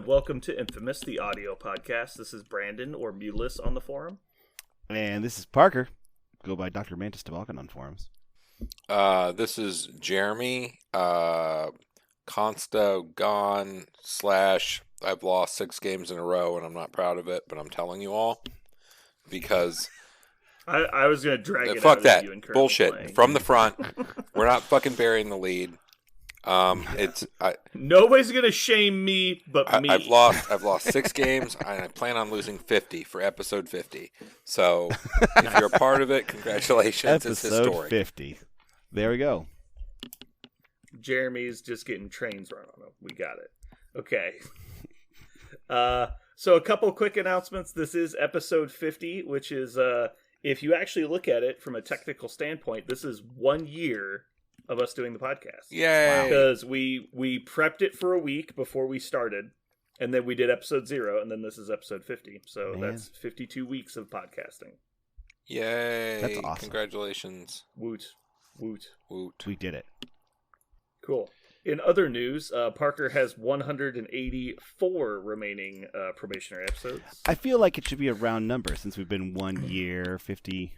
welcome to Infamous, the audio podcast. This is Brandon, or Mulus on the forum. And this is Parker. Go by Dr. Mantis Toboggan on forums. This is Jeremy. Consta gone / I've lost 6 games in a row, and I'm not proud of it, but I'm telling you all because I was going to drag it fuck out that of you and bullshit playing. from the front. We're not fucking burying the lead. Nobody's going to shame me but me. I've lost 6 games, and I plan on losing 50 for episode 50. So if you're a part of it, congratulations. It's Episode historic. 50. There we go. Jeremy's just getting trains run on him. We got it. Okay. So a couple quick announcements. This is episode 50, which is, if you actually look at it from a technical standpoint, this is 1 year of us doing the podcast. Yay! Because we prepped it for a week before we started, and then we did episode 0, and then this is episode 50. So that's 52 weeks of podcasting. Yay! That's awesome. Congratulations. Woot. Woot. Woot. We did it. Cool. In other news, Parker has 184 remaining probationary episodes. I feel like it should be a round number since we've been 1 year, 50.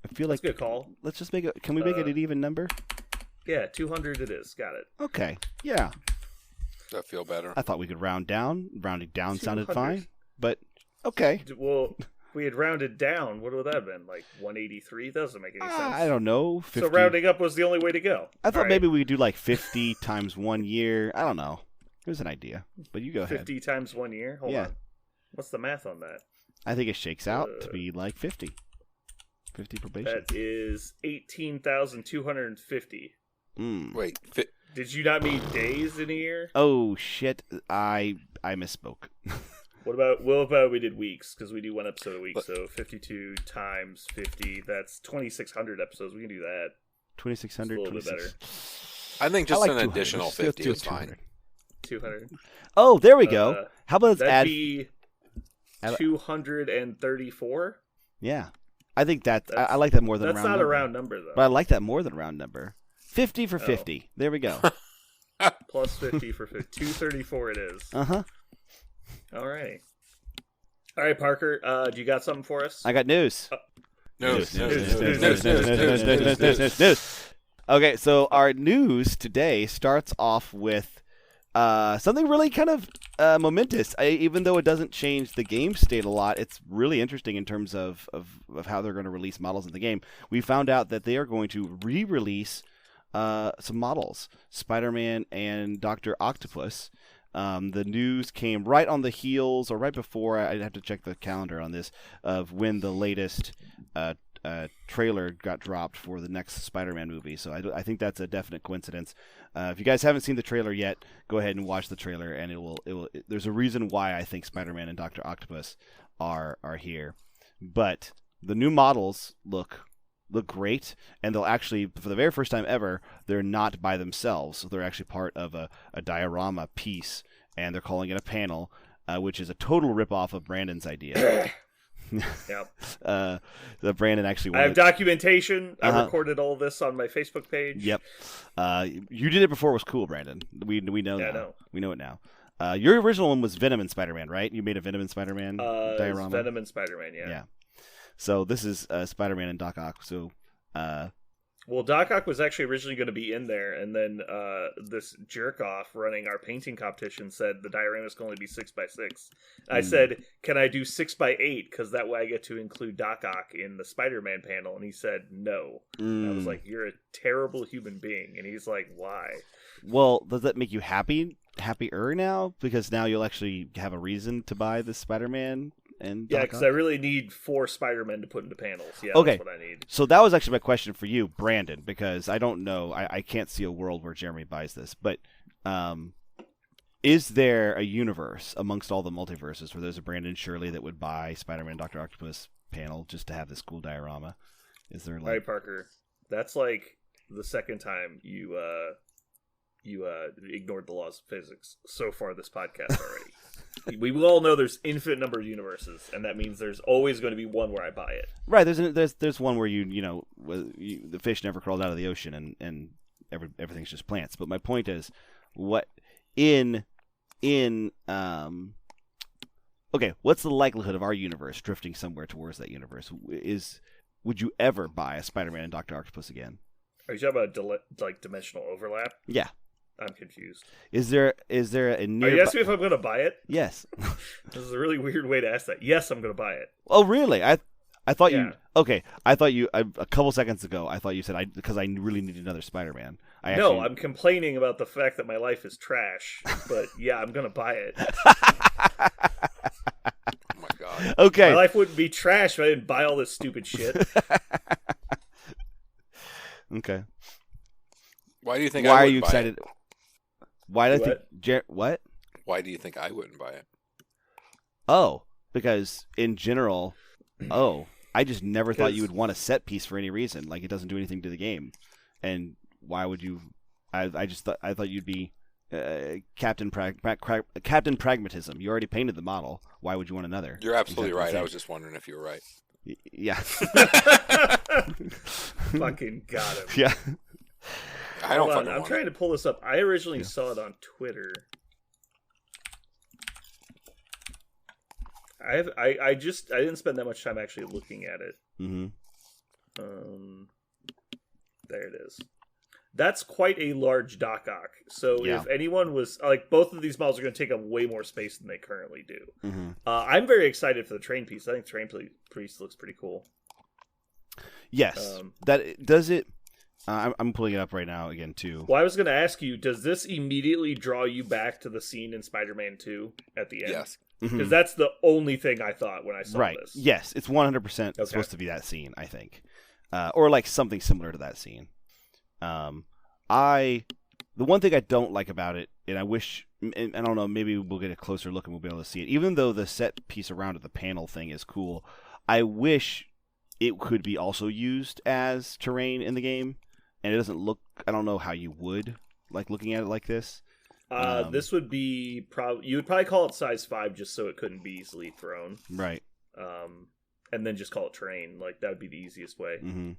I feel That's like a good call. Let's just make it. Can we make it an even number? Yeah, 200 it is. Got it. Okay. Yeah. Does that feel better? I thought we could round down. Rounding down sounded 200. fine. But okay. Well, we had rounded down. What would that have been? Like 183? That doesn't make any sense. I don't know. 50. So rounding up was the only way to go. I thought All right. maybe we could do like 50 times 1 year. I don't know. It was an idea. But you go 50 ahead. times 1 year? Hold Yeah. on. What's the math on that? I think it shakes out to be like 50. 50 probation. That is 18,250. Wait, Did you not mean days in a year? Oh shit! I misspoke. What about we did weeks? Because we do 1 episode a week. So 52 times 50, that's 2,600 episodes. We can do that. 2,600. It's a little bit better. I think just I like an 200. additional Let's do 50 is fine. 200. Oh, there we go. How about let's That'd add? be 234. Yeah, I think that I like that more than That's a round not number. a round number, though. But I like that more than a round number. 50 for 50. There we go. Plus 50 for 50. 234 it is. Uh-huh. All right. All right, Parker, do you got something for us? I got news. News. Okay, so our news today starts off with something really kind of momentous. Even though it doesn't change the game state a lot, it's really interesting in terms of how they're going to release models in the game. We found out that they are going to re-release some models, Spider-Man and Dr. Octopus. The news came right on the heels, or right before, I'd have to check the calendar on this, of when the latest trailer got dropped for the next Spider-Man movie. So I think that's a definite coincidence. If you guys haven't seen the trailer yet, go ahead and watch the trailer, and there's a reason why I think Spider-Man and Dr. Octopus are here. But the new models look great, and they'll actually, for the very first time ever, they're not by themselves. So they're actually part of a diorama piece, and they're calling it a panel, which is a total ripoff of Brandon's idea. Yep. The Brandon actually I have documentation. I recorded all this on my Facebook page. Yep. You did it before it was cool, Brandon. We know Yeah, now. I know. We know it now. Your original one was Venom and Spider-Man, right? You made a Venom and Spider-Man diorama? It's Venom and Spider-Man, yeah. So this is Spider-Man and Doc Ock. So, well, Doc Ock was actually originally going to be in there, and then this jerk-off running our painting competition said the dioramas can only be 6x6. I said, can I do 6x8? Because that way I get to include Doc Ock in the Spider-Man panel. And he said, no. And I was like, you're a terrible human being. And he's like, why? Well, does that make you happier now? Because now you'll actually have a reason to buy the Spider-Man and Yeah, Doc because Ock? I really need 4 Spider-Men to put into panels. Yeah, Okay. That's what I need. So that was actually my question for you, Brandon, because I don't know. I can't see a world where Jeremy buys this. But is there a universe amongst all the multiverses where there's a Brandon Shirley that would buy Spider-Man Dr. Octopus panel just to have this cool diorama? Is there All right, Parker. That's like the second time you ignored the laws of physics so far this podcast already. We all know there's infinite number of universes, and that means there's always going to be one where I buy it. Right, there's one where the fish never crawled out of the ocean and everything's just plants. But my point is, what in in okay, what's the likelihood of our universe drifting somewhere towards that universe? Would you ever buy a Spider-Man and Dr. Octopus again? Are you talking about like dimensional overlap? Yeah. I'm confused. Is there a Are nearby... you asking me if I'm going to buy it? Yes. This is a really weird way to ask that. Yes, I'm going to buy it. Oh, really? I thought Yeah. you... Okay, I thought you... a couple seconds ago, I thought you said because I really need another Spider-Man. No, I'm complaining about the fact that my life is trash. But yeah, I'm going to buy it. Oh my god. Okay. My life wouldn't be trash if I didn't buy all this stupid shit. Okay. Why do you think? Why I are wouldn't you buy excited? It? Why do I What? think... What? Why do you think I wouldn't buy it? Oh, because in general... Oh, I just never thought you would want a set piece for any reason. Like, it doesn't do anything to the game. And why would you... I thought you'd be... Captain Pragmatism. You already painted the model. Why would you want another? You're absolutely Exactly the right. I same. was just wondering if you were right. Yeah. Fucking got him. Yeah. I don't Hold on, fucking I'm want trying it. to pull this up. I originally Yeah. saw it on Twitter. I didn't spend that much time actually looking at it. Mm-hmm. There it is. That's quite a large Doc Ock. So Yeah. if anyone was like, both of these models are going to take up way more space than they currently do. Mm-hmm. I'm very excited for the train piece. I think the train piece looks pretty cool. Yes. Um, That does it. I'm pulling it up right now again too. Well, I was going to ask you, does this immediately draw you back to the scene in Spider-Man 2 at the end? Yes. Mhm. Because that's the only thing I thought when I saw Right. this. Yes, it's 100% Okay. supposed to be that scene. I think, or like something similar to that scene. The one thing I don't like about it, and I wish, and I don't know, maybe we'll get a closer look and we'll be able to see it. Even though the set piece around it, the panel thing is cool, I wish it could be also used as terrain in the game. And it doesn't look. I don't know how you would like looking at it like this. This would be you would probably call it size 5 just so it couldn't be easily thrown. Right. And then just call it terrain. Like that would be the easiest way. Mm-hmm.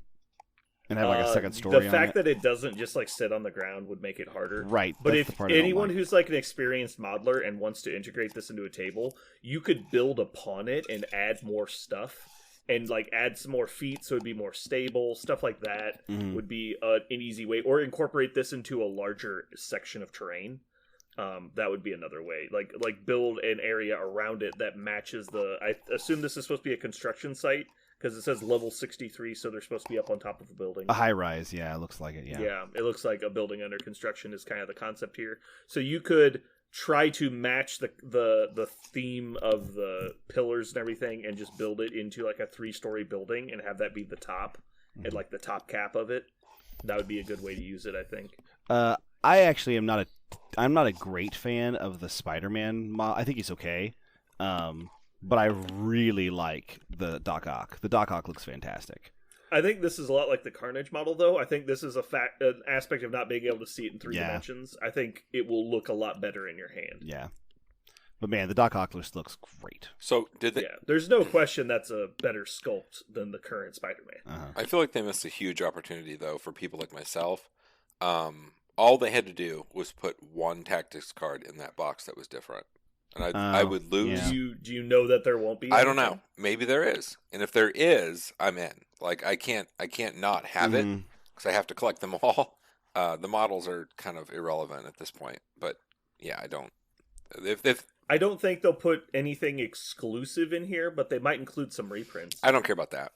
And have like a second story. The fact on it. that it doesn't just like sit on the ground would make it harder. Right. But that's the if part I don't anyone like. who's like an experienced modeler and wants to integrate this into a table, you could build upon it and add more stuff and like add some more feet so it'd be more stable. Stuff like that Mhm. would be an easy way, or incorporate this into a larger section of terrain. That would be another way. Like build an area around it that matches the. I assume this is supposed to be a construction site because it says level 63, so they're supposed to be up on top of a building. A high rise. Yeah, it looks like it. Yeah. Yeah, it looks like a building under construction is kind of the concept here. So you could try to match the theme of the pillars and everything and just build it into like a 3-story building and have that be the top and like the top cap of it. That would be a good way to use it, I think. I actually am not a great fan of the Spider-Man model. I think he's okay. But I really like the Doc Ock. The Doc Ock looks fantastic. I think this is a lot like the Carnage model, though. I think this is an aspect of not being able to see it in 3 dimensions. I think it will look a lot better in your hand. Yeah. But man, the Doc Ock looks great. So did they? Yeah, there's no question that's a better sculpt than the current Spider-Man. Uh-huh. I feel like they missed a huge opportunity though for people like myself. All they had to do was put one tactics card in that box that was different, and I would lose. yeah. Do you know that there won't be? I don't anything? know. Maybe there is, and if there is, I'm in. Like I can't not have it Mhm. because I have to collect them all. The models are kind of irrelevant at this point, but yeah, I don't. If I don't think they'll put anything exclusive in here, but they might include some reprints. I don't care about that,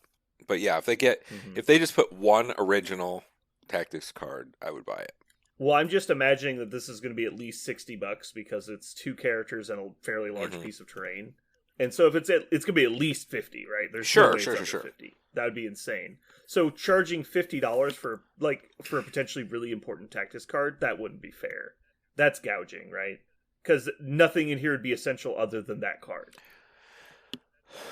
but yeah, if Mhm. they just put one original tactics card, I would buy it. Well, I'm just imagining that this is going to be at least $60 because it's 2 characters and a fairly large Mhm. piece of terrain. And so if it's going to be at least 50, right? There's Sure, no way it's sure, under sure. 50. That would be insane. So charging $50 for a potentially really important tactics card, that wouldn't be fair. That's gouging, right? Because nothing in here would be essential other than that card.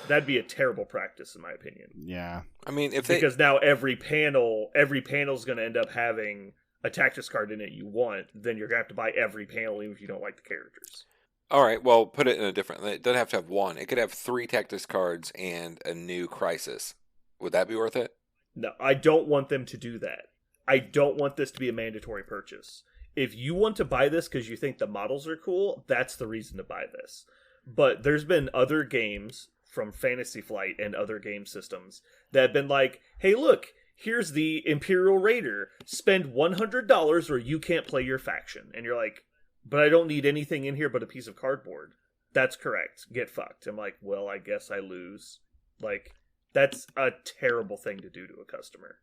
That'd be a terrible practice, in my opinion. Yeah. I mean, if they Because now every panel's going to end up having a tactics card in it you want. Then you're going to have to buy every panel even if you don't like the characters. all right, well, put it in a different. It doesn't have to have one. It could have 3 tactics cards and a new crisis. Would that be worth it? No, I don't want them to do that. I don't want this to be a mandatory purchase. if you want to buy this because you think the models are cool, that's the reason to buy this. But there's been other games from Fantasy Flight and other game systems that have been like, hey, look, here's the Imperial Raider. Spend $100 or you can't play your faction. And you're like, but I don't need anything in here but a piece of cardboard. That's correct. Get fucked. I'm like, well, I guess I lose. Like, that's a terrible thing to do to a customer.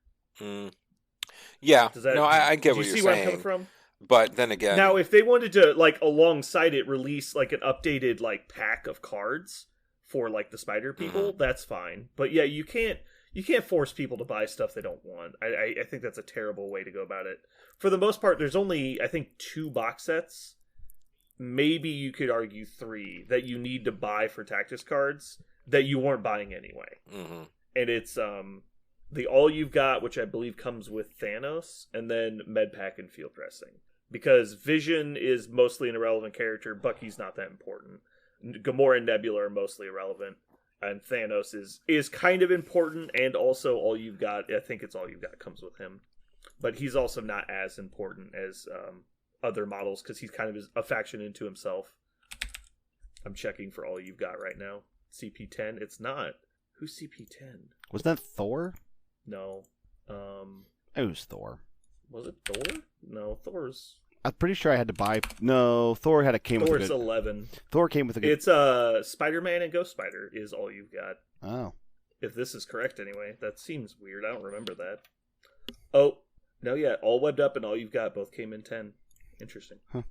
Yeah. That, no, I get what you're saying. Do you see where I'm coming from? But then again... Now, if they wanted to, like, alongside it, release, like, an updated, like, pack of cards for, like, the spider people, that's fine. But, yeah, you can't force people to buy stuff they don't want. I think that's a terrible way to go about it. For the most part, there's only, I think, 2 box sets. Maybe you could argue 3 that you need to buy for Tactics cards that you weren't buying anyway. Mm-hmm. And it's the All You've Got, which I believe comes with Thanos, and then Medpack and Field Dressing. Because Vision is mostly an irrelevant character, Bucky's not that important. Gamora and Nebula are mostly irrelevant. And Thanos is kind of important, and also All You've Got, I think it's All You've Got comes with him. But he's also not as important as other models, because he's kind of a faction into himself. I'm checking for All You've Got right now. CP10? It's not. Who's CP10? Was that Thor? No. It was Thor. Was it Thor? No, Thor's... I'm pretty sure I had to buy... No, Thor came with a good... Thor's 11. Thor came with a good... It's Spider-Man and Ghost Spider is All You've Got. Oh. If this is correct anyway. That seems weird. I don't remember that. Oh, no, yeah. All Webbed Up and All You've Got both came in 10. Interesting. Huh.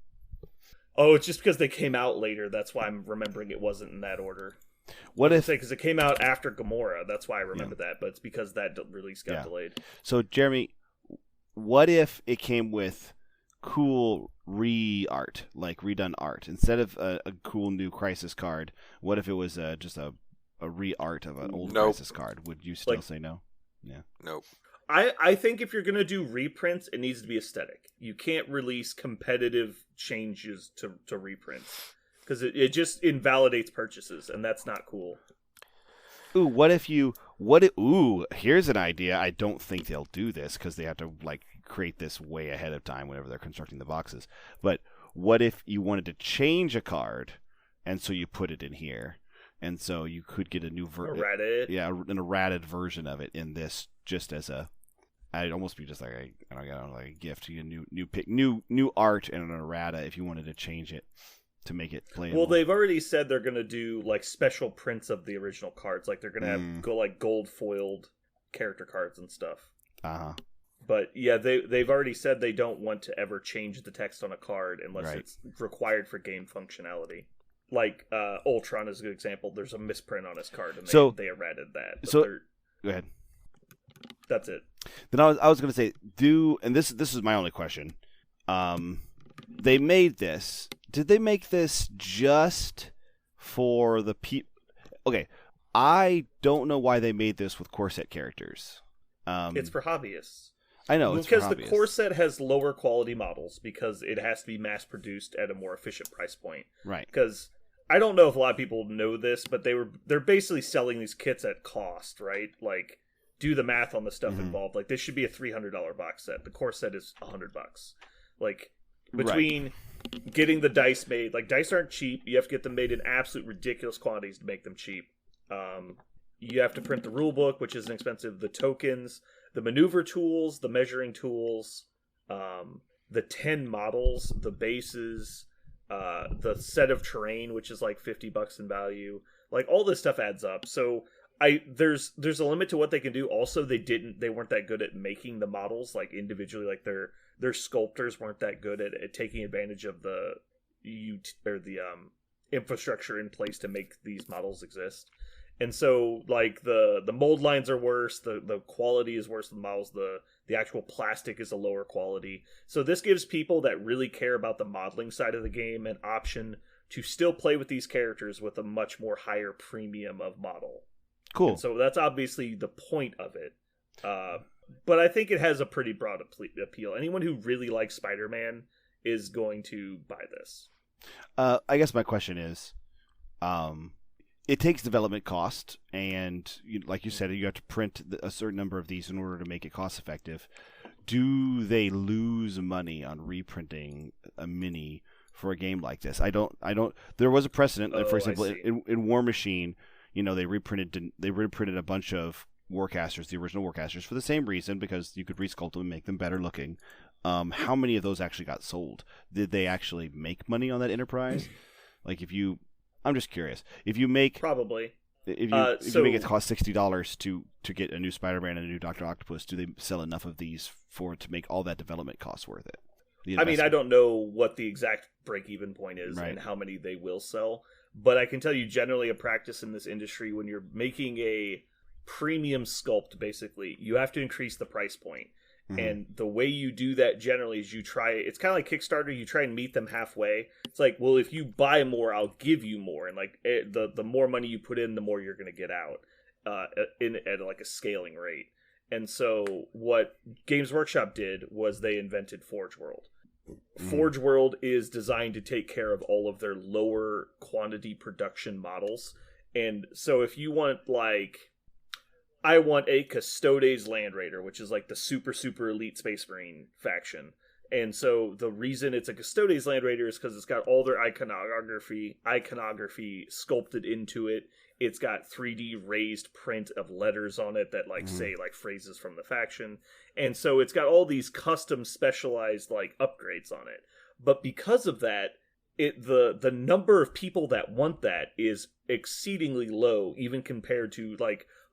Oh, it's just because they came out later. That's why I'm remembering it wasn't in that order. What if... Because it came out after Gamora. That's why I remember that. But it's because that release got delayed. So, Jeremy, what if it came with cool re-art, like redone art? Instead of a cool new Crisis card, what if it was just a re-art of an old Crisis card? Would you still say no? Yeah. Nope. I think if you're going to do reprints, it needs to be aesthetic. You can't release competitive changes to reprints. Because it just invalidates purchases, and that's not cool. Ooh, here's an idea. I don't think they'll do this, because they have to, like, create this way ahead of time whenever they're constructing the boxes. But what if you wanted to change a card, and so you put it in here, and so you could get a new errated, an errated version of it in this, just as a, I'd almost be just like a gift to you, new art and an errata if you wanted to change it to make it playable. Well, they've already said they're going to do like special prints of the original cards, like they're going to have gold foiled character cards and stuff. But yeah, they've already said they don't want to ever change the text on a card unless it's required for game functionality. Like Ultron is a good example. There's a misprint on his card, and they errated that. But go ahead. That's it. Then I was going to say, and this is my only question. They made this. Did they make this just for the people? Okay, I don't know why they made this with core set characters. It's for hobbyists. I know, because the core set has lower quality models because it has to be mass produced at a more efficient price point. Right. Because I don't know if a lot of people know this, but they're basically selling these kits at cost, right? Like, do the math on the stuff involved. Like, this should be a $300 box set. The core set is $100. Like, between getting the dice made, like, dice aren't cheap. You have to get them made in absolute ridiculous quantities to make them cheap. You have to print the rule book, which isn't expensive. The tokens, the maneuver tools, the measuring tools, the 10 models, the bases, the set of terrain, which is like $50 in value. Like, all this stuff adds up. So there's a limit to what they can do. Also, they weren't that good at making the models like individually. Like their sculptors weren't that good at taking advantage of the infrastructure in place to make these models exist. And so, like, the mold lines are worse, the quality is worse than the models, the actual plastic is a lower quality. So this gives people that really care about the modeling side of the game an option to still play with these characters with a much more higher premium of model. Cool. And so that's obviously the point of it. But I think it has a pretty broad appeal. Anyone who really likes Spider-Man is going to buy this. I guess my question is... it takes development cost, and like you said, you have to print a certain number of these in order to make it cost effective. do they lose money on reprinting a mini for a game like this? I don't. There was a precedent. Like, for example, in War Machine, they reprinted a bunch of Warcasters, the original Warcasters, for the same reason, because you could resculpt them and make them better looking. How many of those actually got sold? Did they actually make money on that enterprise? Like, I'm just curious. If you make probably. If you make it cost $60 to get a new Spider-Man and a new Dr. Octopus, do they sell enough of these to make all that development cost worth it? I mean, I don't know what the exact break-even point is and how many they will sell, but I can tell you generally a practice in this industry, when you're making a premium sculpt, basically, you have to increase the price point. And the way you do that generally is it's kind of like Kickstarter, you try and meet them halfway. It's like, well, if you buy more, I'll give you more. And like the more money you put in, the more you're going to get out at like a scaling rate. And so what Games Workshop did was they invented Forge World. Forge World is designed to take care of all of their lower quantity production models. And so if you want I want a Custodes Land Raider, which is like the super, super elite Space Marine faction. And so the reason it's a Custodes Land Raider is because it's got all their iconography sculpted into it. It's got 3D raised print of letters on it that say phrases from the faction. And so it's got all these custom specialized upgrades on it. But because of that, the number of people that want that is exceedingly low, even compared to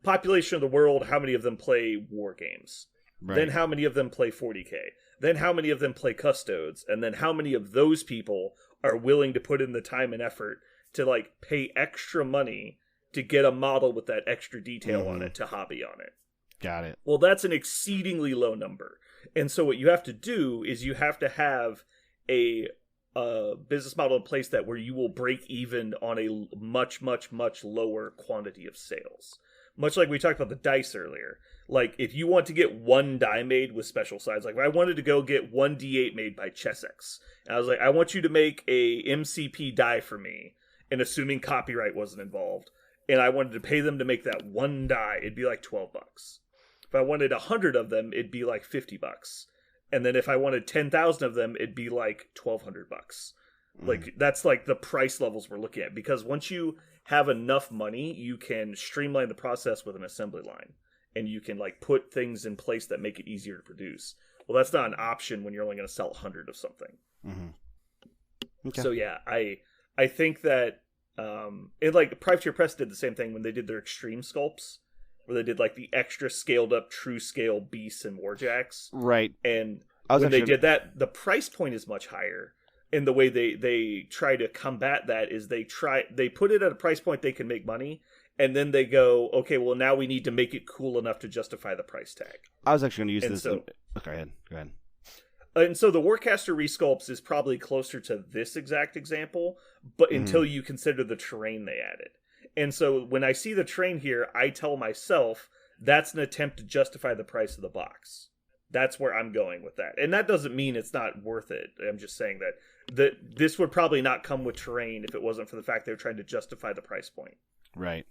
population of the world, how many of them play war games? Right. Then how many of them play 40K? Then how many of them play Custodes? And then how many of those people are willing to put in the time and effort to pay extra money to get a model with that extra detail on it to hobby on it? Got it. Well, that's an exceedingly low number. And so what you have to do is you have to have a business model in place where you will break even on a much, much, much lower quantity of sales. Much like we talked about the dice earlier. If you want to get one die made with special sides, if I wanted to go get one D8 made by Chessex, and I was like, I want you to make a MCP die for me, and assuming copyright wasn't involved, and I wanted to pay them to make that one die, it'd be like $12. If I wanted 100 of them, it'd be like $50. And then if I wanted 10,000 of them, it'd be like $1,200. That's the price levels we're looking at, because once you have enough money, you can streamline the process with an assembly line, and you can put things in place that make it easier to produce. Well, that's not an option when you're only going to sell 100 of something. Okay. So yeah, I think that Privateer Press did the same thing when they did their extreme sculpts, where they did the extra scaled up true scale beasts and warjacks. Right. And when they did that, the price point is much higher. And the way they try to combat that is they put it at a price point they can make money, and then they go, okay, well, now we need to make it cool enough to justify the price tag. I was actually going to use this. Okay, go ahead. And so the Warcaster resculpts is probably closer to this exact example, but until you consider the terrain they added. And so when I see the terrain here, I tell myself that's an attempt to justify the price of the box. That's where I'm going with that. And that doesn't mean it's not worth it. I'm just saying that this would probably not come with terrain if it wasn't for the fact they were trying to justify the price point. Right.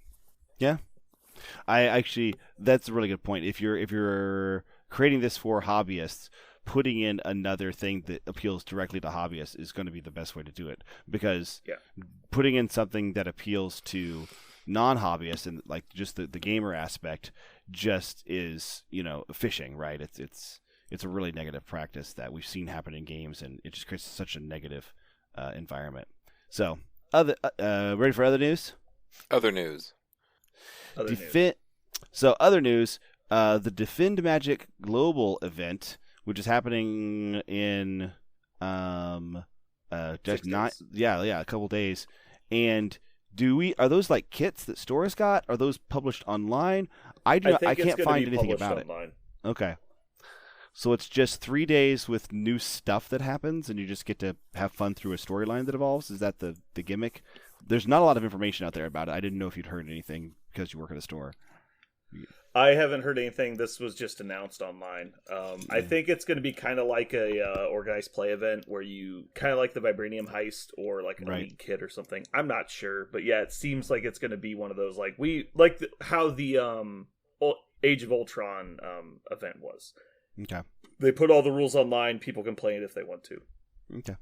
Yeah. That's a really good point. If you're creating this for hobbyists, putting in another thing that appeals directly to hobbyists is going to be the best way to do it, because putting in something that appeals to non-hobbyists and just the gamer aspect just is fishing, right? It's a really negative practice that we've seen happen in games, and it just creates such a negative environment. So, ready for other news? Other news. So, other news. The Defend Magic Global event, which is happening in a couple days, and are those kits that stores got? Are those published online? I can't find anything about online. It. Okay. So it's just 3 days with new stuff that happens, and you just get to have fun through a storyline that evolves? Is that the gimmick? There's not a lot of information out there about it. I didn't know if you'd heard anything because you work at a store. I haven't heard anything. This was just announced online. I think it's going to be kind of like a organized play event where you kind of like the Vibranium Heist or an Elite Kit or something. I'm not sure, but yeah, it seems like it's going to be one of those how the Age of Ultron event was. Okay. They put all the rules online. People can play it if they want to. Okay.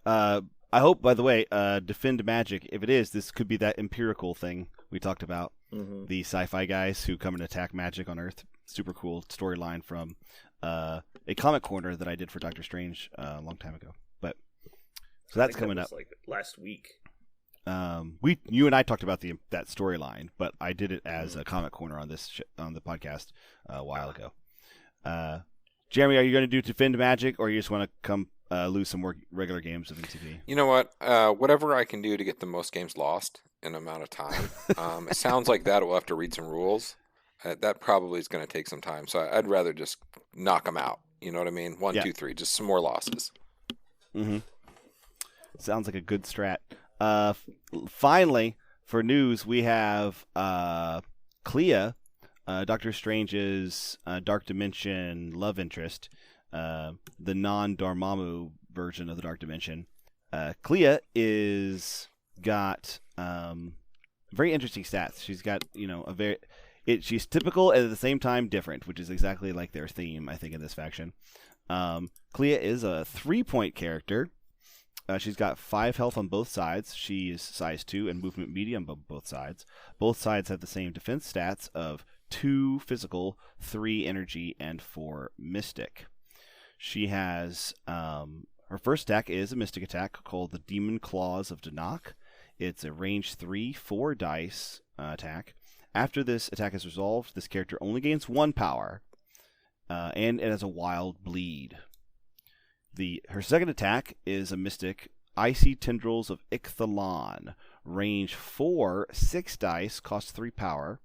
I hope, by the way, Defend Magic, if it is, this could be that empirical thing we talked about. Mm-hmm. The sci-fi guys who come and attack magic on Earth. Super cool storyline from a comic corner that I did for Doctor Strange a long time ago. But so that's coming up. Like last week. You and I talked about that storyline, but I did it as a comic corner on this on the podcast a while ago. Jeremy, are you going to do Defend Magic, or you just want to come lose some more regular games of MTV? You know what? Whatever I can do to get the most games lost in an amount of time. It sounds like that we'll have to read some rules. That probably is going to take some time. So I'd rather just knock them out. You know what I mean? 1, 2, 3, just some more losses. Mm-hmm. Sounds like a good strat. Finally, for news, we have Clea, Doctor Strange's Dark Dimension love interest, the non-Dormammu version of the Dark Dimension. Clea is got very interesting stats. She's got she's typical and at the same time different, which is exactly like their theme, I think, in this faction. Clea is a 3-point character. She's got 5 health on both sides. She is size 2 and movement medium on both sides. Both sides have the same defense stats of 2 physical, 3 energy, and 4 mystic. She has her first attack is a mystic attack called the Demon Claws of Danak. It's a range 3, 4 dice attack. After this attack is resolved, this character only gains 1 power, and it has a wild bleed. Her second attack is a mystic, Icy Tendrils of Ichthalon. Range 4, 6 dice, costs 3 power.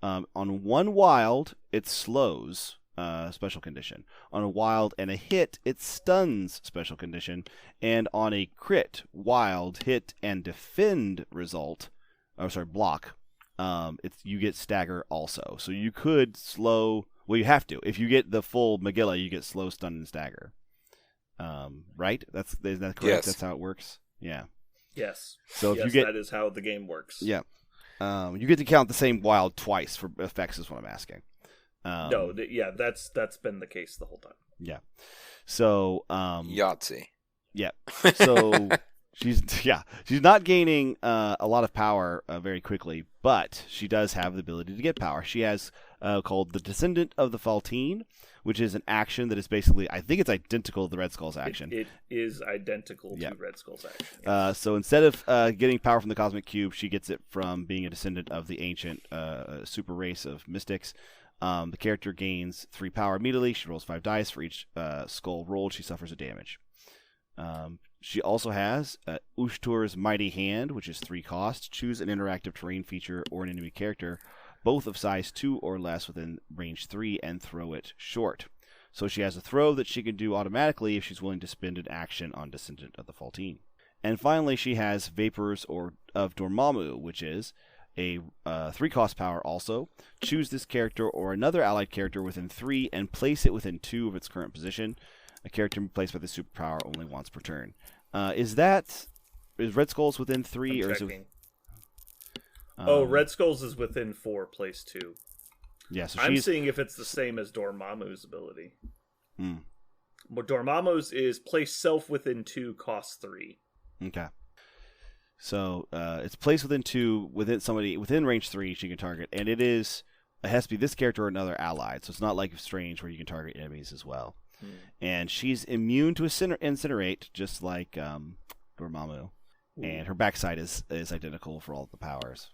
On 1 wild, it slows, special condition. On a wild and a hit, it stuns, special condition. And on a crit, wild, hit, and defend result, block, you get stagger also. So you could slow, well, you have to. If you get the full Megillah, you get slow, stun, and stagger. Right? Is that correct? Yes. That's how it works? Yeah. Yes. So if you get, that is how the game works. Yeah. You get to count the same wild twice for effects is what I'm asking. That's been the case the whole time. Yeah. So Yahtzee. Yeah. So she's not gaining a lot of power very quickly, but she does have the ability to get power. She has called the Descendant of the Faltine, which is an action that is basically, I think it's identical to the Red Skull's action. It is identical to Red Skull's action. Yes. So instead of getting power from the Cosmic Cube, she gets it from being a descendant of the ancient super race of mystics. The character gains 3 power immediately. She rolls 5 dice. For each skull rolled, she suffers a damage. She also has Ushtur's Mighty Hand, which is 3 cost. Choose an interactive terrain feature or an enemy character, both of size 2 or less within range 3, and throw it short. So she has a throw that she can do automatically if she's willing to spend an action on Descendant of the Faltine. And finally, she has Vapors of Dormammu, which is a 3 cost power also. Choose this character or another allied character within 3 and place it within 2 of its current position. A character replaced by the superpower only once per turn. Is Red Skull's within 3 or is it? Red Skull's is within 4, place 2. Yeah, so I'm seeing if it's the same as Dormammu's ability. But Dormammu's is place self within 2, cost 3. Okay. So it's placed within 2, within range 3 she can target, and it has to be this character or another allied. So it's not like Strange where you can target enemies as well. And she's immune to incinerate, just like Dormammu. And her backside is identical for all the powers.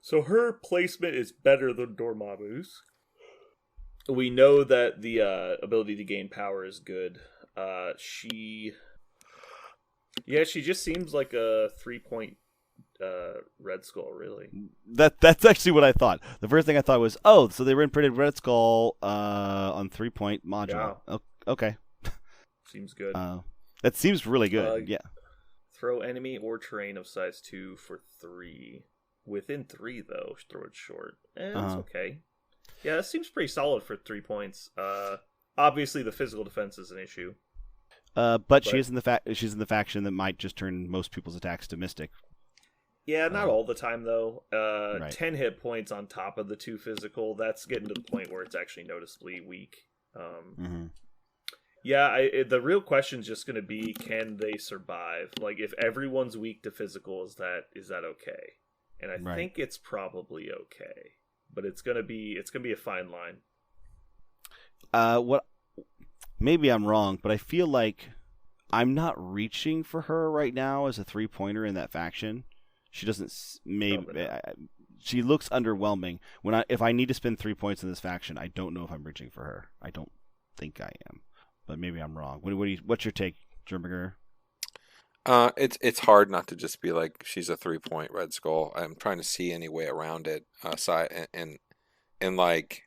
So her placement is better than Dormammu's. We know that the ability to gain power is good. She just seems like a 3-point Red Skull, really. That's actually what I thought. The first thing I thought was, so they reprinted Red Skull on 3-point module. Yeah. Okay. Seems good. That seems really good. Yeah. Throw enemy or terrain of size 2 for 3. Within 3, though, throw it short. It's okay. Yeah, that seems pretty solid for 3 points. Obviously, the physical defense is an issue. But she's in the faction that might just turn most people's attacks to Mystic. Yeah, not all the time, though. Right. 10 hit points on top of the 2 physical, that's getting to the point where it's actually noticeably weak. Mm-hmm. Yeah, the real question is just going to be, can they survive? Like, if everyone's weak to physical, is that okay? And I Right. think it's probably okay, but it's gonna be a fine line. What? Maybe I'm wrong, but I feel like I'm not reaching for her right now as a 3-pointer in that faction. She doesn't. Maybe she looks underwhelming. If I need to spend 3 points in this faction, I don't know if I'm reaching for her. I don't think I am, but maybe I'm wrong. What's your take, Jermiger? It's hard not to just be like she's a 3-point Red Skull. I'm trying to see any way around it. And like,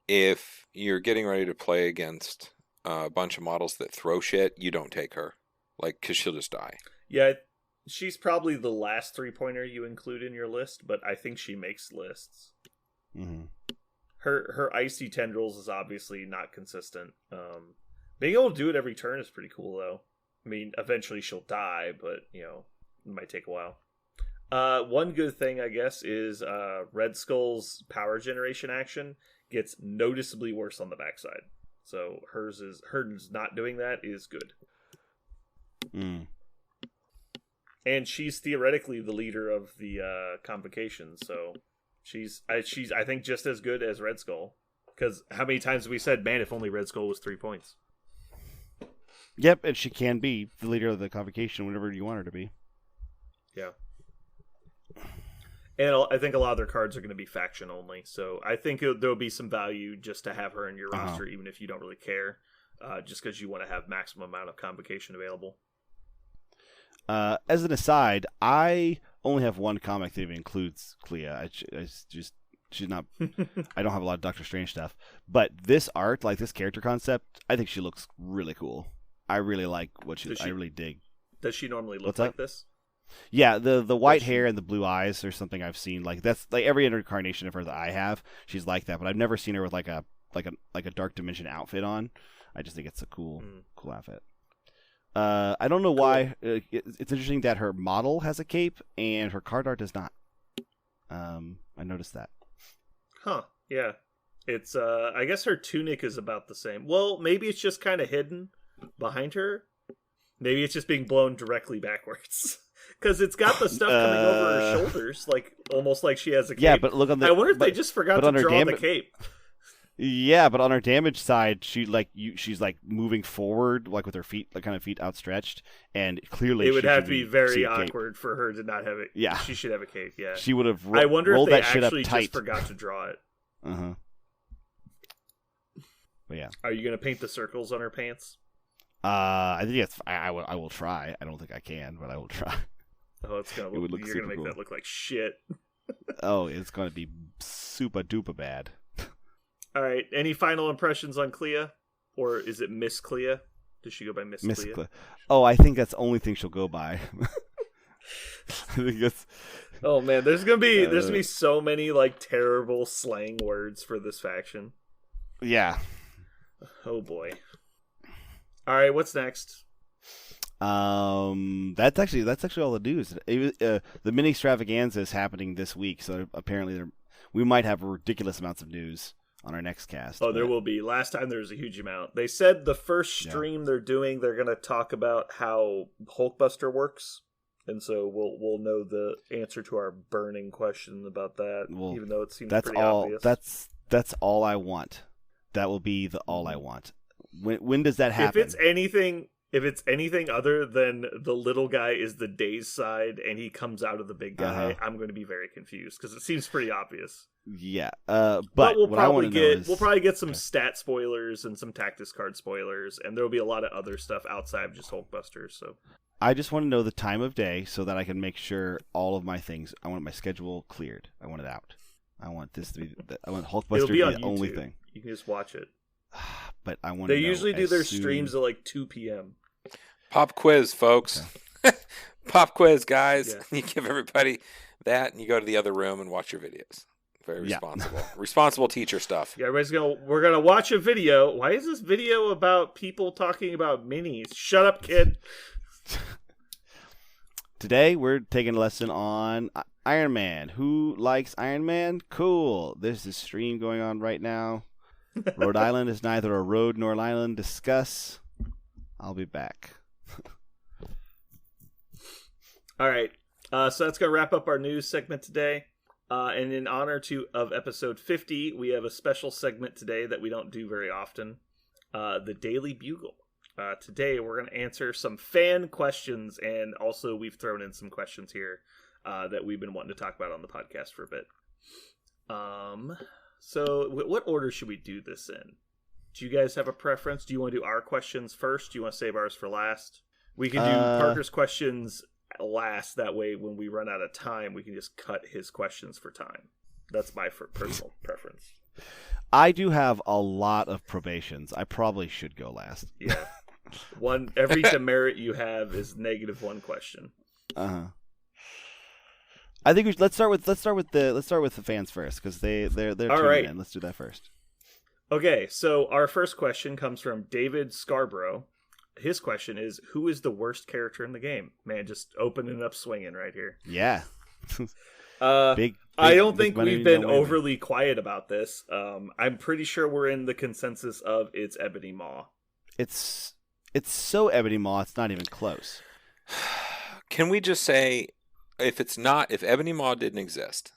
if you're getting ready to play against a bunch of models that throw shit, you don't take her, like, because she'll just die. Yeah, she's probably the last 3-pointer you include in your list, but I think she makes lists. Mm-hmm. Her icy tendrils is obviously not consistent. Being able to do it every turn is pretty cool, though. I mean, eventually she'll die, but, it might take a while. One good thing, I guess, is Red Skull's power generation action gets noticeably worse on the backside. So hers not doing that is good. Mm. And she's theoretically the leader of the convocation, so she's I think just as good as Red Skull. Because how many times have we said, man, if only Red Skull was 3 points? Yep, and she can be the leader of the convocation whenever you want her to be. Yeah. And I think a lot of their cards are going to be faction only, so I think there'll be some value just to have her in your roster, even if you don't really care, just because you want to have maximum amount of convocation available. As an aside, I only have one comic that even includes Clea. She's not. I don't have a lot of Doctor Strange stuff, but this art, like this character concept, I think she looks really cool. I really like what I really dig. Does she normally look What's like that? this? Yeah, the white hair and the blue eyes or something I've seen. Like that's like every incarnation of her that I have, she's like that. But I've never seen her with like a Dark Dimension outfit on. I just think it's a cool outfit. I don't know why. It's interesting that her model has a cape and her card art does not. I noticed that. Huh? Yeah, it's. I guess her tunic is about the same. Well, maybe it's just kind of hidden behind her. Maybe it's just being blown directly backwards. Because it's got the stuff coming over her shoulders, like almost like she has a cape. Yeah, but look on the. I wonder if they just forgot to draw the cape. Yeah, but on her damage side, she's like moving forward, like with her feet, like kind of feet outstretched, and clearly it would have to be very awkward for her to not have it. Yeah, she should have a cape. Yeah, she would have. I wonder rolled if they that shit actually up tight. just forgot to draw it. But yeah, are you gonna paint the circles on her pants? I think it's. I will try. I don't think I can, but I will try. Oh, it's gonna. You're gonna make that look like shit. Oh, it's gonna be super duper bad. All right. Any final impressions on Clea, or is it Miss Clea? Does she go by Miss Clea? Oh, I think that's the only thing she'll go by. I think that's. Oh man, there's gonna be so many like terrible slang words for this faction. Yeah. Oh boy. All right, what's next? That's actually all the news. The mini extravaganza is happening this week, so apparently we might have ridiculous amounts of news on our next cast. Oh, there will be. Last time there was a huge amount. They said the first stream they're doing, they're going to talk about how Hulkbuster works, and so we'll know the answer to our burning question about that. Well, even though it seems that's pretty all. obvious. That's all I want. That will be the all I want. When does that happen? If it's anything other than the little guy is the Daze side and he comes out of the big guy, I'm going to be very confused because it seems pretty obvious. Yeah, but we'll probably get some stat spoilers and some Tactus card spoilers, and there'll be a lot of other stuff outside of just Hulkbusters. So I just want to know the time of day so that I can make sure all of my things. I want my schedule cleared. I want it out. I want this to be. I want Hulkbuster to be the only thing. You can just watch it. But I want. They usually do their streams at like 2 p.m. Pop quiz, folks. Okay. Pop quiz, guys. Yeah. You give everybody that, and you go to the other room and watch your videos. Very responsible. Responsible teacher stuff. Yeah, we're gonna watch a video. Why is this video about people talking about minis? Shut up, kid. Today we're taking a lesson on Iron Man. Who likes Iron Man? Cool. There's this stream going on right now. Rhode Island is neither a road nor an island. Discuss. I'll be back. All right. So that's going to wrap up our news segment today. And in honor of episode 50, we have a special segment today that we don't do very often. The Daily Bugle. Today we're going to answer some fan questions, and also we've thrown in some questions here that we've been wanting to talk about on the podcast for a bit. So what order should we do this in? Do you guys have a preference? Do you want to do our questions first? Do you want to save ours for last? We can do Parker's questions last. That way, when we run out of time, we can just cut his questions for time. That's my personal preference. I do have a lot of probations. I probably should go last. Yeah. Every demerit you have is -1 question. I think let's start with the fans first, because they're tuning right. in. Let's do that first. Okay, so our first question comes from David Scarborough. His question is, who is the worst character in the game? Man, just opening up swinging right here. Yeah. Big, I don't think we've been overly quiet about this. I'm pretty sure we're in the consensus of it's Ebony Maw. It's so Ebony Maw, it's not even close. Can we just say, if Ebony Maw didn't exist,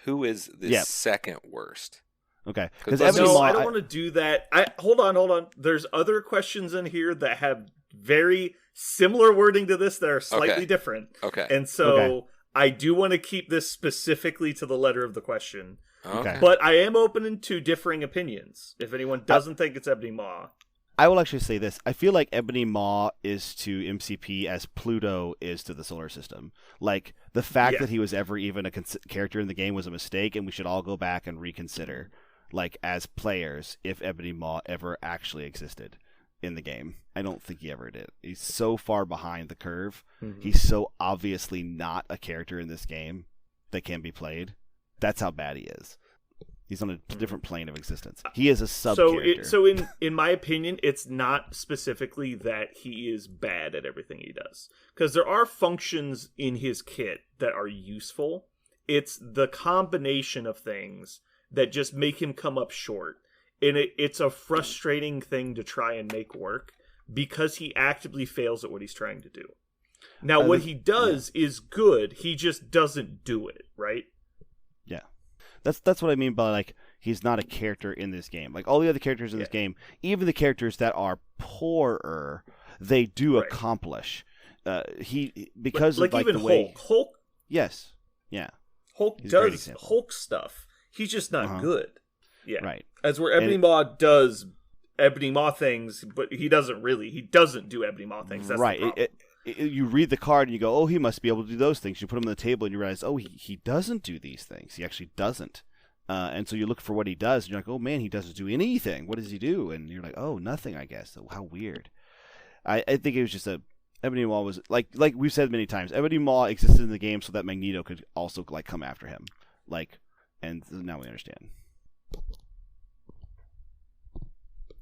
who is the second worst? Okay. Because I don't want to do that. Hold on. There's other questions in here that have very similar wording to this that are slightly different. Okay. And so I do want to keep this specifically to the letter of the question. Okay. But I am open to differing opinions. If anyone doesn't think it's Ebony Maw. I will actually say this. I feel like Ebony Maw is to MCP as Pluto is to the solar system. Like, the fact that he was ever even a character in the game was a mistake, and we should all go back and reconsider, like, as players, if Ebony Maw ever actually existed in the game. I don't think he ever did. He's so far behind the curve. Mm-hmm. He's so obviously not a character in this game that can be played. That's how bad he is. He's on a different plane of existence. He is a sub-character. So in my opinion, it's not specifically that he is bad at everything he does. Because there are functions in his kit that are useful. It's the combination of things that just make him come up short. And it's a frustrating thing to try and make work because he actively fails at what he's trying to do. Now, what he does is good. He just doesn't do it, right? Yeah. That's what I mean by, like, he's not a character in this game. Like, all the other characters in this game, even the characters that are poorer, they do accomplish. Because like of, like, even the way... Hulk. Yes. Yeah. Hulk does Hulk stuff. He's just not good. Yeah. Right. As where Ebony Maw does Ebony Maw things, but he doesn't do Ebony Maw things. That's right. The problem. You read the card and you go, oh, he must be able to do those things. You put him on the table and you realize, oh, he doesn't do these things. He actually doesn't. And so you look for what he does and you're like, oh, man, he doesn't do anything. What does he do? And you're like, oh, nothing, I guess. So how weird. I think it was just Ebony Maw was, like we've said many times, Ebony Maw existed in the game so that Magneto could also, like, come after him. Like, and now we understand.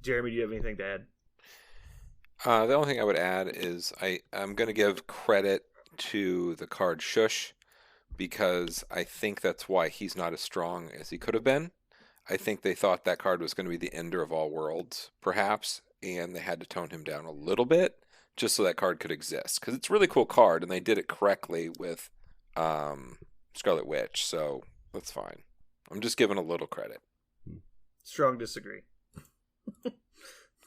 Jeremy, do you have anything to add? The only thing I would add is I'm going to give credit to the card Shush, because I think that's why he's not as strong as he could have been. I think they thought that card was going to be the ender of all worlds, perhaps, and they had to tone him down a little bit just so that card could exist. Because it's a really cool card, and they did it correctly with Scarlet Witch, so that's fine. I'm just giving a little credit. Strong disagree.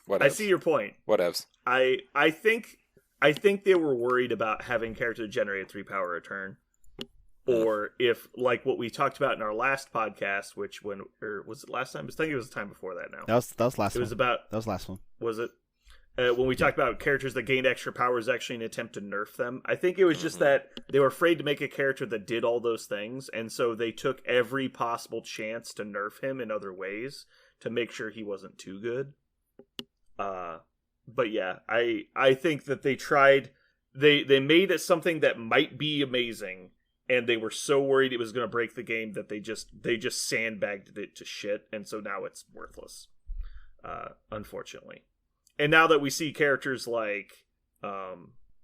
Whatevs. I see your point. Whatevs. I think they were worried about having character generate 3 power a turn. Or if, like what we talked about in our last podcast, or was it last time? I think it was the time before that now. That was last one. That was last one. Was it? When we talked about characters that gained extra powers, actually an attempt to nerf them. I think it was just that they were afraid to make a character that did all those things, and so they took every possible chance to nerf him in other ways to make sure he wasn't too good. But yeah, I think that they tried, they made it something that might be amazing, and they were so worried it was going to break the game that they just sandbagged it to shit, and so now it's worthless, unfortunately. And now that we see characters like,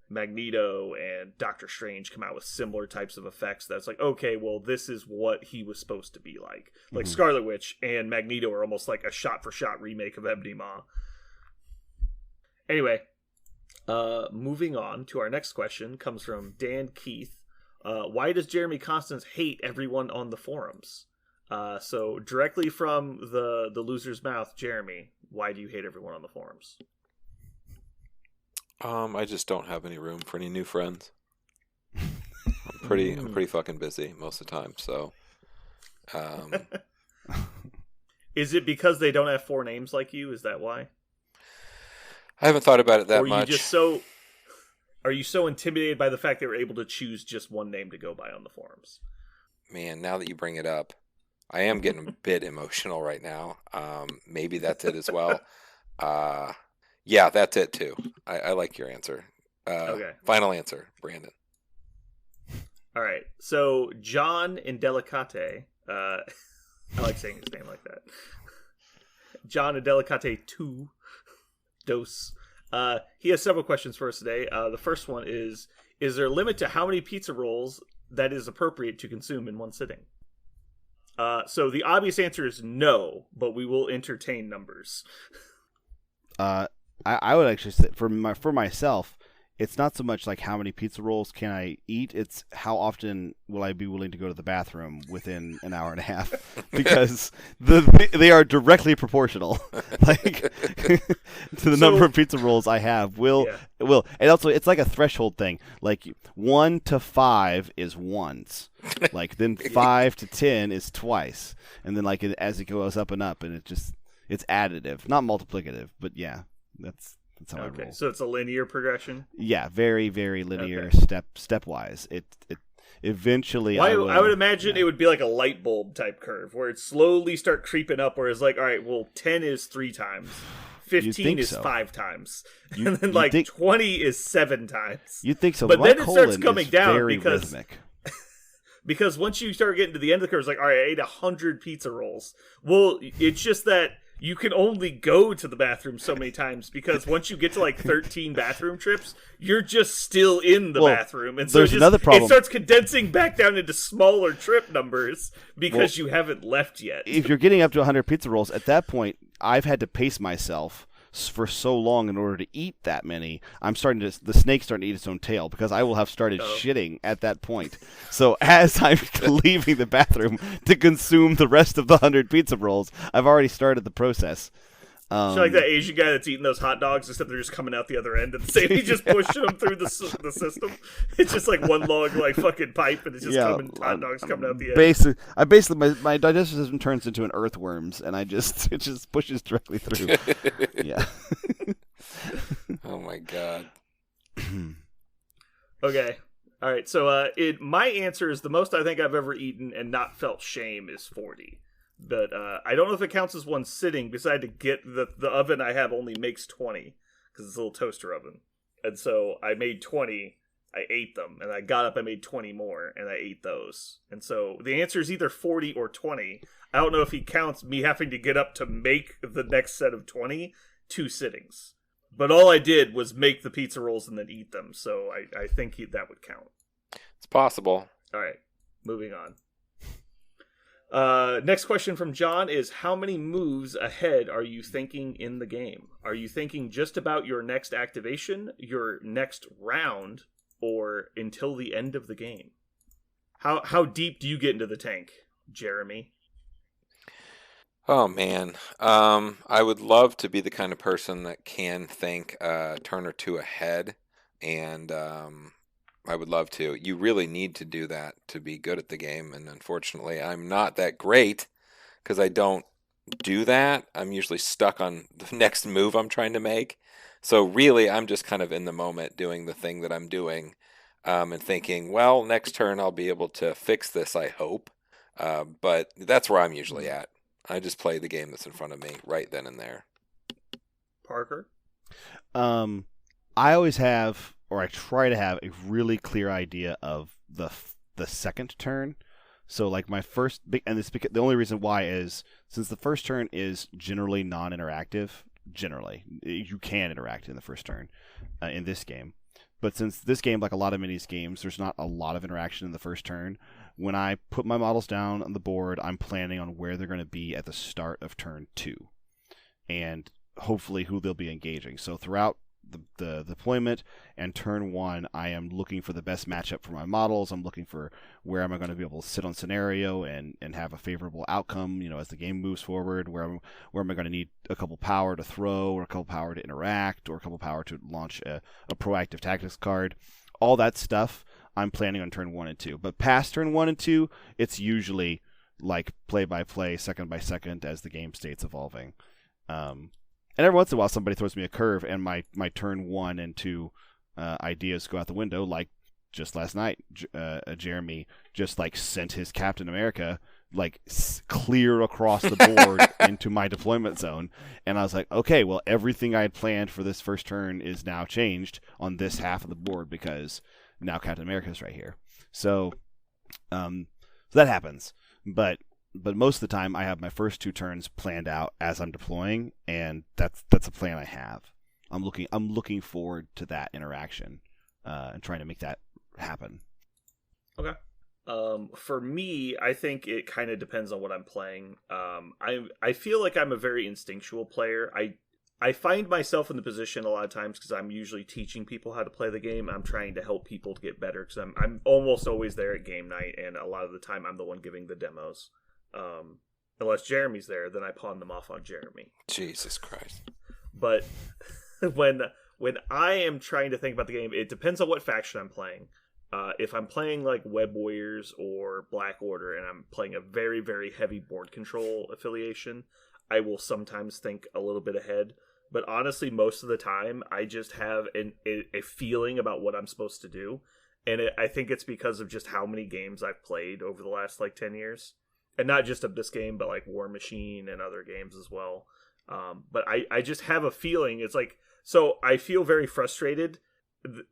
Magneto and Doctor Strange come out with similar types of effects, that's like, okay, well, this is what he was supposed to be like. Like Scarlet Witch and Magneto are almost like a shot-for-shot remake of Ebony Maw. Anyway, moving on to our next question comes from Dan Keith. Why does Jeremy Constance hate everyone on the forums? So directly from the loser's mouth, Jeremy, why do you hate everyone on the forums? I just don't have any room for any new friends. I'm pretty fucking busy most of the time, so Is it because they don't have 4 names like you? Is that why? I haven't thought about it that or much. Are you so intimidated by the fact they were able to choose just one name to go by on the forums? Man, now that you bring it up, I am getting a bit emotional right now. Maybe that's it as well. Yeah, that's it too. I like your answer. Okay. Final answer, Brandon. All right. So John Indelicate, I like saying his name like that. John Indelicate 2 Dos. He has several questions for us today. The first one is there a limit to how many pizza rolls that is appropriate to consume in one sitting? So the obvious answer is no, but we will entertain numbers. I would actually say for myself, it's not so much like how many pizza rolls can I eat, it's how often will I be willing to go to the bathroom within an hour and a half, because they are directly proportional, like to the number of pizza rolls I have. Will and also it's like a threshold thing. Like 1 to 5 is once, like then 5 to 10 is twice, and then like as it goes up and up, and it's additive, not multiplicative, but yeah. That's how I roll. So it's a linear progression? Yeah, very, very linear, stepwise. It eventually I would imagine it would be like a light bulb type curve where it slowly start creeping up, where it's like, all right, well, 10 is 3 times. 15 is 5 times. And then 20 is 7 times. You think so, but then it starts coming down because rhythmic. Because once you start getting to the end of the curve, it's like, all right, I ate 100 pizza rolls. Well, it's just that you can only go to the bathroom so many times, because once you get to like 13 bathroom trips, you're just still in the bathroom. And so there's another problem. It starts condensing back down into smaller trip numbers because you haven't left yet. If you're getting up to 100 pizza rolls, at that point, I've had to pace myself for so long in order to eat that many. The snake's starting to eat its own tail, because I will have started shitting at that point. So as I'm leaving the bathroom to consume the rest of the 100 pizza rolls, I've already started the process. So like that Asian guy that's eating those hot dogs, except they're just coming out the other end at the same. He's just pushing them through the system. It's just like one long fucking pipe, and it's just hot dogs coming out the end. Basically my digestive system turns into an earthworm's, and it just pushes directly through. Yeah. Oh my god. Okay. All right. So my answer is the most I think I've ever eaten and not felt shame is 40. But I don't know if it counts as one sitting, because I had to get the oven I have only makes 20, because it's a little toaster oven. And so I made 20, I ate them, and I got up, I made 20 more, and I ate those. And so the answer is either 40 or 20. I don't know if he counts me having to get up to make the next set of 20 2 sittings. But all I did was make the pizza rolls and then eat them, so I think that would count. It's possible. All right, moving on. Next question from John is, how many moves ahead are you thinking in the game? Are you thinking just about your next activation, your next round, or until the end of the game? How deep do you get into the tank, Jeremy? Oh man, I would love to be the kind of person that can think a turn or two ahead, and I would love to. You really need to do that to be good at the game, and unfortunately, I'm not that great because I don't do that. I'm usually stuck on the next move I'm trying to make. So really, I'm just kind of in the moment doing the thing that I'm doing, and thinking, well, next turn I'll be able to fix this, I hope. But that's where I'm usually at. I just play the game that's in front of me right then and there. Parker? I always have, or I try to have, a really clear idea of the second turn. So like my first and the only reason why is since the first turn is generally non-interactive. Generally, you can interact in the first turn in this game. But since this game, like a lot of minis games, there's not a lot of interaction in the first turn. When I put my models down on the board, I'm planning on where they're going to be at the start of turn 2. And hopefully who they'll be engaging. So throughout the deployment and turn 1, I am looking for the best matchup for my models. I'm looking for where am I going to be able to sit on scenario and have a favorable outcome, as the game moves forward. Where am I going to need a couple power to throw, or a couple power to interact, or a couple power to launch a proactive tactics card. All that stuff I'm planning on turn 1 and 2. But past turn 1 and 2, it's usually like play by play, second by second as the game state's evolving. And every once in a while, somebody throws me a curve, and my turn 1 and 2 ideas go out the window. Like just last night, Jeremy just like sent his Captain America like clear across the board into my deployment zone, and I was like, okay, well, everything I had planned for this first turn is now changed on this half of the board because now Captain America is right here. So that happens, but most of the time I have my first 2 turns planned out as I'm deploying, and that's a plan I have. I'm looking forward to that interaction and trying to make that happen. Okay. For me, I think it kind of depends on what I'm playing. I feel like I'm a very instinctual player. I find myself in the position a lot of times because I'm usually teaching people how to play the game. I'm trying to help people to get better because I'm almost always there at game night, and a lot of the time I'm the one giving the demos. Unless Jeremy's there, then I pawn them off on Jeremy. Jesus Christ. But when I am trying to think about the game, it depends on what faction I'm playing. If I'm playing like Web Warriors or Black Order and I'm playing a very, very heavy board control affiliation, I will sometimes think a little bit ahead. But honestly, most of the time, I just have a feeling about what I'm supposed to do. And I think it's because of just how many games I've played over the last like 10 years. And not just of this game, but like War Machine and other games as well. But I just have a feeling. It's like, so I feel very frustrated.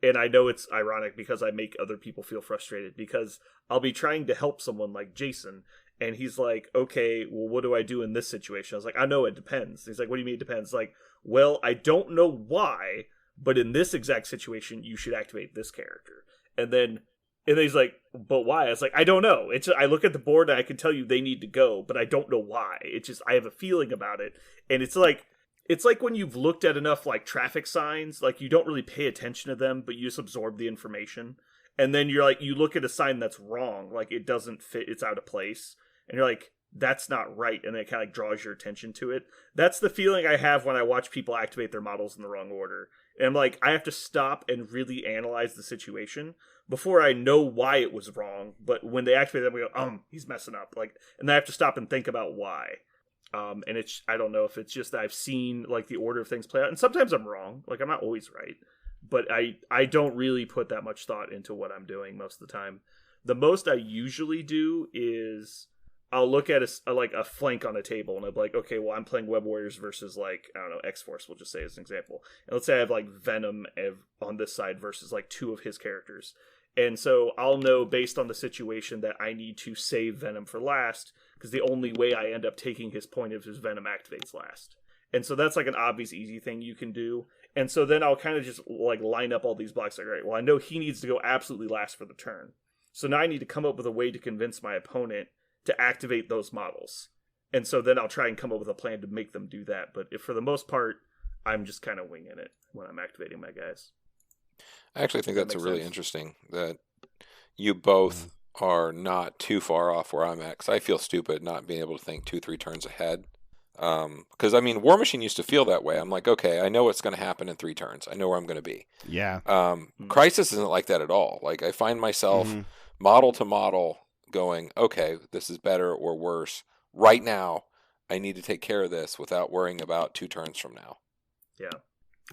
And I know it's ironic because I make other people feel frustrated because I'll be trying to help someone like Jason. And he's like, okay, well, what do I do in this situation? I was like, I know it depends. He's like, what do you mean it depends? Like, well, I don't know why, but in this exact situation, you should activate this character. And then he's like, but why? I was like, I don't know. It's just, I look at the board and I can tell you they need to go, but I don't know why. It's just, I have a feeling about it. And it's like when you've looked at enough like traffic signs, like you don't really pay attention to them, but you just absorb the information. And then you're like, you look at a sign that's wrong, like it doesn't fit, it's out of place. And you're like, that's not right. And it kind of like draws your attention to it. That's the feeling I have when I watch people activate their models in the wrong order. And I'm like, I have to stop and really analyze the situation before I know why it was wrong. But when they activate them, we go, he's messing up. Like, and then I have to stop and think about why. And it's, I don't know if it's just that I've seen like the order of things play out. And sometimes I'm wrong. Like, I'm not always right. But I don't really put that much thought into what I'm doing most of the time. The most I usually do is I'll look at a flank on a table and I'll be like, okay, well, I'm playing Web Warriors versus like, I don't know, X-Force, we'll just say as an example. And let's say I have like Venom on this side versus like 2 of his characters. And so I'll know based on the situation that I need to save Venom for last because the only way I end up taking his point is Venom activates last. And so that's like an obvious, easy thing you can do. And so then I'll kind of just like line up all these blocks. Like, all right, well, I know he needs to go absolutely last for the turn. So now I need to come up with a way to convince my opponent to activate those models. And so then I'll try and come up with a plan to make them do that. But if for the most part, I'm just kind of winging it when I'm activating my guys. I actually think that's really interesting that you both are not too far off where I'm at. 'Cause I feel stupid not being able to think 2-3 turns ahead. Because I mean, War Machine used to feel that way. I'm like, okay, I know what's going to happen in 3 turns. I know where I'm going to be. Yeah. Crisis isn't like that at all. Like I find myself model to model going, okay, this is better or worse. Right now, I need to take care of this without worrying about 2 turns from now. Yeah.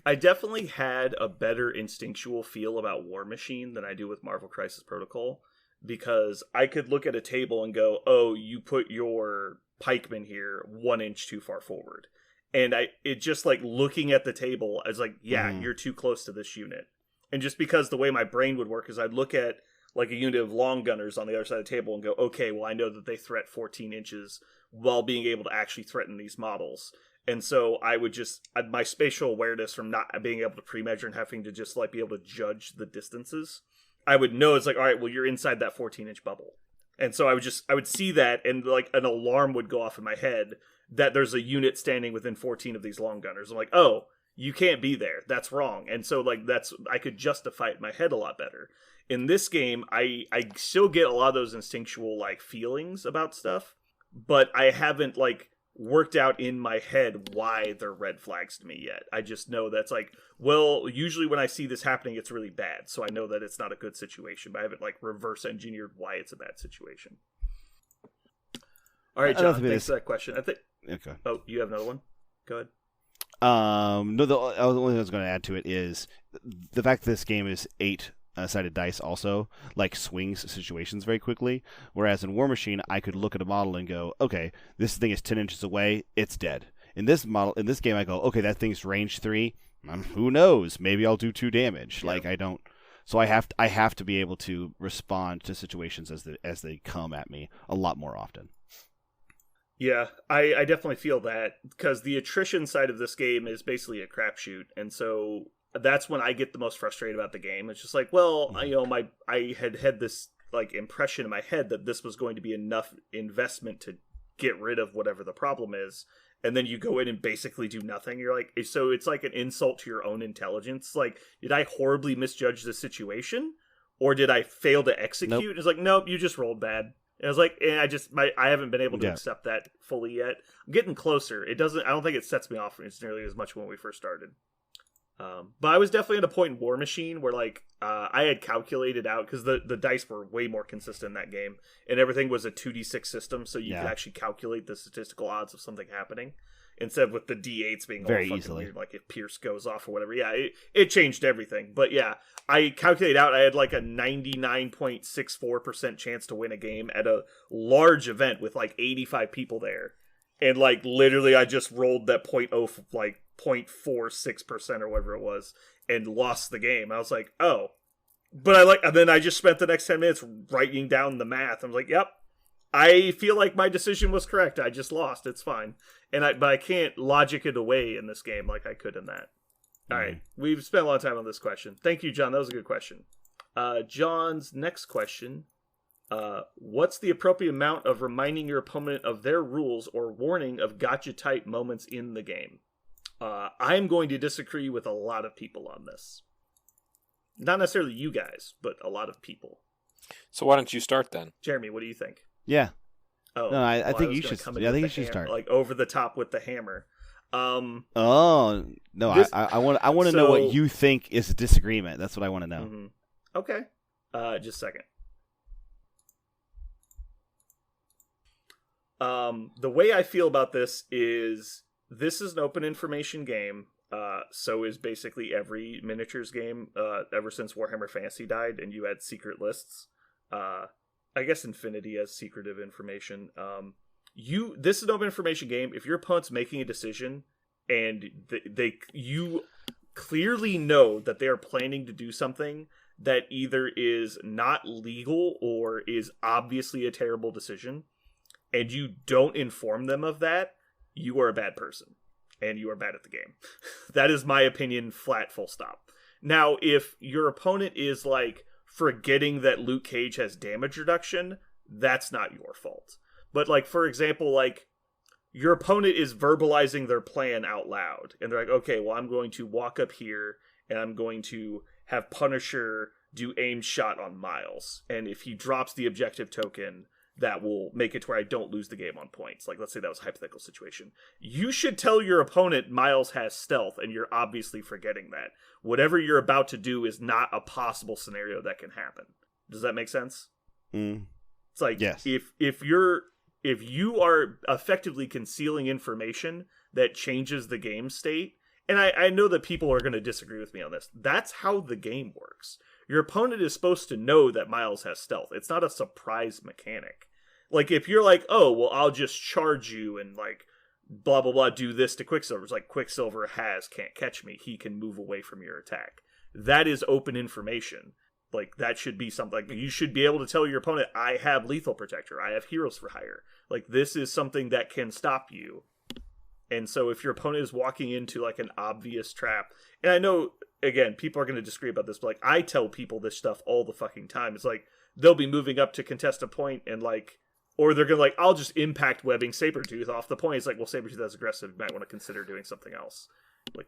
I definitely had a better instinctual feel about War Machine than I do with Marvel Crisis Protocol because I could look at a table and go, oh, you put your pikeman here 1 inch too far forward. And it just like looking at the table, I was like, yeah, you're too close to this unit. And just because the way my brain would work is I'd look at like a unit of long gunners on the other side of the table and go, okay, well, I know that they threat 14 inches while being able to actually threaten these models. And so I would just, my spatial awareness from not being able to pre-measure and having to just like be able to judge the distances, I would know it's like, all right, well, you're inside that 14-inch bubble. And so I would see that, and like an alarm would go off in my head that there's a unit standing within 14 of these long gunners. I'm like, oh, you can't be there. That's wrong. And so like I could justify it in my head a lot better. In this game, I still get a lot of those instinctual like feelings about stuff, but I haven't like worked out in my head why they're red flags to me yet. I just know that's like, well, usually when I see this happening, it's really bad. So I know that it's not a good situation, but I haven't like reverse engineered why it's a bad situation. All right, John, thanks for that question. I think. Okay. Oh, you have another one? Go ahead. No, the only thing I was going to add to it is the fact that this game is 8-sided dice also like swings situations very quickly. Whereas in War Machine, I could look at a model and go, okay, this thing is 10 inches away, it's dead. In this game, I go, okay, that thing's range 3. Who knows? Maybe I'll do 2 damage. Yeah. Like I don't. So I have to be able to respond to situations as they come at me a lot more often. Yeah, I definitely feel that, because the attrition side of this game is basically a crapshoot, and so that's when I get the most frustrated about the game. It's just like, well, you know, I had this like impression in my head that this was going to be enough investment to get rid of whatever the problem is, and then you go in and basically do nothing. You're like, so it's like an insult to your own intelligence. Like, did I horribly misjudge the situation, or did I fail to execute? Nope. It's like, nope, you just rolled bad. And I was like, and I haven't been able to accept that fully yet. I'm getting closer. I don't think it sets me off nearly as much when we first started. But I was definitely at a point in War Machine where like I had calculated out, because the dice were way more consistent in that game, and everything was a 2d6 system, so you could actually calculate the statistical odds of something happening instead of with the d8s being very all easily weird, like if Pierce goes off or whatever. Yeah, it changed everything. But yeah, I calculated out I had like a 99.64% chance to win a game at a large event with like 85 people there. And like literally I just rolled that 0.46% or whatever it was and lost the game. I was like, oh. But and then I just spent the next 10 minutes writing down the math. I was like, yep, I feel like my decision was correct. I just lost. It's fine. But I can't logic it away in this game like I could in that. All right, we've spent a lot of time on this question. Thank you, John. That was a good question. John's next question. What's the appropriate amount of reminding your opponent of their rules or warning of gotcha type moments in the game? I'm going to disagree with a lot of people on this. Not necessarily you guys, but a lot of people. So why don't you start then? Jeremy, what do you think? Yeah. Oh, no, I think you should. I think you should start. Like over the top with the hammer. Oh no! I want to know what you think is a disagreement. That's what I want to know. Mm-hmm. Okay. Just a second. The way I feel about this is an open information game. So is basically every miniatures game ever since Warhammer Fantasy died, and you had secret lists. I guess Infinity has secretive information. This is an open information game. If your opponent's making a decision and you clearly know that they are planning to do something that either is not legal or is obviously a terrible decision, and you don't inform them of that, you are a bad person and you are bad at the game. That is my opinion, flat, full stop. Now, if your opponent is like forgetting that Luke Cage has damage reduction, that's not your fault. But like, for example, like your opponent is verbalizing their plan out loud and they're like, okay, well, I'm going to walk up here and I'm going to have Punisher do aim shot on Miles. And if he drops the objective token, that will make it to where I don't lose the game on points. Like, let's say that was a hypothetical situation. You should tell your opponent Miles has stealth, and you're obviously forgetting that. Whatever you're about to do is not a possible scenario that can happen. Does that make sense? It's like, yes. If you are effectively concealing information that changes the game state, and I know that people are going to disagree with me on this, that's how the game works. Your opponent is supposed to know that Miles has stealth. It's not a surprise mechanic. Like, if you're like, oh, well, I'll just charge you and, like, blah, blah, blah, do this to Quicksilver. It's like, Quicksilver can't catch me. He can move away from your attack. That is open information. Like, that should be something, like, you should be able to tell your opponent, I have Lethal Protector. I have Heroes for Hire. Like, this is something that can stop you. And so if your opponent is walking into like an obvious trap, and I know, again, people are going to disagree about this, but like I tell people this stuff all the fucking time. It's like they'll be moving up to contest a point and like, or they're going to like, I'll just impact webbing Sabretooth off the point. It's like, well, Sabretooth is aggressive. You might want to consider doing something else. Like,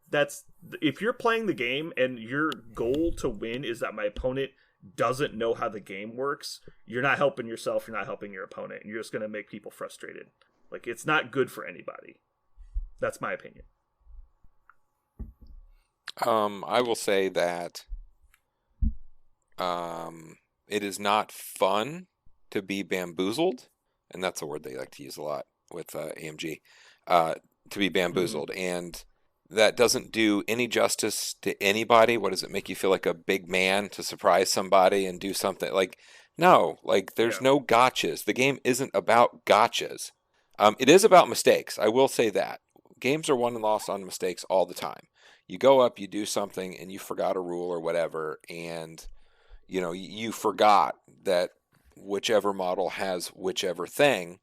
that's, if you're playing the game and your goal to win is that my opponent doesn't know how the game works, you're not helping yourself, you're not helping your opponent, and you're just going to make people frustrated. Like, it's not good for anybody. That's my opinion. I will say that it is not fun to be bamboozled, and that's a word they like to use a lot with AMG, to be bamboozled. Mm-hmm. And that doesn't do any justice to anybody. What does it make you feel like a big man to surprise somebody and do something? Like, no, like there's no gotchas. The game isn't about gotchas. It is about mistakes. I will say that. Games are won and lost on mistakes all the time. You go up, you do something, and you forgot a rule or whatever, and you know you forgot that whichever model has whichever thing,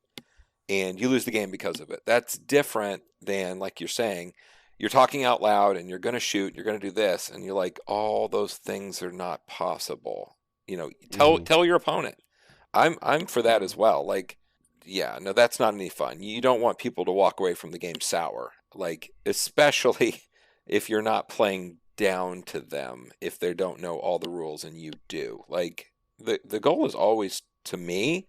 and you lose the game because of it. That's different than, like you're saying, you're talking out loud and you're going to shoot, you're going to do this, and you're like, all those things are not possible. You know, tell your opponent. I'm for that as well. Like, yeah, no, that's not any fun. You don't want people to walk away from the game sour. Like, especially if you're not playing down to them, if they don't know all the rules and you do. Like, the goal is always, to me,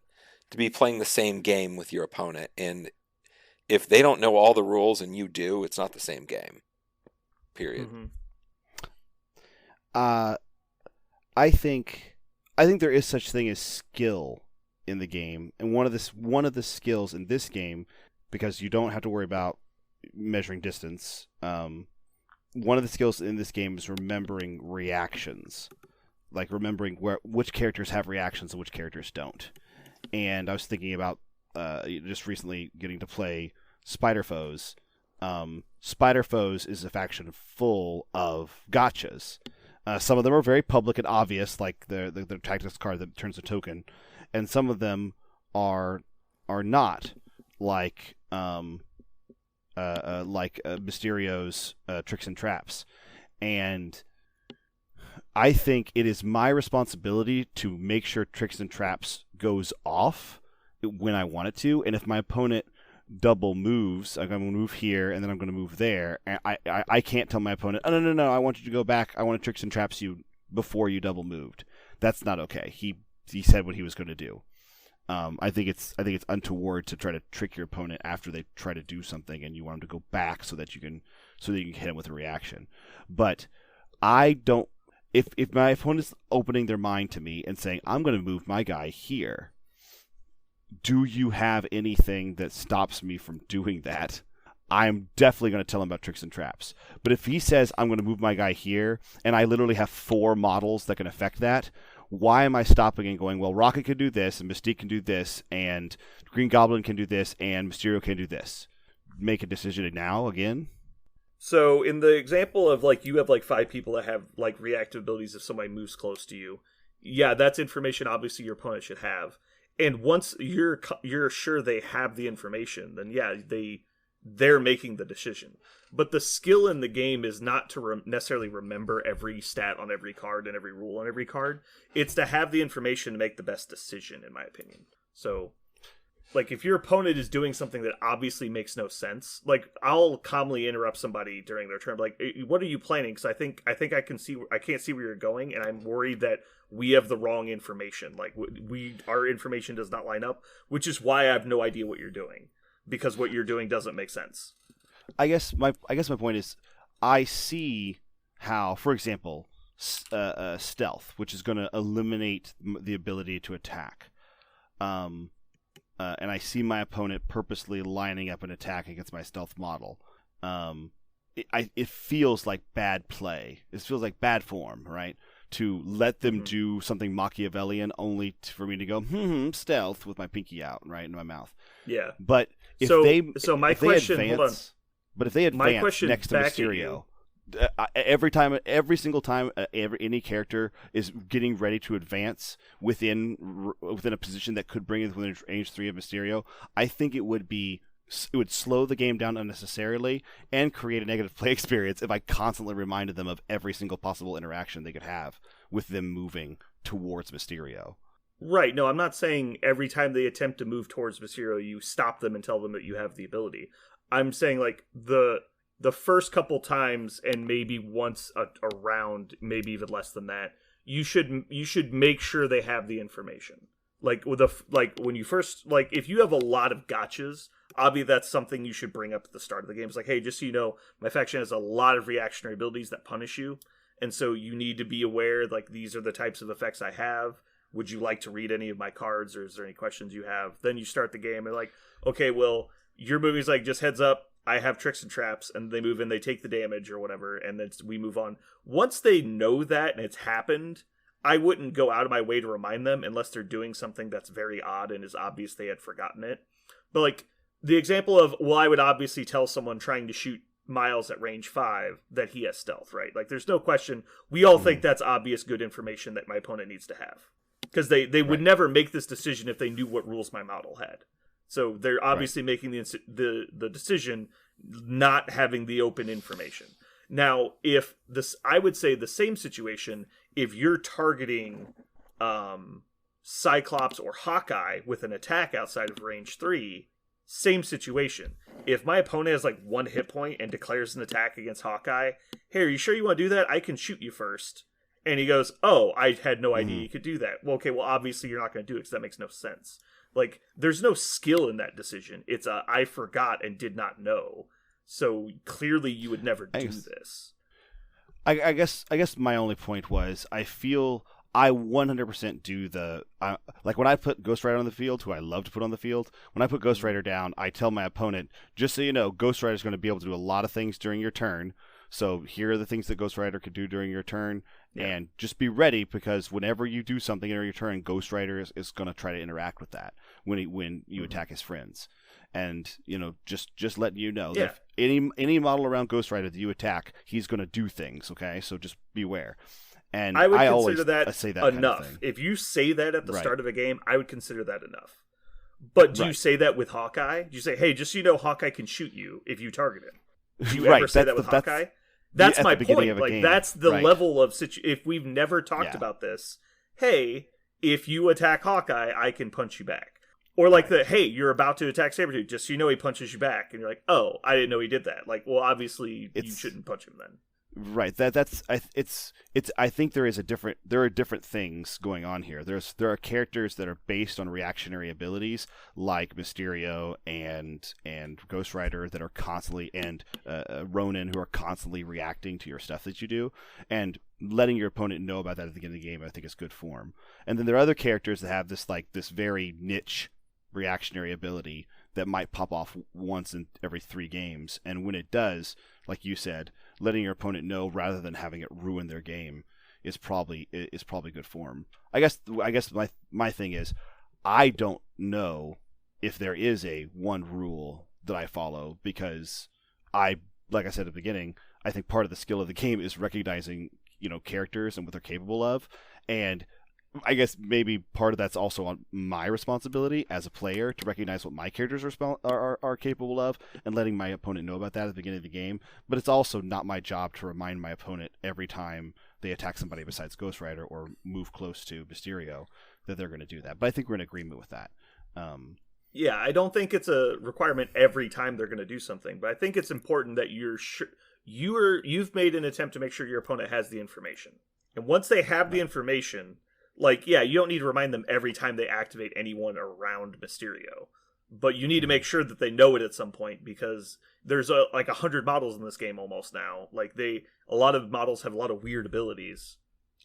to be playing the same game with your opponent. And if they don't know all the rules and you do, it's not the same game. Period. Mm-hmm. I think there is such thing as skill in the game, and one of the skills in this game, because you don't have to worry about measuring distance. One of the skills in this game is remembering reactions, like remembering which characters have reactions and which characters don't. And I was thinking about just recently getting to play Spider Foes. Spider Foes is a faction full of gotchas. Some of them are very public and obvious, like the tactics card that turns a token, and some of them are not, like Mysterio's tricks and traps. And I think it is my responsibility to make sure tricks and traps goes off when I want it to, and if my opponent double moves, I'm going to move here and then I'm going to move there, and I can't tell my opponent, oh, no, I want you to go back, I want to tricks and traps you before you double moved. That's not okay. He said what he was going to do. I think it's untoward to try to trick your opponent after they try to do something and you want them to go back so that you can hit him with a reaction. But I don't. If my opponent's opening their mind to me and saying, I'm going to move my guy here, do you have anything that stops me from doing that? I'm definitely going to tell him about tricks and traps. But if he says, I'm going to move my guy here, and I literally have 4 models that can affect that, why am I stopping and going, well, Rocket can do this, and Mystique can do this, and Green Goblin can do this, and Mysterio can do this? Make a decision now again? So in the example of, like, you have, like, 5 people that have, like, reactive abilities if somebody moves close to you, yeah, that's information obviously your opponent should have. And once you're sure they have the information, then yeah, they're making the decision. But the skill in the game is not to necessarily remember every stat on every card and every rule on every card. It's to have the information to make the best decision, in my opinion. So, like, if your opponent is doing something that obviously makes no sense, like, I'll calmly interrupt somebody during their turn, like, what are you planning? Because I think I can't see where you're going, and I'm worried that we have the wrong information. Like, our information does not line up, which is why I have no idea what you're doing, because what you're doing doesn't make sense. I guess my point is, I see how, for example, stealth, which is going to eliminate the ability to attack, and I see my opponent purposely lining up an attack against my stealth model. It feels like bad play. It feels like bad form, right? To let them do something Machiavellian only for me to go stealth with my pinky out, right, in my mouth. Yeah. But if they advance next to Mysterio, every single time any character is getting ready to advance within a position that could bring it within range 3 of Mysterio, I think it would be it would slow the game down unnecessarily and create a negative play experience if I constantly reminded them of every single possible interaction they could have with them moving towards Mysterio. Right. No, I'm not saying every time they attempt to move towards Mysterio, you stop them and tell them that you have the ability. I'm saying like the first couple times and maybe once a round, maybe even less than that, you should make sure they have the information. Like when you first, like if you have a lot of gotchas, obviously that's something you should bring up at the start of the game. It's like, hey, just so you know, my faction has a lot of reactionary abilities that punish you, and so you need to be aware, like, these are the types of effects I have. Would you like to read any of my cards, or is there any questions you have? Then you start the game and like, okay, well, your movie's like, just heads up, I have tricks and traps, and they move in, they take the damage or whatever, and then we move on. Once they know that and it's happened, I wouldn't go out of my way to remind them unless they're doing something that's very odd and is obvious they had forgotten it. But like the example of, well, I would obviously tell someone trying to shoot Miles at range 5 that he has stealth, right? Like there's no question. We all think that's obvious good information that my opponent needs to have. Because they would never make this decision if they knew what rules my model had. So they're obviously making the decision not having the open information. Now, if this, I would say the same situation, if you're targeting Cyclops or Hawkeye with an attack outside of range 3, same situation. If my opponent has like 1 hit point and declares an attack against Hawkeye, hey, are you sure you want to do that? I can shoot you first. And he goes, oh, I had no idea you could do that. Well, okay, well, obviously you're not going to do it because that makes no sense. Like, there's no skill in that decision. It's a, I forgot and did not know. So clearly you would never do this. I guess my only point was I feel I 100% do like when I put Ghost Rider on the field, who I love to put on the field, when I put Ghost Rider down, I tell my opponent, just so you know, Ghost Rider is going to be able to do a lot of things during your turn. So here are the things that Ghost Rider could do during your turn, and just be ready because whenever you do something in your turn, Ghost Rider is going to try to interact with that when you attack his friends. And just letting you know that if any model around Ghost Rider that you attack, he's going to do things. Okay, so just beware. And I would consider always that say that enough. Kind of if you say that at the start of a game, I would consider that enough. But do you say that with Hawkeye? Do you say, hey, just so you know, Hawkeye can shoot you if you target him? Do you ever say that with Hawkeye? That's my point. Like, that's the level of if we've never talked about this, hey, if you attack Hawkeye, I can punch you back. Or like hey, you're about to attack Sabretooth, just so you know he punches you back. And you're like, oh, I didn't know he did that. Like, well, obviously you shouldn't punch him then. Right. I think there are different things going on here. There are characters that are based on reactionary abilities like Mysterio and Ghost Rider that are constantly and Ronin, who are constantly reacting to your stuff that you do, and letting your opponent know about that at the beginning of the game I think is good form. And then there are other characters that have this very niche reactionary ability that might pop off once in every 3 games, and when it does, like you said, letting your opponent know rather than having it ruin their game is probably good form. I guess my thing is I don't know if there is a one rule that I follow, because like I said at the beginning, I think part of the skill of the game is recognizing characters and what they're capable of, and I guess maybe part of that's also on my responsibility as a player to recognize what my characters are capable of and letting my opponent know about that at the beginning of the game. But it's also not my job to remind my opponent every time they attack somebody besides Ghost Rider or move close to Mysterio that they're going to do that. But I think we're in agreement with that. Yeah, I don't think it's a requirement every time they're going to do something, but I think it's important that you've made an attempt to make sure your opponent has the information. And once they have the information, like, yeah, you don't need to remind them every time they activate anyone around Mysterio. But you need to make sure that they know it at some point, because there's 100 models in this game almost now. Like, a lot of models have a lot of weird abilities.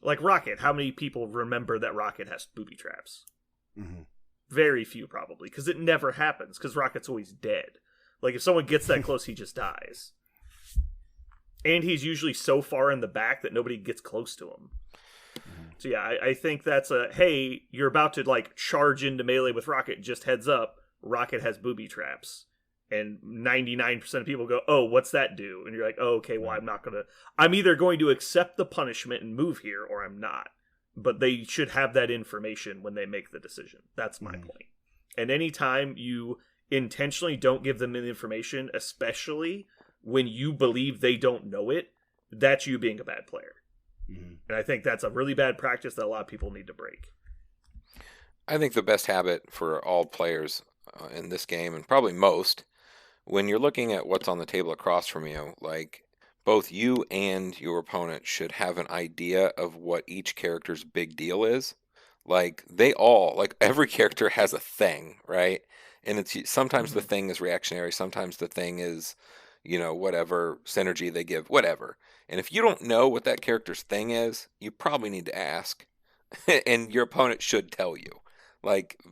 Like Rocket. How many people remember that Rocket has booby traps? Mm-hmm. Very few, probably, because it never happens, because Rocket's always dead. Like, if someone gets that close, he just dies. And he's usually so far in the back that nobody gets close to him. So yeah, I think that's hey, you're about to charge into melee with Rocket, just heads up, Rocket has booby traps. And 99% of people go, oh, what's that do? And you're like, oh, okay, well, I'm either going to accept the punishment and move here, or I'm not. But they should have that information when they make the decision. That's my point. And anytime you intentionally don't give them the information, especially when you believe they don't know it, that's you being a bad player. Mm-hmm. And I think that's a really bad practice that a lot of people need to break. I think the best habit for all players in this game, and probably most, when you're looking at what's on the table across from you, like both you and your opponent should have an idea of what each character's big deal is. Like every character has a thing, right? And it's sometimes the thing is reactionary, sometimes the thing is, whatever synergy they give, whatever. And if you don't know what that character's thing is, you probably need to ask, and your opponent should tell you,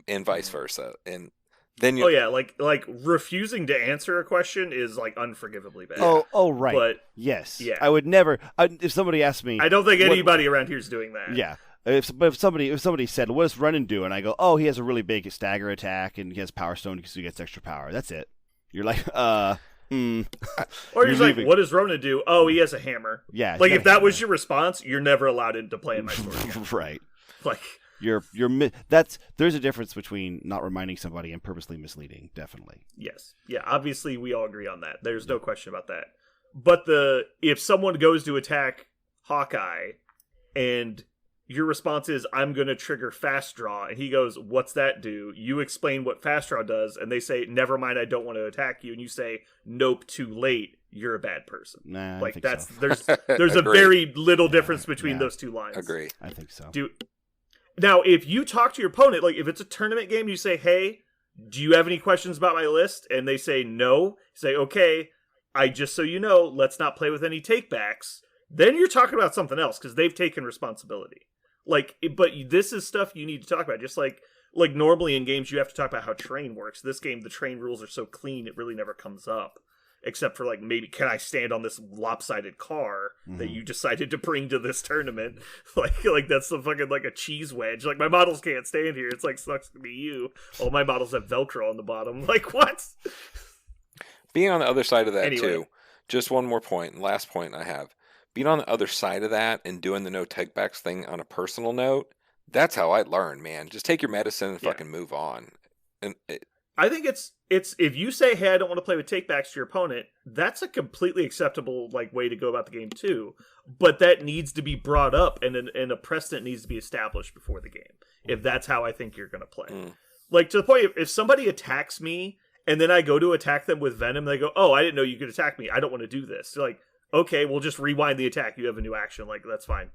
and vice versa. And then you, like refusing to answer a question is like unforgivably bad. Oh, right. But yes, yeah. I would never. If somebody asked me, I don't think anybody around here is doing that. Yeah. If somebody said, "What does Ronan do?" and I go, "Oh, he has a really big stagger attack and he has Power Stone because he gets extra power." That's it. You're like, Or you're like, "What does Ronan do?" Oh, he has a hammer. Yeah. Like if that was your response, you're never allowed to play in my story again. Right. Like there's a difference between not reminding somebody and purposely misleading. Definitely. Yes. Yeah. Obviously, we all agree on that. There's no question about that. But if someone goes to attack Hawkeye and your response is, I'm going to trigger Fast Draw. And he goes, what's that do? You explain what Fast Draw does. And they say, never mind, I don't want to attack you. And you say, nope, too late. You're a bad person. Nah, like, I think that's, so. there's a very little difference between those two lines. Agree. I think so. Now, if you talk to your opponent, like if it's a tournament game, you say, hey, do you have any questions about my list? And they say no. You say, okay, just so you know, let's not play with any takebacks. Then you're talking about something else because they've taken responsibility. But this is stuff you need to talk about. Just like normally in games, you have to talk about how terrain works. This game, the terrain rules are so clean, it really never comes up. Except for maybe can I stand on this lopsided car that you decided to bring to this tournament? Like that's the fucking a cheese wedge. Like my models can't stand here. It's like sucks to be you. All my models have Velcro on the bottom. Like what? Being on the other side of that Anyway. too. Just one more point, and last point I have. Being on the other side of that and doing the no takebacks thing on a personal note, that's how I learn, man. Just take your medicine and fucking move on. And I think it's if you say, hey, I don't want to play with takebacks to your opponent, that's a completely acceptable way to go about the game too. But that needs to be brought up and a precedent needs to be established before the game. If that's how I think you're going to play. To the point, if somebody attacks me and then I go to attack them with Venom, they go, oh, I didn't know you could attack me. I don't want to do this. They're like, okay, we'll just rewind the attack. You have a new action. That's fine.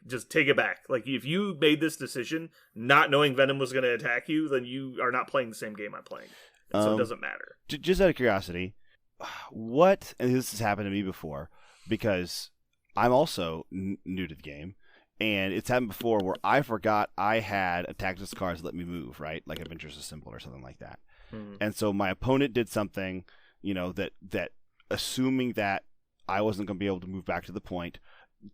Just take it back. If you made this decision not knowing Venom was going to attack you, then you are not playing the same game I'm playing. And so it doesn't matter. Just out of curiosity, what, and this has happened to me before, because I'm also new to the game, and it's happened before where I forgot I had a tactics cards that let me move, right? Like Adventurous Assembler or something like that. And so my opponent did something, that assuming that I wasn't going to be able to move back to the point.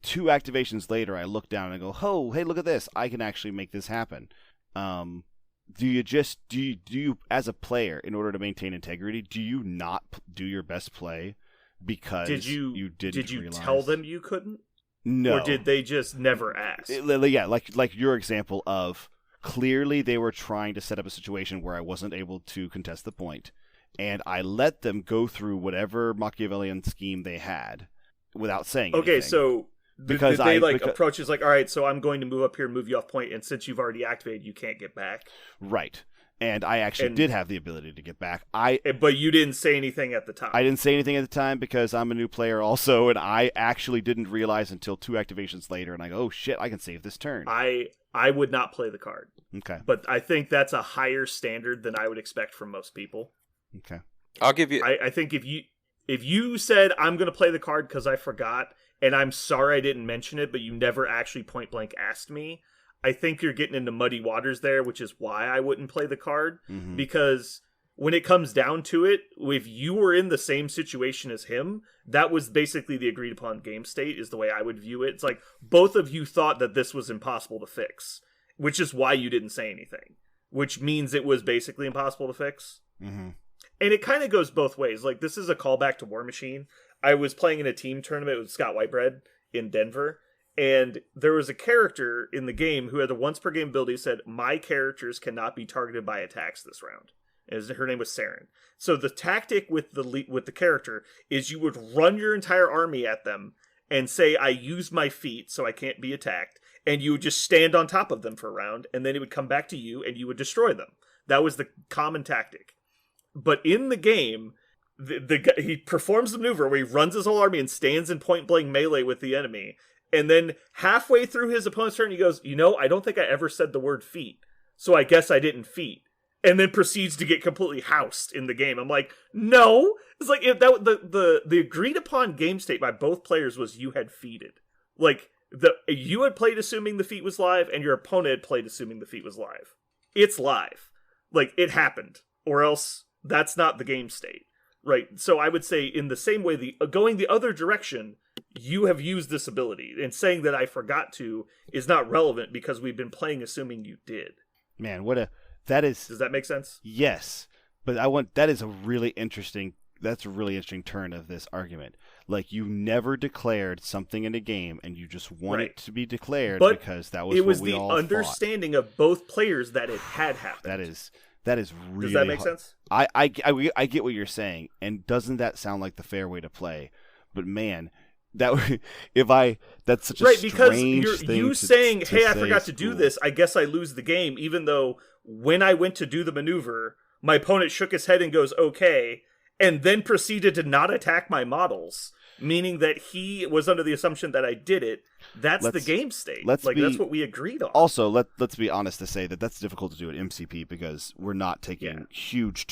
2 activations later, I look down and I go, "Oh, hey, look at this! I can actually make this happen." Do you as a player, in order to maintain integrity, do you not do your best play because you didn't realize? Tell them you couldn't? No. Or did they just never ask? Yeah, like your example of clearly they were trying to set up a situation where I wasn't able to contest the point. And I let them go through whatever Machiavellian scheme they had without saying anything. Okay, so because did they approach is all right, so I'm going to move up here and move you off point, and since you've already activated, you can't get back. Right. And I actually did have the ability to get back. But you didn't say anything at the time. I didn't say anything at the time because I'm a new player also, and I actually didn't realize until 2 activations later, and I go, oh shit, I can save this turn. I would not play the card. Okay. But I think that's a higher standard than I would expect from most people. Okay. I'll give you. I think if you said I'm going to play the card because I forgot, and I'm sorry I didn't mention it, but you never actually point blank asked me, I think you're getting into muddy waters there, which is why I wouldn't play the card. Because when it comes down to it, if you were in the same situation as him, that was basically the agreed upon game state, is the way I would view it. It's like both of you thought that this was impossible to fix, which is why you didn't say anything, which means it was basically impossible to fix. And it kind of goes both ways. This is a callback to War Machine. I was playing in a team tournament with Scott Whitebread in Denver, and there was a character in the game who had a once per game ability that said, my characters cannot be targeted by attacks this round. As her name was Saren. So the tactic with the character is you would run your entire army at them and say, I use my feet so I can't be attacked, and you would just stand on top of them for a round, and then it would come back to you and you would destroy them. That was the common tactic. But in the game, the guy, he performs the maneuver where he runs his whole army and stands in point blank melee with the enemy, and then halfway through his opponent's turn he goes, I don't think I ever said the word feet, so I guess I didn't feet. And then proceeds to get completely housed in the game. I'm like, no. It's like the agreed upon game state by both players was you had feated. Like you had played assuming the feat was live, and your opponent had played assuming the feat was live. It's live. Like it happened, or else that's not the game state, right? So I would say in the same way, going the other direction, you have used this ability, and saying that I forgot to is not relevant because we've been playing assuming you did. Man, that is. Does that make sense? Yes, but that's a really interesting turn of this argument. Like you never declared something in a game, and you just want it to be declared because that was what we all thought. It was the understanding of both players that it had happened. That is really. Does that make sense? I get what you're saying, and doesn't that sound like the fair way to play? But man, that's such a strange thing. You saying, "Hey, I forgot to cool. do this. I guess I lose the game," even though when I went to do the maneuver, my opponent shook his head and goes, "Okay," and then proceeded to not attack my models, meaning that he was under the assumption that I did it. That's the game state. That's what we agreed on. Also, let's be honest to say that that's difficult to do at MCP because we're not taking huge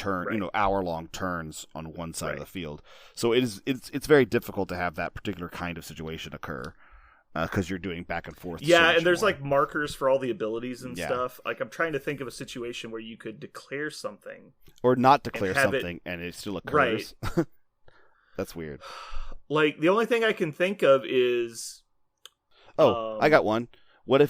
hour-long turns on one side of the field. So it's very difficult to have that particular kind of situation occur because you're doing back and forth. Yeah, and there's like markers for all the abilities and stuff. Like I'm trying to think of a situation where you could declare something or not declare something and it still occurs. Right. That's weird. Like the only thing I can think of is. I got one. What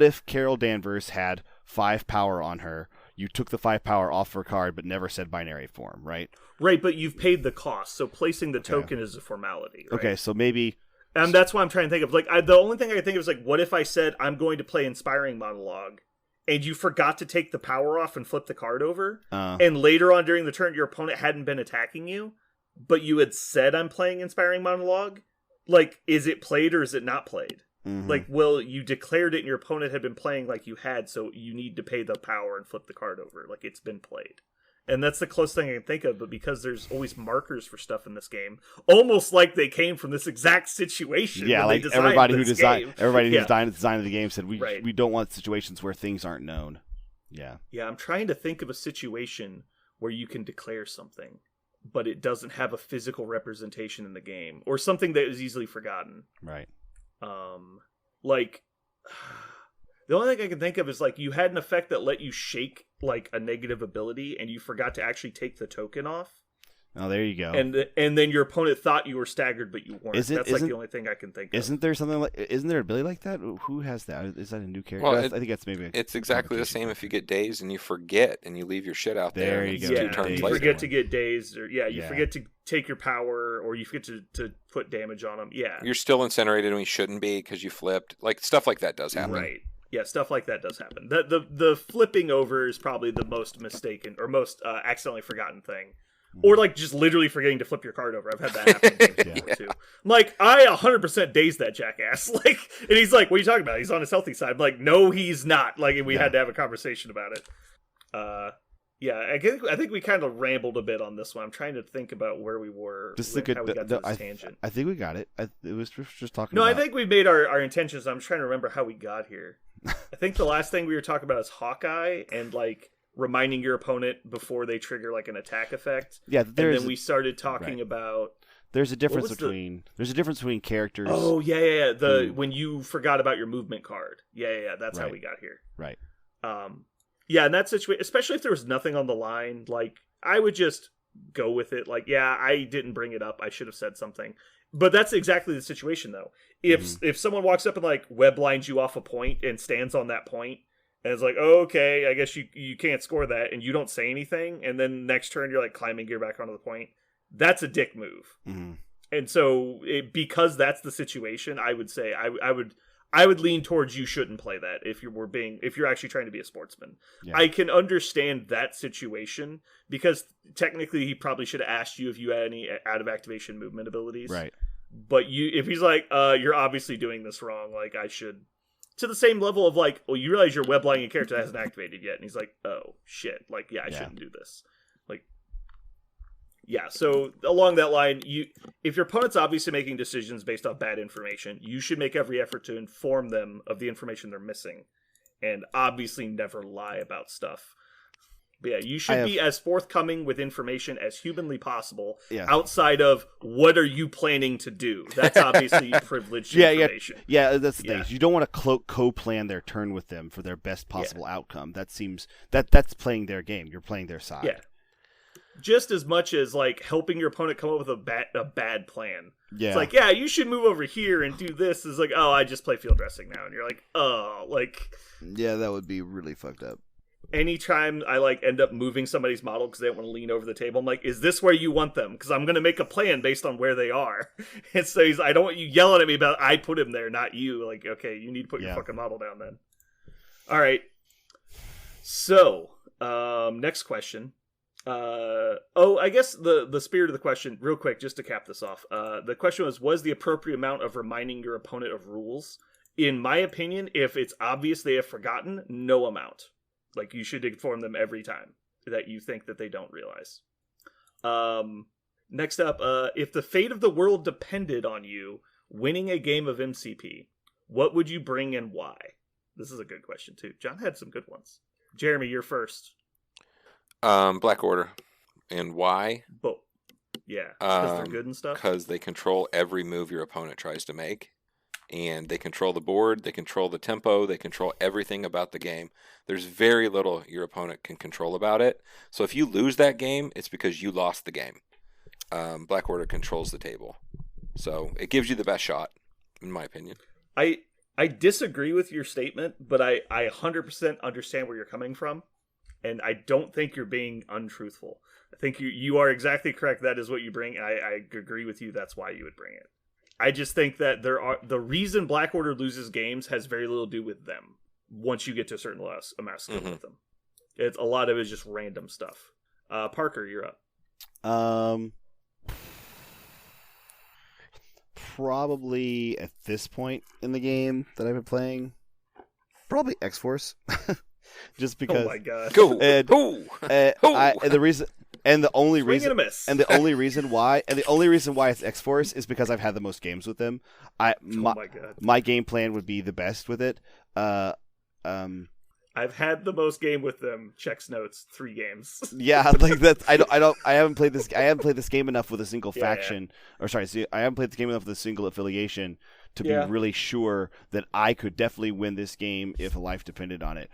if Carol Danvers had 5 power on her? You took the 5 power off her card, but never said binary form, right? Right, but you've paid the cost, so placing the token is a formality. Right? Okay, so maybe. And that's what I'm trying to think of. Like, the only thing I can think of is like, what if I said I'm going to play Inspiring Monologue, and you forgot to take the power off and flip the card over, and later on during the turn your opponent hadn't been attacking you, but you had said I'm playing Inspiring Monologue? Like, is it played or is it not played? Mm-hmm. Like, well, you declared it and your opponent had been playing like you had, so you need to pay the power and flip the card over. Like, it's been played. And that's the closest thing I can think of, but because there's always markers for stuff in this game, almost like they came from this exact situation. Yeah, like everybody who designed the game said, we don't want situations where things aren't known. Yeah. Yeah, I'm trying to think of a situation where you can declare something, but it doesn't have a physical representation in the game, or something that is easily forgotten. Right. Like the only thing I can think of is like you had an effect that let you shake like a negative ability and you forgot to actually take the token off. Oh, there you go. And then your opponent thought you were staggered, but you weren't. That's like the only thing I can think of. Isn't there an ability like that? Who has that? Is that a new character? Well, I think that's maybe. It's exactly the same if you get dazed and you forget and you leave your shit out there. There you go. Yeah, 2 turns you later. forget to get dazed, or you forget to take your power, or you forget to put damage on them. Yeah, you're still incinerated when you shouldn't be because you flipped. Like stuff like that does happen. Right. Yeah, stuff like that does happen. The flipping over is probably the most mistaken or most accidentally forgotten thing. Or like just literally forgetting to flip your card over. I've had that happen before too. I'm like, I 100% dazed that jackass. Like, and he's like, "What are you talking about? He's on his healthy side." I'm like, no, he's not. Like, and we had to have a conversation about it. I think we kind of rambled a bit on this one. I'm trying to think about where we were. Just how we got to this tangent. I think we got it. It was just talking. No, I think we made our intentions. I'm trying to remember how we got here. I think the last thing we were talking about is Hawkeye and like reminding your opponent before they trigger like an attack effect. Yeah, and then we started talking about. There's a difference between characters. Oh yeah. When you forgot about your movement card. Yeah. That's how we got here. Right. Yeah, in that situation, especially if there was nothing on the line, like I would just go with it. Like, yeah, I didn't bring it up. I should have said something. But that's exactly the situation, though. If someone walks up and like web lines you off a point and stands on that point, and it's like, oh, okay, I guess you can't score that, and you don't say anything, and then next turn you're like climbing gear back onto the point, that's a dick move. Mm-hmm. And so because that's the situation, I would say I would lean towards you shouldn't play that if you're actually trying to be a sportsman. Yeah. I can understand that situation because technically he probably should have asked you if you had any out of activation movement abilities. Right. But if he's like, you're obviously doing this wrong, like I should, to the same level of like, well, you realize your web lying character hasn't activated yet, and he's like, oh shit, like I shouldn't do this. Like, yeah. So along that line, if your opponent's obviously making decisions based off bad information, you should make every effort to inform them of the information they're missing, and obviously never lie about stuff. But yeah, you should be as forthcoming with information as humanly possible outside of what are you planning to do. That's obviously privileged information. Yeah, that's the thing. You don't want to co-plan their turn with them for their best possible outcome. That seems that's playing their game. You're playing their side. Yeah. Just as much as like helping your opponent come up with a bad plan. Yeah. It's like, yeah, you should move over here and do this. It's like, oh, I just play field dressing now. And you're like, oh, like... Yeah, that would be really fucked up. Anytime I like end up moving somebody's model because they don't want to lean over the table, I'm like, is this where you want them? Because I'm going to make a plan based on where they are. And so I don't want you yelling at me about I put him there, not you. Like, okay, you need to put your fucking model down then. All right. So, next question. I guess the spirit of the question, real quick, just to cap this off. The question was the appropriate amount of reminding your opponent of rules? In my opinion, if it's obvious they have forgotten, no amount. Like, you should inform them every time that you think that they don't realize. Next up, if the fate of the world depended on you winning a game of MCP, what would you bring and why? This is a good question, too. John had some good ones. Jeremy, you're first. Black Order. And why? Yeah, because they're good and stuff? Because they control every move your opponent tries to make. And they control the board, they control the tempo, they control everything about the game. There's very little your opponent can control about it. So if you lose that game, it's because you lost the game. Black Order controls the table. So it gives you the best shot, in my opinion. I disagree with your statement, but I 100% understand where you're coming from. And I don't think you're being untruthful. I think you are exactly correct. That is what you bring. I agree with you. That's why you would bring it. I just think that the reason Black Order loses games has very little to do with them. Once you get to a certain amount of skill with them, a lot of it is just random stuff. Parker, you're up. Probably at this point in the game that I've been playing, probably X-Force, just because. Oh my god! Go! The only Swing and a miss. And the only reason why it's X-Force is because I've had the most games with them. My game plan would be the best with it. I've had the most game with them. Checks notes, 3 games. Yeah, like that. I haven't played this. I haven't played this game enough with a single faction. Yeah. Or sorry, I haven't played this game enough with a single affiliation to be really sure that I could definitely win this game if a life depended on it.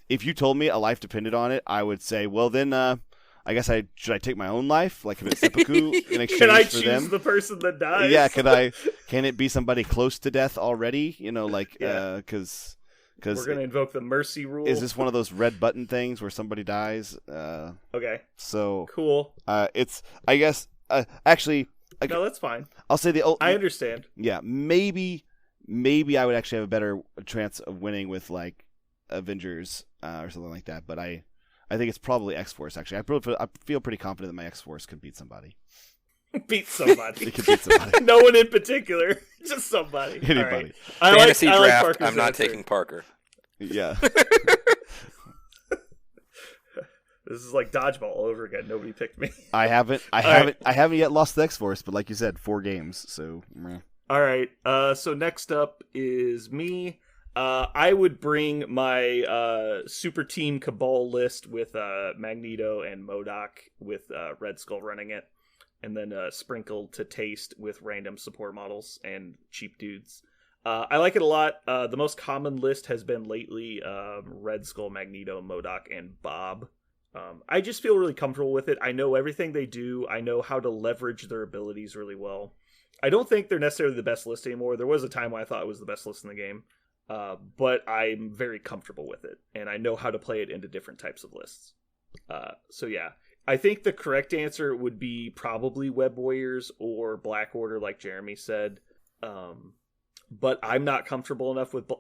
If you told me a life depended on it, I would say, well then. I guess should I take my own life, like commit seppuku in exchange for them? Can I choose the person that dies? Yeah, can it be somebody close to death already? You know, like because we're gonna invoke the mercy rule. Is this one of those red button things where somebody dies? Okay. So cool. It's I guess actually. No, that's fine. I'll say I understand. Yeah, maybe I would actually have a better chance of winning with like Avengers or something like that, but I think it's probably X-Force, actually. I feel pretty confident that my X-Force could beat somebody. Beat somebody. It could beat somebody. No one in particular. Just somebody. Anybody. Right. Fantasy draft, like I'm not taking Parker. Yeah. This is like dodgeball all over again. Nobody picked me. I haven't yet lost the X-Force, but like you said, 4 games, so... All right. So next up is me. I would bring my super team Cabal list with Magneto and MODOK with Red Skull running it, and then sprinkled to taste with random support models and cheap dudes. I like it a lot. The most common list has been lately Red Skull, Magneto, MODOK, and Bob. I just feel really comfortable with it. I know everything they do. I know how to leverage their abilities really well. I don't think they're necessarily the best list anymore. There was a time when I thought it was the best list in the game. But I'm very comfortable with it, and I know how to play it into different types of lists. So yeah, I think the correct answer would be probably Web Warriors or Black Order, like Jeremy said. but I'm not comfortable enough with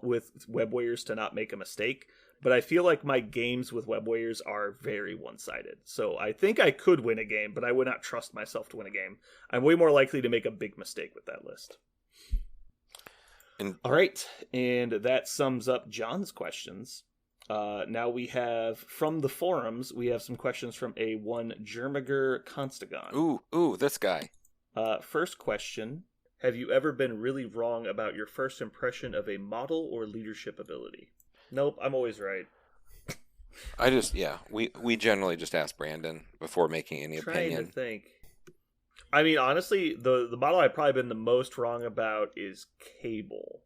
Web Warriors to not make a mistake. But I feel like my games with Web Warriors are very one-sided. So I think I could win a game, but I would not trust myself to win a game. I'm way more likely to make a big mistake with that list. All right, and that sums up John's questions. Now we have, from the forums, we have some questions from a one Jermiger Constagon. Ooh, this guy. First question, have you ever been really wrong about your first impression of a model or leadership ability? Nope, I'm always right. We generally just ask Brandon before making any opinion. Trying to think. I mean, honestly, the model I've probably been the most wrong about is Cable.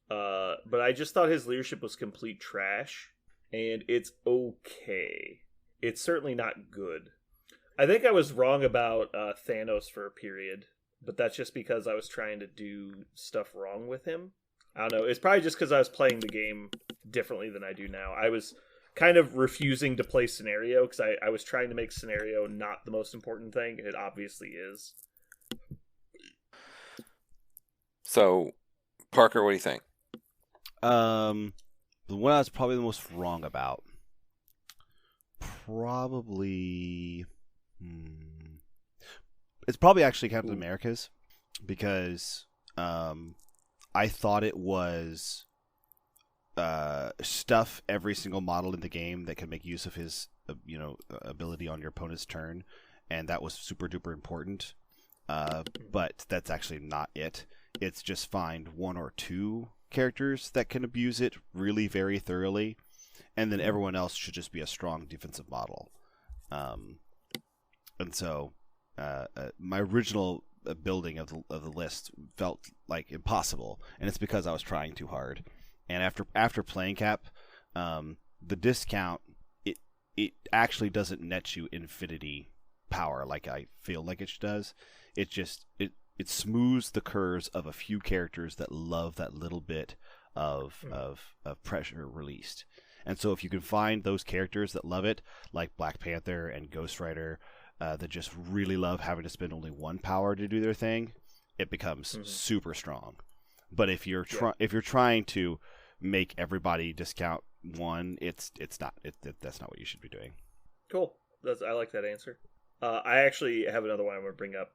But I just thought his leadership was complete trash, and it's okay. It's certainly not good. I think I was wrong about Thanos for a period, but that's just because I was trying to do stuff wrong with him. I don't know. It's probably just because I was playing the game differently than I do now. I was kind of refusing to play scenario because I was trying to make scenario not the most important thing. It obviously is. So, Parker, what do you think? The one I was probably the most wrong about. Probably... It's probably actually Captain America's, because I thought it was stuff every single model in the game that can make use of his ability on your opponent's turn, and that was super duper important. But that's actually not it. It's just find one or two characters that can abuse it really very thoroughly, and then everyone else should just be a strong defensive model. And so my original building of the list felt like impossible, and it's because I was trying too hard. And after playing Cap, the discount it actually doesn't net you infinity power like I feel like it does. It just it smooths the curves of a few characters that love that little bit of pressure released. And so if you can find those characters that love it, like Black Panther and Ghost Rider, that just really love having to spend only one power to do their thing, it becomes super strong. But if you're trying to make everybody discount one, that's not what you should be doing. Cool. I like that answer. I actually have another one I want to bring up.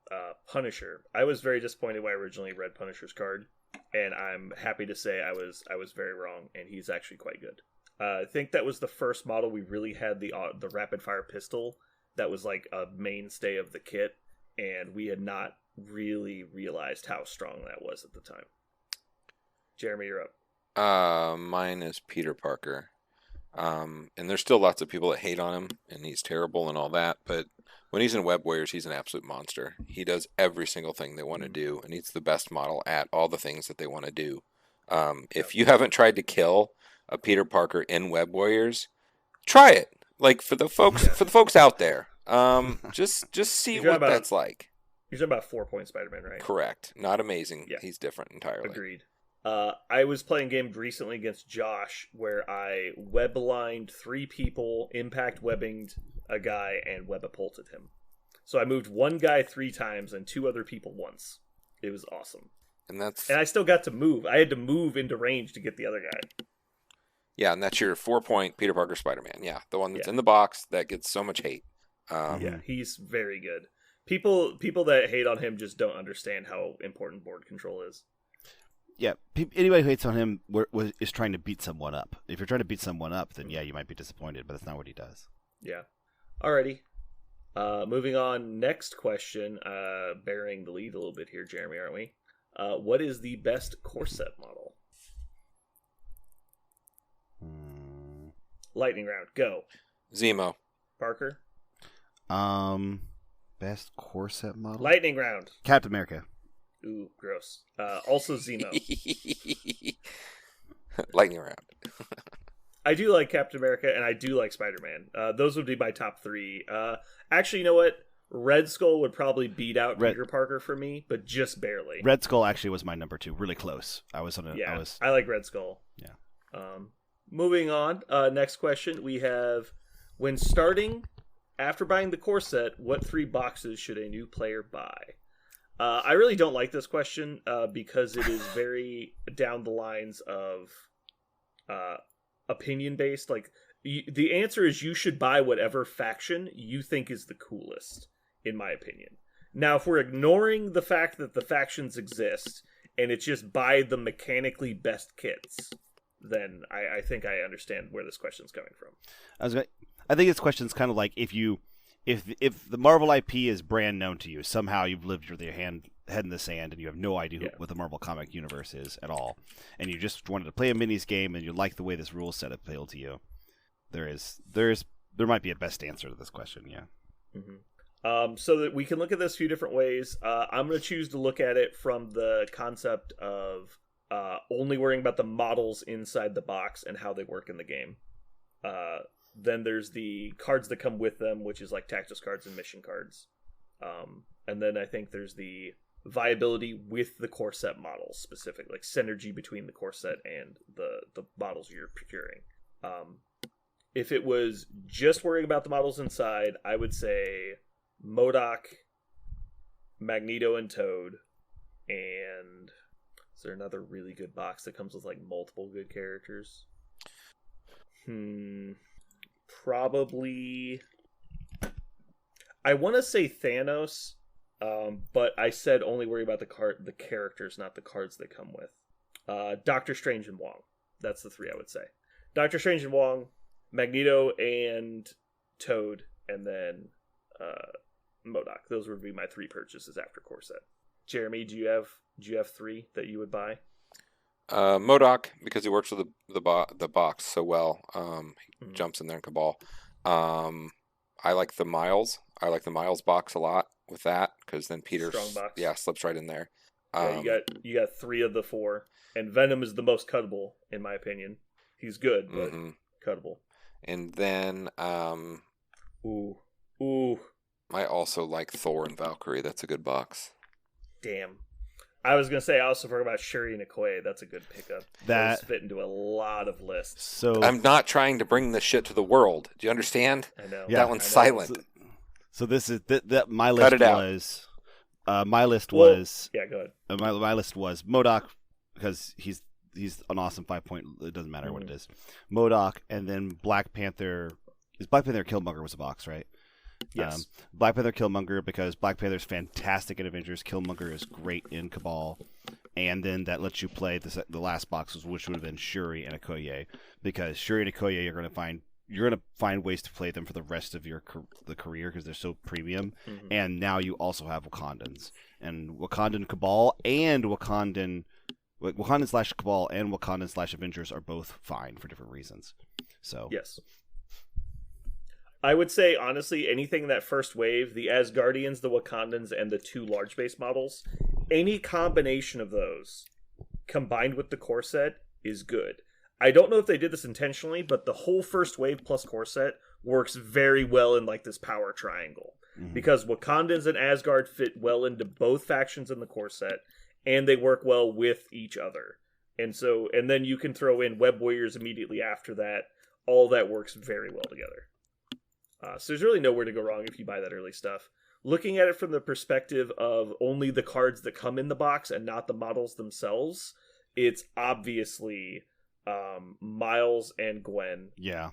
Punisher. I was very disappointed when I originally read Punisher's card, and I'm happy to say I was very wrong, and he's actually quite good. I think that was the first model we really had the rapid fire pistol that was like a mainstay of the kit, and we had not really realized how strong that was at the time. Jeremy, you're up. Mine is Peter Parker. And there's still lots of people that hate on him, and he's terrible and all that, but when he's in Web Warriors, he's an absolute monster. He does every single thing they want to do, and he's the best model at all the things that they want to do. If you haven't tried to kill a Peter Parker in Web Warriors, try it. Like for the folks out there, just see what that's like. You're talking about 4-point Spider-Man, right? Correct. Not amazing. Yeah. He's different entirely. Agreed. I was playing a game recently against Josh where I web-aligned 3 people, impact webbinged a guy, and web-apulted him. So I moved one guy 3 times and 2 other people once. It was awesome. And I still got to move. I had to move into range to get the other guy. Yeah, and that's your 4-point Peter Parker Spider-Man. Yeah, the one that's in the box that gets so much hate. Yeah, he's very good. People that hate on him just don't understand how important board control is. Yeah, anybody who hates on him is trying to beat someone up. If you're trying to beat someone up, then yeah, you might be disappointed, but that's not what he does. Yeah. Alrighty. Moving on, next question, bearing the lead a little bit here, Jeremy, aren't we? What is the best Corset model? Lightning round, go. Zemo. Parker? Best Corset model? Lightning round. Captain America. Ooh, gross. Also Zemo. Lightning round. I do like Captain America, and I do like Spider-Man. Those would be my top 3. Actually, you know what? Red Skull would probably beat out Peter Parker for me, but just barely. Red Skull actually was my number 2, really close. I like Red Skull. Yeah. Moving on, next question. We have, when starting, after buying the core set, what 3 boxes should a new player buy? I really don't like this question because it is very down the lines of opinion based. Like the answer is you should buy whatever faction you think is the coolest, in my opinion. Now, if we're ignoring the fact that the factions exist and it's just buy the mechanically best kits, then I think I understand where this question's coming from. I think this question's kind of like if the Marvel IP is brand known to you, somehow you've lived with your head in the sand and you have no idea what the Marvel comic universe is at all, and you just wanted to play a minis game and you like the way this rule set appealed to you. There might be a best answer to this question, yeah. Mm-hmm. So that we can look at this a few different ways. I'm going to choose to look at it from the concept of only worrying about the models inside the box and how they work in the game. Then there's the cards that come with them, which is like Tactics cards and mission cards. And then I think there's the viability with the core set models, specifically, like synergy between the core set and the models you're procuring. If it was just worrying about the models inside, I would say MODOK, Magneto, and Toad. And is there another really good box that comes with like multiple good characters? Probably. I want to say Thanos, but I said only worry about the characters, not the cards they come with. Doctor Strange and Wong. That's the three I would say. Doctor Strange and Wong, Magneto and Toad, and then MODOK. Those would be my three purchases after core set. Jeremy, do you have three that you would buy? MODOK, because he works with the box so well. He jumps in there in Cabal. I like the Miles. I like the Miles box a lot with that, because then Peter slips right in there. You got three of the four, and Venom is the most cuttable in my opinion. He's good, but cuttable. And then I also like Thor and Valkyrie. That's a good box. Damn. I was gonna say I also forgot about Shuri and Okoye. That's a good pickup. Those fit into a lot of lists. So I'm not trying to bring this shit to the world. Do you understand? I know. That one's silent. So this is that my list was. My list was. Yeah, go ahead. My list was MODOK, because he's an awesome 5-point. It doesn't matter what it is. MODOK, and then Black Panther. Is Black Panther Killmonger was a box, right? Yes. Black Panther Killmonger, because Black Panther's fantastic in Avengers. Killmonger is great in Cabal. And then that lets you play the last boxes, which would have been Shuri and Okoye, because Shuri and Okoye you're going to find ways to play them for the rest of the career, because they're so premium. And now you also have Wakandans, and Wakandan Cabal and Wakandan / Cabal and Wakandan / Avengers are both fine for different reasons. So yes. I would say, honestly, anything in that first wave, the Asgardians, the Wakandans, and the two large base models, any combination of those combined with the core set is good. I don't know if they did this intentionally, but the whole first wave plus core set works very well in like this power triangle. Because Wakandans and Asgard fit well into both factions in the core set, and they work well with each other. And then you can throw in Web Warriors immediately after that. All that works very well together. So there's really nowhere to go wrong if you buy that early stuff. Looking at it from the perspective of only the cards that come in the box and not the models themselves, it's obviously Miles and Gwen. Yeah.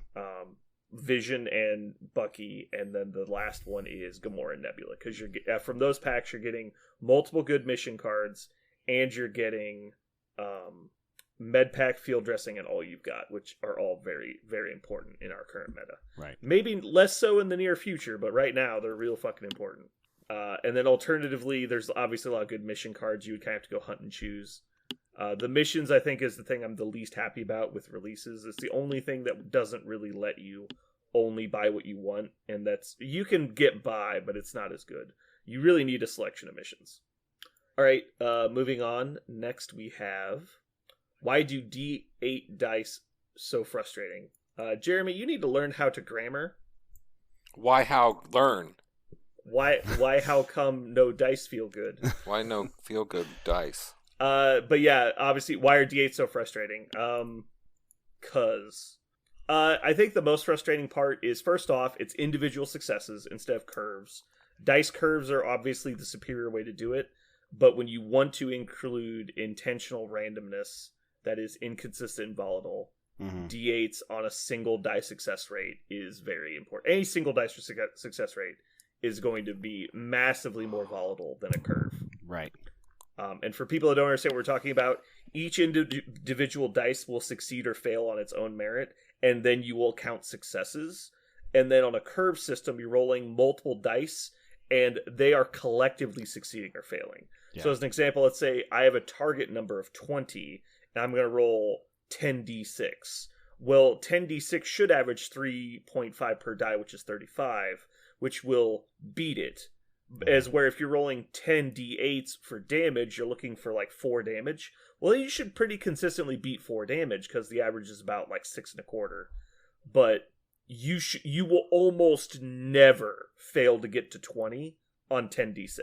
Vision and Bucky, and then the last one is Gamora and Nebula. Because from those packs, you're getting multiple good mission cards, and you're getting med pack, field dressing, and all you've got, which are all very, very important in our current meta. Right. Maybe less so in the near future, but right now they're real fucking important. And then alternatively, there's obviously a lot of good mission cards you would kind of have to go hunt and choose. The missions, I think, is the thing I'm the least happy about with releases. It's the only thing that doesn't really let you only buy what you want, and that's you can get by, but it's not as good. You really need a selection of missions. All right, moving on. Next we have, why do D8 dice so frustrating? Jeremy, you need to learn how to grammar. Why how learn? Why how come no dice feel good? Why no feel good dice? But yeah, obviously, why are D8 so frustrating? Cause I think the most frustrating part is, first off, it's individual successes instead of curves. Dice curves are obviously the superior way to do it, But when you want to include intentional randomness that is inconsistent and volatile, D8s on a single die success rate is very important. Any single dice success rate is going to be massively more volatile than a curve. Right. And for people that don't understand what we're talking about, each individual dice will succeed or fail on its own merit, and then you will count successes. And then on a curve system, you're rolling multiple dice, and they are collectively succeeding or failing. Yeah. So as an example, let's say I have a target number of 20, and I'm going to roll 10d6. Well, 10d6 should average 3.5 per die, which is 35, which will beat it. As where if you're rolling 10 d8s for damage, you're looking for like 4 damage. Well, you should pretty consistently beat 4 damage because the average is about like 6.25. But you will almost never fail to get to 20 on 10 d6.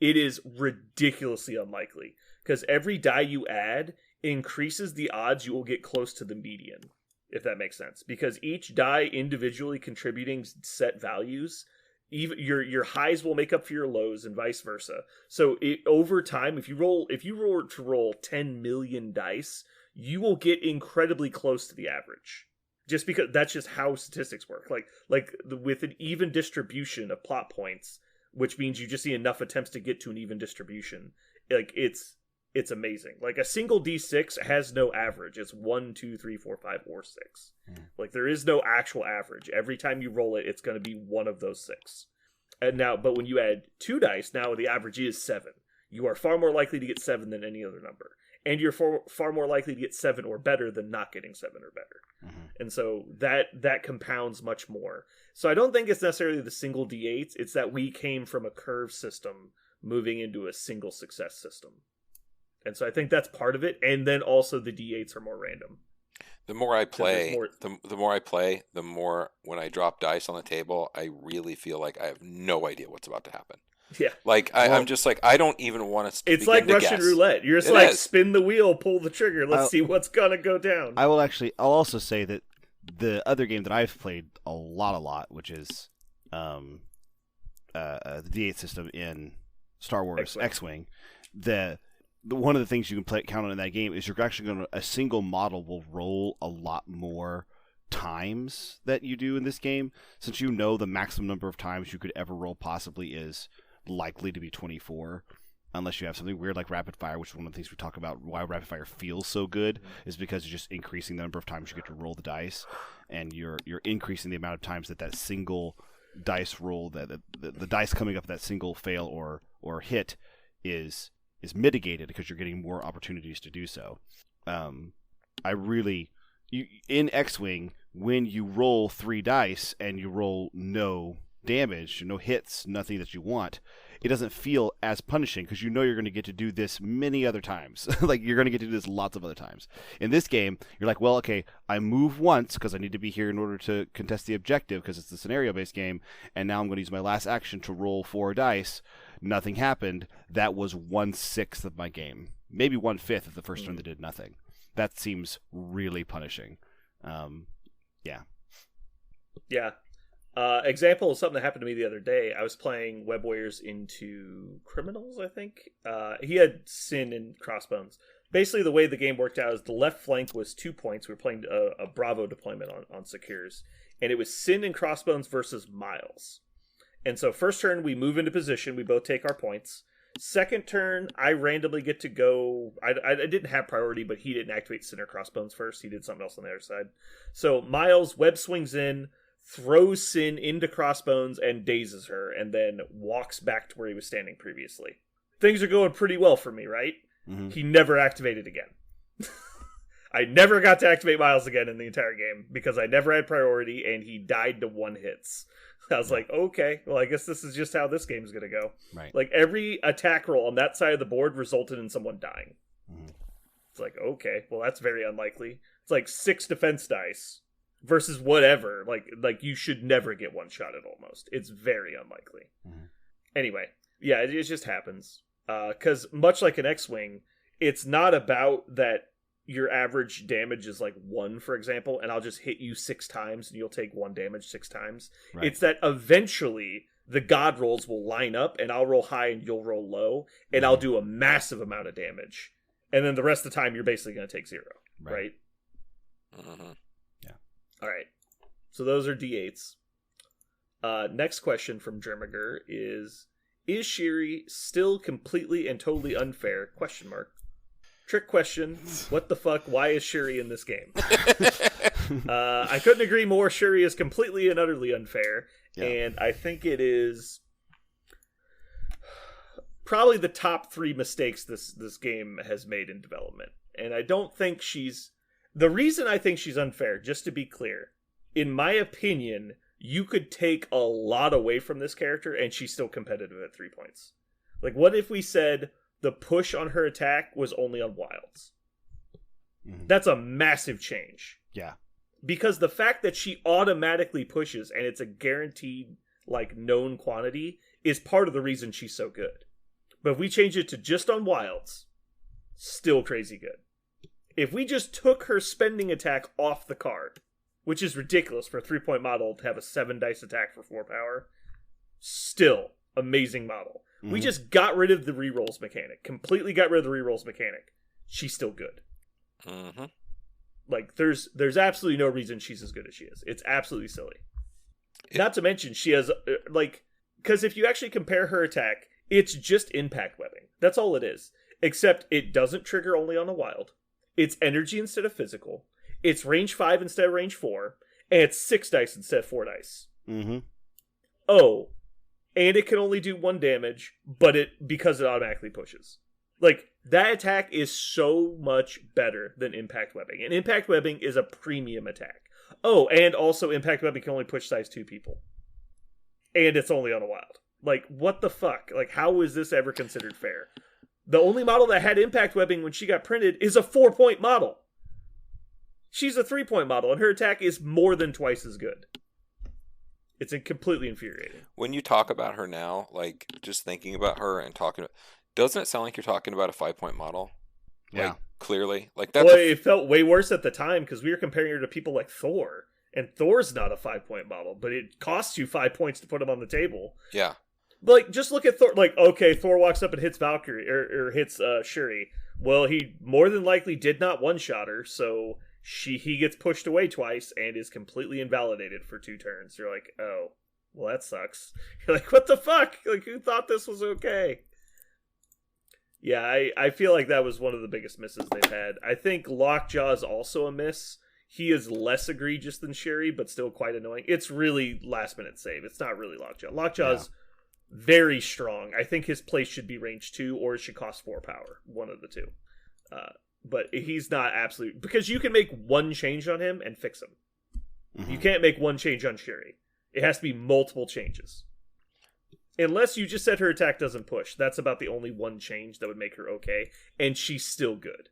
It is ridiculously unlikely because every die you add increases the odds you will get close to the median, if that makes sense. Because each die individually contributing set values, even your highs will make up for your lows and vice versa. So over time, if you were to roll 10 million dice, you will get incredibly close to the average. Just because that's just how statistics work. Like with an even distribution of plot points, which means you just need enough attempts to get to an even distribution. Like it's amazing. Like a single D6 has no average. It's 1, 2, 3, 4, 5, or 6. Like there is no actual average. Every time you roll it, it's going to be one of those 6. And now, but when you add 2 dice, now the average is 7. You are far more likely to get 7 than any other number. And you're far more likely to get 7 or better than not getting 7 or better. And so that compounds much more. So I don't think it's necessarily the single D8s. It's that we came from a curve system moving into a single success system. And so I think that's part of it. And then also the D8s are more random. The more I play, the more I play, the more when I drop dice on the table, I really feel like I have no idea what's about to happen. Yeah. Like, I'm just like, I don't even want to It's like Russian roulette. You're just spin the wheel, pull the trigger. Let's see what's going to go down. I'll also say that the other game that I've played a lot, which is the D8 system in Star Wars X-Wing, one of the things you can count on in that game is you're actually a single model will roll a lot more times that you do in this game, since you know the maximum number of times you could ever roll possibly is likely to be 24, unless you have something weird like rapid fire, which is one of the things we talk about why rapid fire feels so good, is because you're just increasing the number of times you get to roll the dice, and you're increasing the amount of times that single dice roll, that the dice coming up that single fail or hit is mitigated because you're getting more opportunities to do so. In X-Wing, when you roll 3 dice and you roll no damage, no hits, nothing that you want, it doesn't feel as punishing because you know you're going to get to do this many other times. Like, you're going to get to do this lots of other times. In this game, you're like, well, okay, I move once because I need to be here in order to contest the objective because it's a scenario-based game, and now I'm going to use my last action to roll 4 dice. Nothing happened. That was 1/6 of my game. Maybe 1/5 of the first turn that did nothing. That seems really punishing. Yeah. Example of something that happened to me the other day. I was playing Web Warriors into Criminals, I think. He had Sin and Crossbones. Basically, the way the game worked out is the left flank was 2 points. We were playing a Bravo deployment on Secures. And it was Sin and Crossbones versus Miles. And so first turn, we move into position. We both take our points. Second turn, I randomly get to go. I didn't have priority, but he didn't activate Sin or Crossbones first. He did something else on the other side. So Miles web swings in, throws Sin into Crossbones, and dazes her, and then walks back to where he was standing previously. Things are going pretty well for me, right? Mm-hmm. He never activated again. I never got to activate Miles again in the entire game because I never had priority, and he died to 1 hits. I was like, okay, well, I guess this is just how this game is going to go. Right. Like, every attack roll on that side of the board resulted in someone dying. Mm-hmm. It's like, okay, well, that's very unlikely. It's like 6 defense dice versus whatever. Like you should never get one-shotted almost. It's very unlikely. Mm-hmm. Anyway, yeah, it just happens. Because much like an X-Wing, it's not about that your average damage is like 1, for example, and I'll just hit you 6 times and you'll take 1 damage 6 times. Right. It's that eventually the god rolls will line up, and I'll roll high and you'll roll low, and I'll do a massive amount of damage. And then the rest of the time, you're basically going to take 0, right? Mm-hmm. Yeah. All right. So those are D8s. Next question from Jermiger is Shiri still completely and totally unfair? Question mark. Trick question. What the fuck? Why is Shiri in this game? I couldn't agree more. Shiri is completely and utterly unfair. Yeah. And I think it is probably the top 3 mistakes this game has made in development. And I don't think she's... The reason I think she's unfair, just to be clear, in my opinion, you could take a lot away from this character and she's still competitive at 3 points. Like, what if we said the push on her attack was only on wilds? Mm-hmm. That's a massive change. Yeah. Because the fact that she automatically pushes and it's a guaranteed, like, known quantity is part of the reason she's so good. But if we change it to just on wilds, still crazy good. If we just took her spending attack off the card, which is ridiculous for a 3-point model to have a 7 dice attack for 4 power, still amazing model. Mm-hmm. We just got rid of the rerolls mechanic. Completely got rid of the rerolls mechanic. She's still good. Mm-hmm. Like, there's absolutely no reason she's as good as she is. It's absolutely silly. Not to mention, she has, like... Because if you actually compare her attack, it's just impact webbing. That's all it is. Except it doesn't trigger only on a wild. It's energy instead of physical. It's range 5 instead of range 4. And it's 6 dice instead of 4 dice. Mm-hmm. Oh. And it can only do 1 damage, but because it automatically pushes. Like, that attack is so much better than impact webbing. And impact webbing is a premium attack. Oh, and also impact webbing can only push size 2 people. And it's only on a wild. Like, what the fuck? Like, how is this ever considered fair? The only model that had impact webbing when she got printed is a 4-point model. She's a 3-point model, and her attack is more than twice as good. It's completely infuriating. When you talk about her now, like, just thinking about her and talking about... Doesn't it sound like you're talking about a 5-point model? Yeah. Like, clearly. Like, that's well, it felt way worse at the time, because we were comparing her to people like Thor. And Thor's not a 5-point model, but it costs you 5 points to put him on the table. Yeah. But, like, just look at Thor. Like, okay, Thor walks up and hits Valkyrie, or hits Shuri. Well, he more than likely did not one-shot her, so he gets pushed away twice and is completely invalidated for 2 turns. You're like, oh, well, that sucks. You're like, what the fuck? Like, who thought this was okay? Yeah, I feel like that was one of the biggest misses they've had. I think Lockjaw is also a miss. He is less egregious than Shuri, but still quite annoying. It's really last-minute save. It's not really Lockjaw. Lockjaw's very strong. I think his place should be range 2, or it should cost 4 power. One of the two. But he's not absolute... Because you can make 1 change on him and fix him. Mm-hmm. You can't make 1 change on Shuri. It has to be multiple changes. Unless you just said her attack doesn't push. That's about the only 1 change that would make her okay. And she's still good.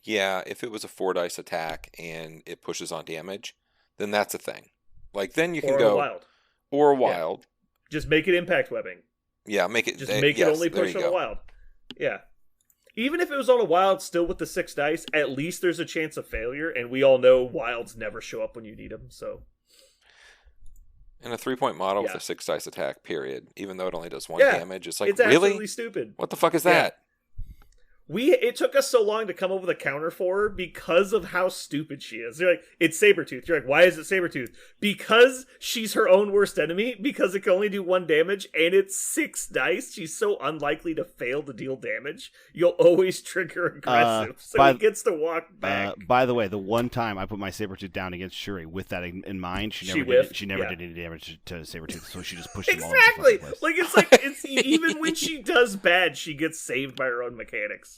Yeah, if it was a 4 dice attack and it pushes on damage, then that's a thing. Like, then you can go... wild. Or a wild. Yeah. Just make it impact webbing. Yeah, make it... Just make it only push on a wild. Yeah. Even if it was on a wild, still with the 6 dice, at least there's a chance of failure, and we all know wilds never show up when you need them, so... And a 3-point model with a 6 dice attack, period. Even though it only does 1 damage, it's like, it's really? Absolutely stupid. What the fuck is that? It took us so long to come up with a counter for her because of how stupid she is. You're like, it's Sabretooth. You're like, why is it Sabretooth? Because she's her own worst enemy, because it can only do 1 damage, and it's 6 dice. She's so unlikely to fail to deal damage. You'll always trigger aggressive, so he gets to walk back. By the way, the one time I put my Sabretooth down against Shuri with that in mind, she never did any damage to Sabretooth, so she just pushed him all over the place. It's even when she does bad, she gets saved by her own mechanics.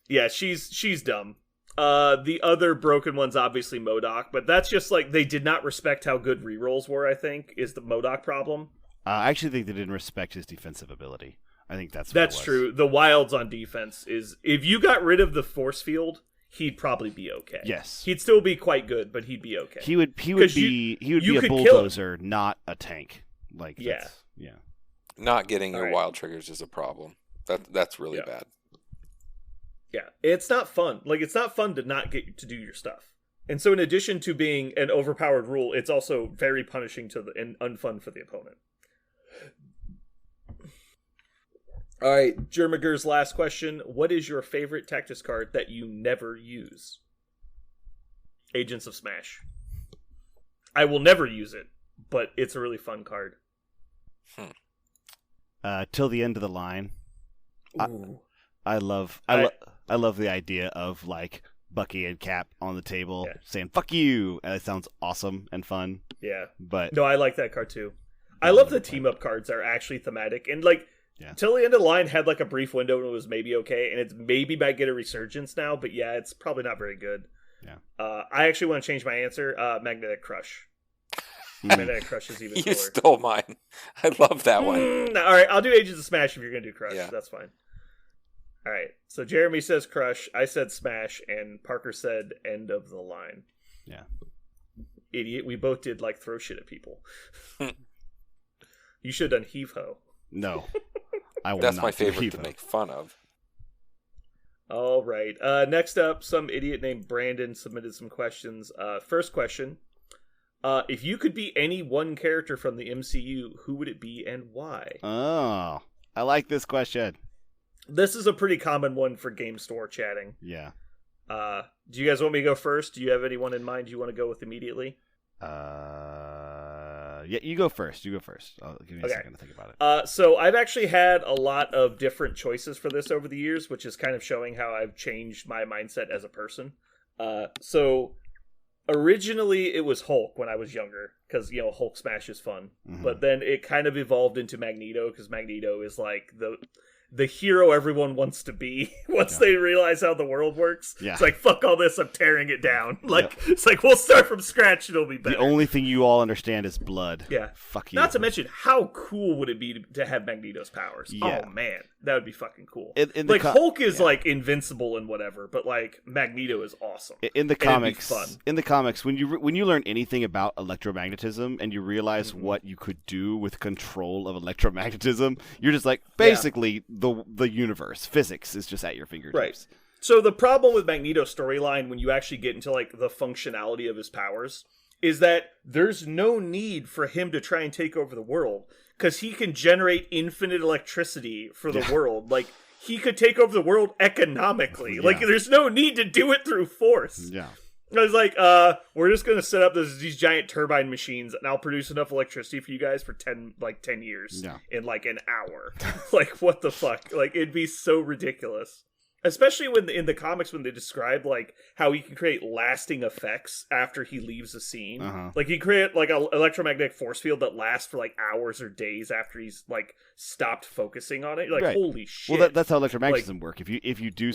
Yeah, she's dumb. The other broken one's obviously MODOK, but that's just like they did not respect how good rerolls were, I think, is the MODOK problem. I actually think they didn't respect his defensive ability. I think that's true. The wilds on defense is, if you got rid of the force field, he'd probably be okay. Yes. He'd still be quite good, but he'd be okay. He would be a bulldozer, not a tank. Like, yeah. Not getting your wild triggers is a problem. That's really bad. Yeah, it's not fun. Like, it's not fun to not get to do your stuff. And so in addition to being an overpowered rule, it's also very punishing and unfun for the opponent. All right, Jermagur's last question. What is your favorite Tactics card that you never use? Agents of Smash. I will never use it, but it's a really fun card. Till the End of the Line. Ooh. I love the idea of like Bucky and Cap on the table saying "fuck you," and it sounds awesome and fun. Yeah, but no, I like that card too. I love the team up cards are actually thematic, and like Till the End of the Line had like a brief window and it was maybe okay, and it's maybe might get a resurgence now, but yeah, it's probably not very good. Yeah, I actually want to change my answer. Magnetic Crush. Magnetic Crush is even cooler. You stole mine. I love that one. All right, I'll do Agents of Smash if you're gonna do Crush. Yeah. That's fine. All right, so Jeremy says Crush, I said Smash, and Parker said End of the Line. Yeah. Idiot, we both did like throw shit at people. You should have done Heave Ho. No. I will That's not my do favorite Heave to Ho. make fun of. All right. Next up, some idiot named Brandon submitted some questions. First question. If you could be any one character from the MCU, who would it be and why? Oh, I like this question. This is a pretty common one for Game Store chatting. Yeah. Do you guys want me to go first? Do you have anyone in mind you want to go with immediately? Yeah, you go first. I'll give you a second to think about it. So I've actually had a lot of different choices for this over the years, which is kind of showing how I've changed my mindset as a person. So originally it was Hulk when I was younger, because, Hulk Smash is fun. Mm-hmm. But then it kind of evolved into Magneto, because Magneto is like the hero everyone wants to be once they realize how the world works. Yeah. It's like, fuck all this, I'm tearing it down. It's like, we'll start from scratch, it'll be better. The only thing you all understand is blood. Yeah. Fuck you. Not to mention, how cool would it be to have Magneto's powers? Yeah. Oh, man. That would be fucking cool. Hulk is, invincible and whatever, but, Magneto is awesome. In the comics, fun. when you learn anything about electromagnetism and you realize what you could do with control of electromagnetism, you're just like, basically, the universe, physics is just at your fingertips. Right. So the problem with Magneto's storyline, when you actually get into the functionality of his powers, is that there's no need for him to try and take over the world, because he can generate infinite electricity for the world. He could take over the world economically. There's no need to do it through force. Yeah. I was like, we're just going to set up these giant turbine machines, and I'll produce enough electricity for you guys for 10 years in an hour. What the fuck? It'd be so ridiculous. Especially when in the comics, when they describe how he can create lasting effects after he leaves a scene. He create an electromagnetic force field that lasts for hours or days after he's stopped focusing on it. Holy shit! Well, that's how electromagnetism works. If you do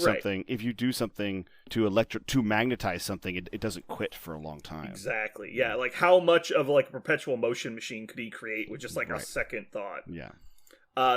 something to magnetize something, it doesn't quit for a long time. Exactly. Yeah. How much of a perpetual motion machine could he create with just a second thought? Yeah.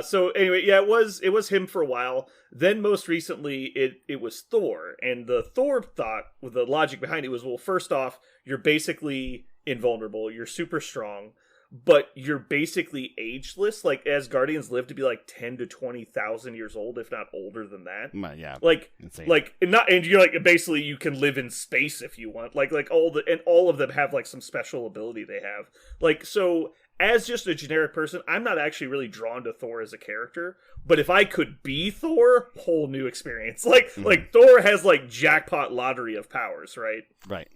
So anyway, yeah, it was him for a while. Then most recently, it was Thor, and the Thor thought, with the logic behind it, was, well, first off, you're basically invulnerable, you're super strong, but you're basically ageless. Asgardians live to be 10 to 20,000 years old, if not older than that. Yeah, insane. And you're basically you can live in space if you want. All of them have some special ability they have. So. As just a generic person, I'm not actually really drawn to Thor as a character, but if I could be Thor, whole new experience. Thor has jackpot lottery of powers, right? Right.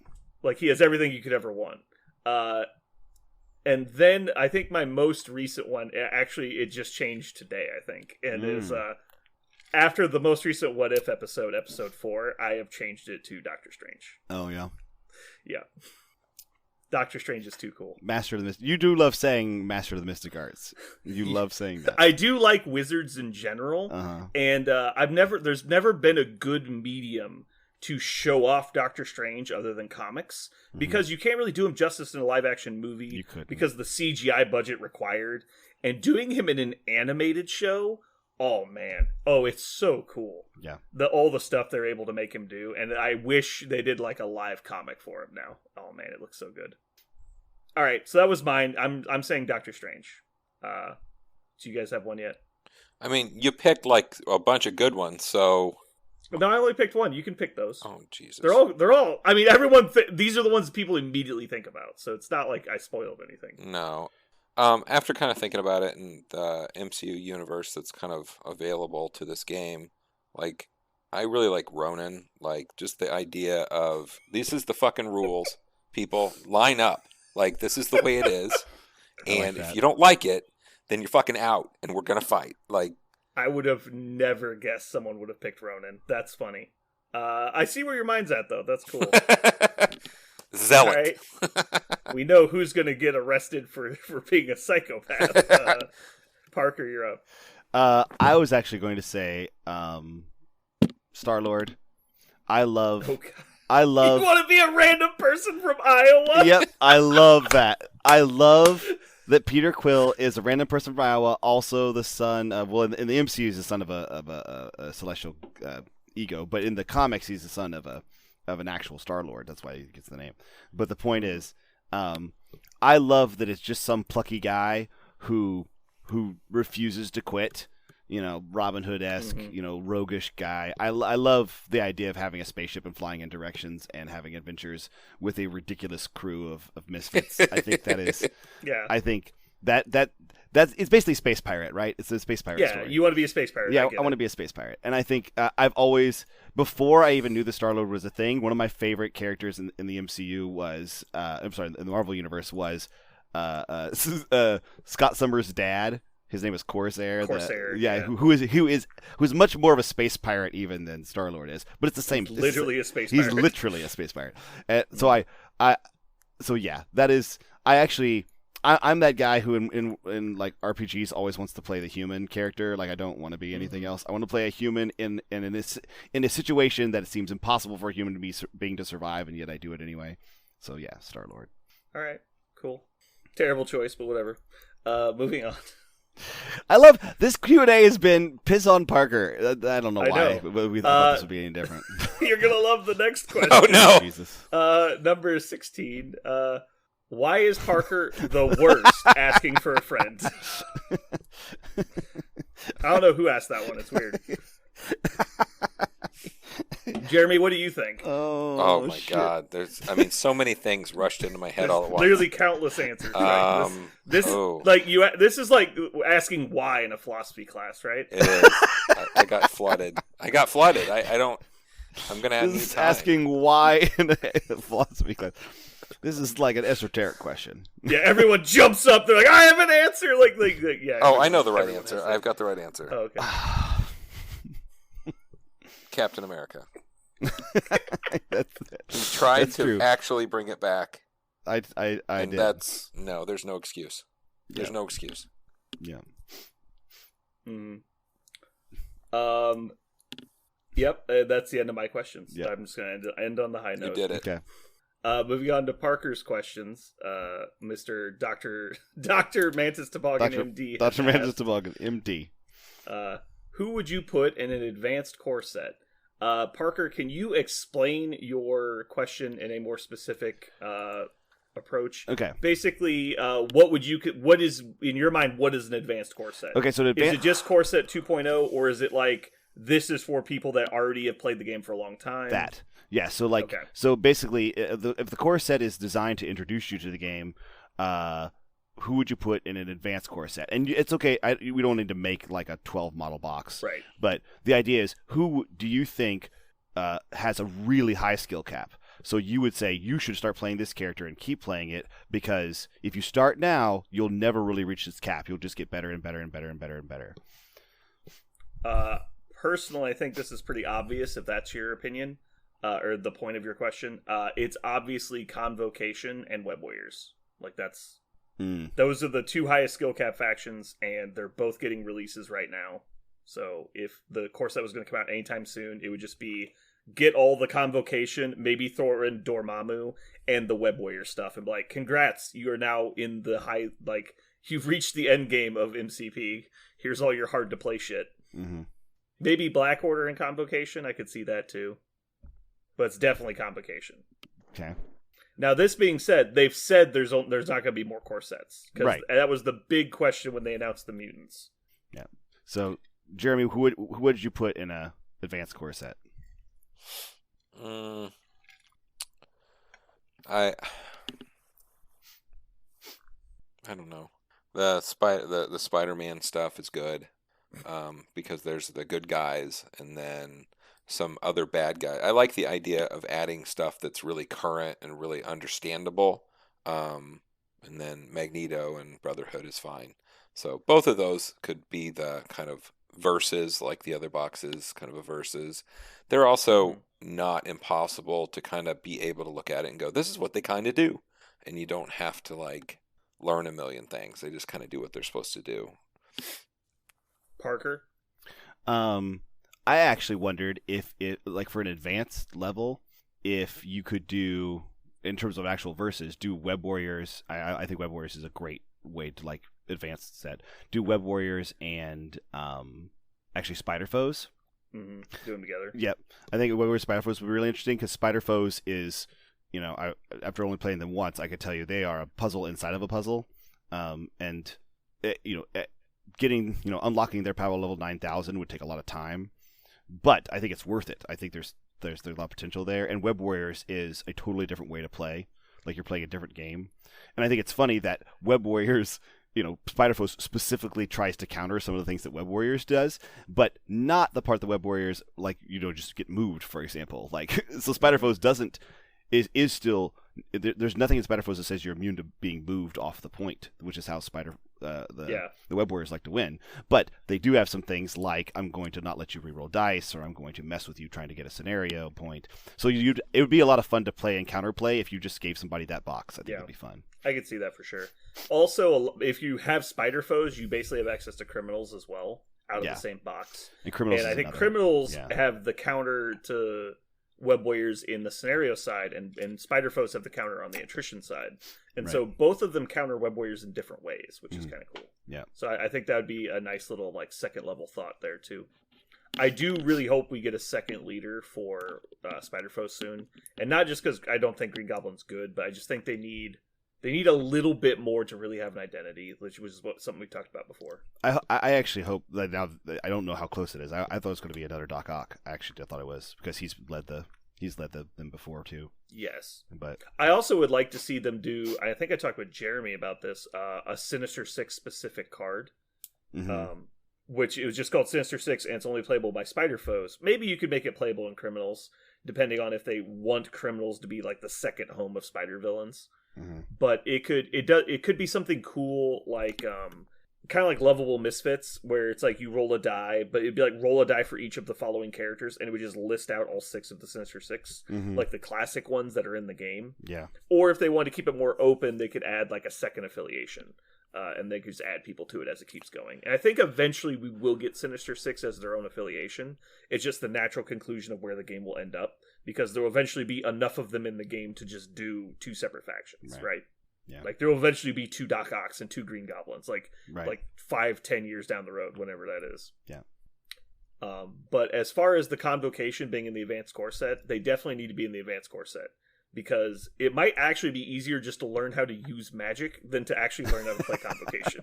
He has everything you could ever want. And then I think my most recent one, actually, it just changed today, I think, and is after the most recent What If episode 4, I have changed it to Doctor Strange. Oh yeah. Yeah. Doctor Strange is too cool. Master of the Mystic. You do love saying Master of the Mystic Arts. You love saying that. I do like wizards in general, and there's never been a good medium to show off Doctor Strange other than comics, because you can't really do him justice in a live action movie. You couldn't. Because the CGI budget required, and doing him in an animated show. Oh man! Oh, it's so cool. Yeah. All the stuff they're able to make him do, and I wish they did a live comic for him now. Oh man, it looks so good. All right, so that was mine. I'm saying Doctor Strange. Do you guys have one yet? I mean, you picked a bunch of good ones, so No, I only picked one. You can pick those. Oh Jesus! They're all. I mean, everyone. These are the ones people immediately think about. So it's not like I spoiled anything. No. After kind of thinking about it and the MCU universe that's kind of available to this game, like I really like Ronin. Like just the idea of this is the fucking rules. People line up. Like this is the way it is. And if you don't like it, then you're fucking out, and we're gonna fight. Like I would have never guessed someone would have picked Ronin. That's funny. I see where your mind's at, though. That's cool. Zealot. Right. We know who's going to get arrested for being a psychopath. Parker, you're up. I was actually going to say Star-Lord. I love. Oh, God. I love. You want to be a random person from Iowa? Yep, I love that. I love that Peter Quill is a random person from Iowa, also the son of, well, in the MCU, he's the son of a celestial ego, but in the comics, he's the son of an actual Star-Lord. That's why he gets the name. But the point is, I love that it's just some plucky guy who refuses to quit. You know, Robin Hood-esque, roguish guy. I love the idea of having a spaceship and flying in directions and having adventures with a ridiculous crew of misfits. I think that is. Yeah. I think that's it's basically space pirate, right? It's a space pirate story. Yeah, you want to be a space pirate. Yeah, I want to be a space pirate. And I think I've always, before I even knew the Star-Lord was a thing, one of my favorite characters in the MCU was, in the Marvel Universe was Scott Summers' dad. His name is Corsair. Corsair, who's much more of a space pirate even than Star-Lord is. But it's the same. He's literally a space pirate. He's literally a space pirate. So yeah, that is. I'm that guy who in like RPGs always wants to play the human character. Like I don't want to be anything else. I want to play a human in a situation that it seems impossible for a human to survive, and yet I do it anyway. So yeah, Star-Lord. All right, cool. Terrible choice, but whatever. Moving on. I love this Q&A has been piss on Parker. I don't know why, but we thought this would be any different. You're gonna love the next question. Oh no! Jesus. Number 16. Why is Parker the worst asking for a friend? I don't know who asked that one. It's weird. Jeremy, what do you think? Oh my God! There's, so many things rushed into my head all at once. Literally countless answers. Right? This is like asking why in a philosophy class, right? It is. I got flooded. I don't. I'm gonna have this is asking why in a philosophy class. This is like an esoteric question. Yeah, everyone jumps up. They're like, "I have an answer!" Like yeah. Oh, I know the right answer. I've got the right answer. Oh, okay. Captain America. He tried to actually bring it back. I and did. There's no excuse. There's no excuse. Yeah. Mm. Yep, that's the end of my questions. Yep. I'm just going to end on the high note. You did it. Okay. Moving on to Parker's questions, Mr. Dr. Mantis Toboggan, MD. Dr. Mantis Toboggan, MD. Who would you put in an advanced core set? Parker, can you explain your question in a more specific approach? Okay. Basically, what is, in your mind, what is an advanced core set? Okay, so is it just core set 2.0, or is it like, this is for people that already have played the game for a long time? That. Yeah, so basically, if the core set is designed to introduce you to the game, who would you put in an advanced core set? And it's okay, we don't need to make like a 12 model box. Right. But the idea is, who do you think has a really high skill cap? So you would say you should start playing this character and keep playing it, because if you start now, you'll never really reach this cap. You'll just get better and better and better and better and better. Personally, I think this is pretty obvious if that's your opinion, or the point of your question. It's obviously Convocation and Web Warriors. Like that's those are the two highest skill cap factions, and they're both getting releases right now. So if the core set was going to come out anytime soon, it would just be get all the Convocation, maybe throw in Dormammu and the Web Warrior stuff, and be like, congrats, you are now in the high, like, you've reached the end game of MCP. Here's all your hard to play shit. Mm-hmm. Maybe Black Order and Convocation, I could see that too. But it's definitely Convocation. Okay. Now, this being said, they've said there's not going to be more core sets. Right. That was the big question when they announced the mutants. Yeah. So, Jeremy, who would you put in a advanced core set? Mm, I I don't know. The Spider-Man stuff is good, because there's the good guys and then some other bad guy. I like the idea of adding stuff that's really current and really understandable. And then Magneto and Brotherhood is fine. So both of those could be the kind of verses, like the other boxes, kind of a verses. They're also not impossible to kind of be able to look at it and go, this is what they kind of do. And you don't have to like learn a million things. They just kind of do what they're supposed to do. Parker? I actually wondered if it, like for an advanced level, if you could do, in terms of actual verses, do Web Warriors. I think Web Warriors is a great way to like advanced set. Do Web Warriors and actually Spider Foes. Mm-hmm. Do them together. Yep. I think Web Warriors Spider Foes would be really interesting because Spider Foes is, after only playing them once, I could tell you they are a puzzle inside of a puzzle. And getting, unlocking their power level 9,000 would take a lot of time, but I think it's worth it. I think there's a lot of potential there, and Web Warriors is a totally different way to play, like you're playing a different game. And I think it's funny that Web Warriors, Spider Foes specifically tries to counter some of the things that Web Warriors does, but not the part that Web Warriors, like, just get moved, for example. Like, so Spider Foes is still, there's nothing in Spider Foes that says you're immune to being moved off the point, which is how the Web Warriors like to win. But they do have some things like, I'm going to not let you reroll dice, or I'm going to mess with you trying to get a scenario point. So it would be a lot of fun to play and counterplay if you just gave somebody that box. I think it'd be fun. I could see that for sure. Also, if you have Spider Foes, you basically have access to criminals as well out of the same box. And I think criminals have the counter to Web Warriors in the scenario side, and Spider Foes have the counter on the attrition side. And so both of them counter Web Warriors in different ways, which is kind of cool. Yeah. So I think that would be a nice little like second level thought there too. I do really hope we get a second leader for Spider Foes soon, and not just because I don't think Green Goblin's good, but I just think they need a little bit more to really have an identity, which was something we talked about before. I actually hope that now. I don't know how close it is. I thought it was going to be another Doc Ock. I thought it was, because he's led them before too. Yes, but I also would like to see them do. I think I talked with Jeremy about this. A Sinister Six specific card, which it was just called Sinister Six, and it's only playable by Spider Foes. Maybe you could make it playable in Criminals, depending on if they want Criminals to be like the second home of Spider Villains. But it could be something cool, like kind of like Lovable Misfits, where it's like you roll a die, but it'd be like roll a die for each of the following characters, and it would just list out all 6 of the Sinister Six, like the classic ones that are in the game. Yeah. Or if they want to keep it more open, they could add like a second affiliation, and they could just add people to it as it keeps going. And I think eventually we will get Sinister Six as their own affiliation. It's just the natural conclusion of where the game will end up, because there will eventually be enough of them in the game to just do 2 separate factions, right? Yeah. Like there will eventually be 2 Doc Ocks and 2 Green Goblins, like 5-10 years down the road, whenever that is. Yeah. But as far as the Convocation being in the Advanced Core Set, they definitely need to be in the Advanced Core Set, because it might actually be easier just to learn how to use magic than to actually learn how to play Convocation.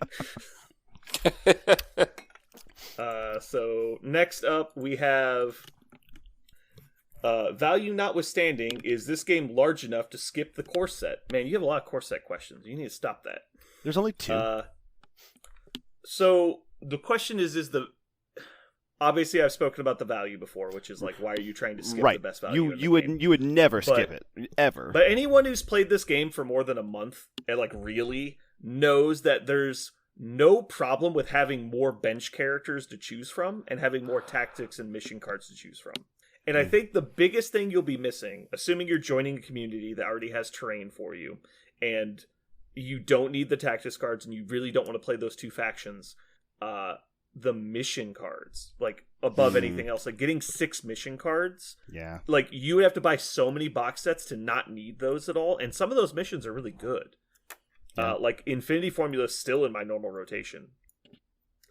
So next up we have value notwithstanding, is this game large enough to skip the core set? Man, you have a lot of core set questions. You need to stop that. There's only 2. So the question is obviously I've spoken about the value before, which is like, why are you trying to skip the best value? You would never skip it ever. But anyone who's played this game for more than a month and like really knows that there's no problem with having more bench characters to choose from and having more tactics and mission cards to choose from. And I think the biggest thing you'll be missing, assuming you're joining a community that already has terrain for you, and you don't need the tactics cards, and you really don't want to play those 2 factions, the mission cards, like above anything else, like getting 6 mission cards. Yeah. Like you would have to buy so many box sets to not need those at all. And some of those missions are really good. Yeah. Like Infinity Formula is still in my normal rotation.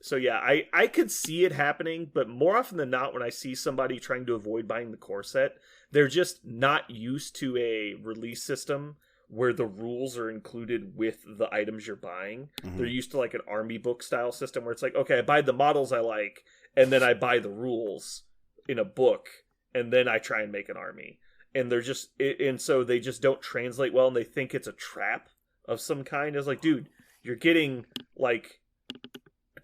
So yeah, I could see it happening, but more often than not, when I see somebody trying to avoid buying the core set, they're just not used to a release system where the rules are included with the items you're buying. They're used to like an army book style system where it's like, okay, I buy the models I like, and then I buy the rules in a book, and then I try and make an army. And so they just don't translate well, and they think it's a trap of some kind. It's like, dude, you're getting like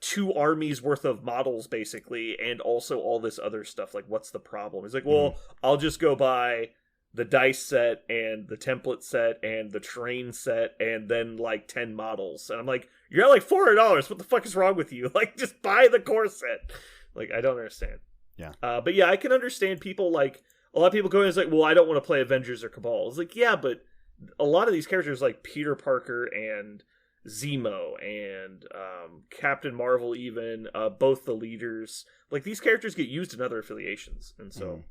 2 armies worth of models basically, and also all this other stuff. Like, what's the problem? He's like, well, I'll just go buy the dice set and the template set and the terrain set and then like 10 models. And I'm like, you're at like $400. What the fuck is wrong with you? Like, just buy the core set. Like, I don't understand. Yeah. But yeah, I can understand people, like, a lot of people going, is like, well, I don't want to play Avengers or Cabal. It's like, yeah, but a lot of these characters like Peter Parker and Zemo and Captain Marvel, even both the leaders, like, these characters get used in other affiliations. And so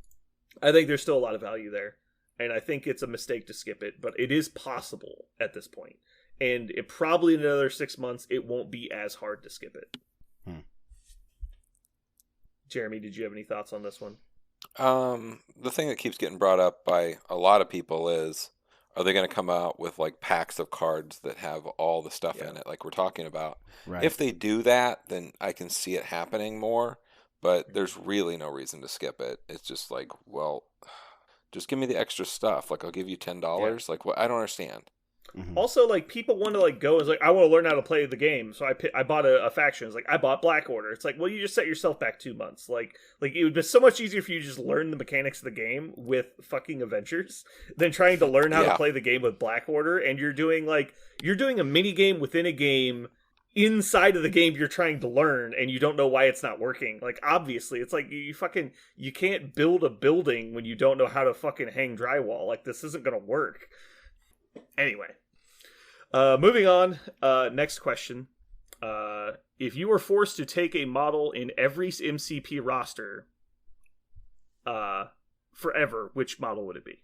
I think there's still a lot of value there. And I think it's a mistake to skip it, but it is possible at this point. And it probably in another 6 months, it won't be as hard to skip it. Jeremy, did you have any thoughts on this one? The thing that keeps getting brought up by a lot of people is, are they going to come out with like packs of cards that have all the stuff in it, like we're talking about? Right. If they do that, then I can see it happening more, but there's really no reason to skip it. It's just like, well, just give me the extra stuff. Like, I'll give you $10. Like, what? I don't understand. Also, like, people want to like go and like, I want to learn how to play the game, so I bought a faction. It's like, I bought Black Order. It's like, well, you just set yourself back 2 months. Like it would be so much easier if you just learn the mechanics of the game with fucking Avengers than trying to learn how to play the game with Black Order. And you're doing a mini game within a game inside of the game you're trying to learn, and you don't know why it's not working. Like, obviously, it's like you can't build a building when you don't know how to fucking hang drywall. Like, this isn't gonna work. Anyway, moving on. Next question. If you were forced to take a model in every MCP roster forever, which model would it be?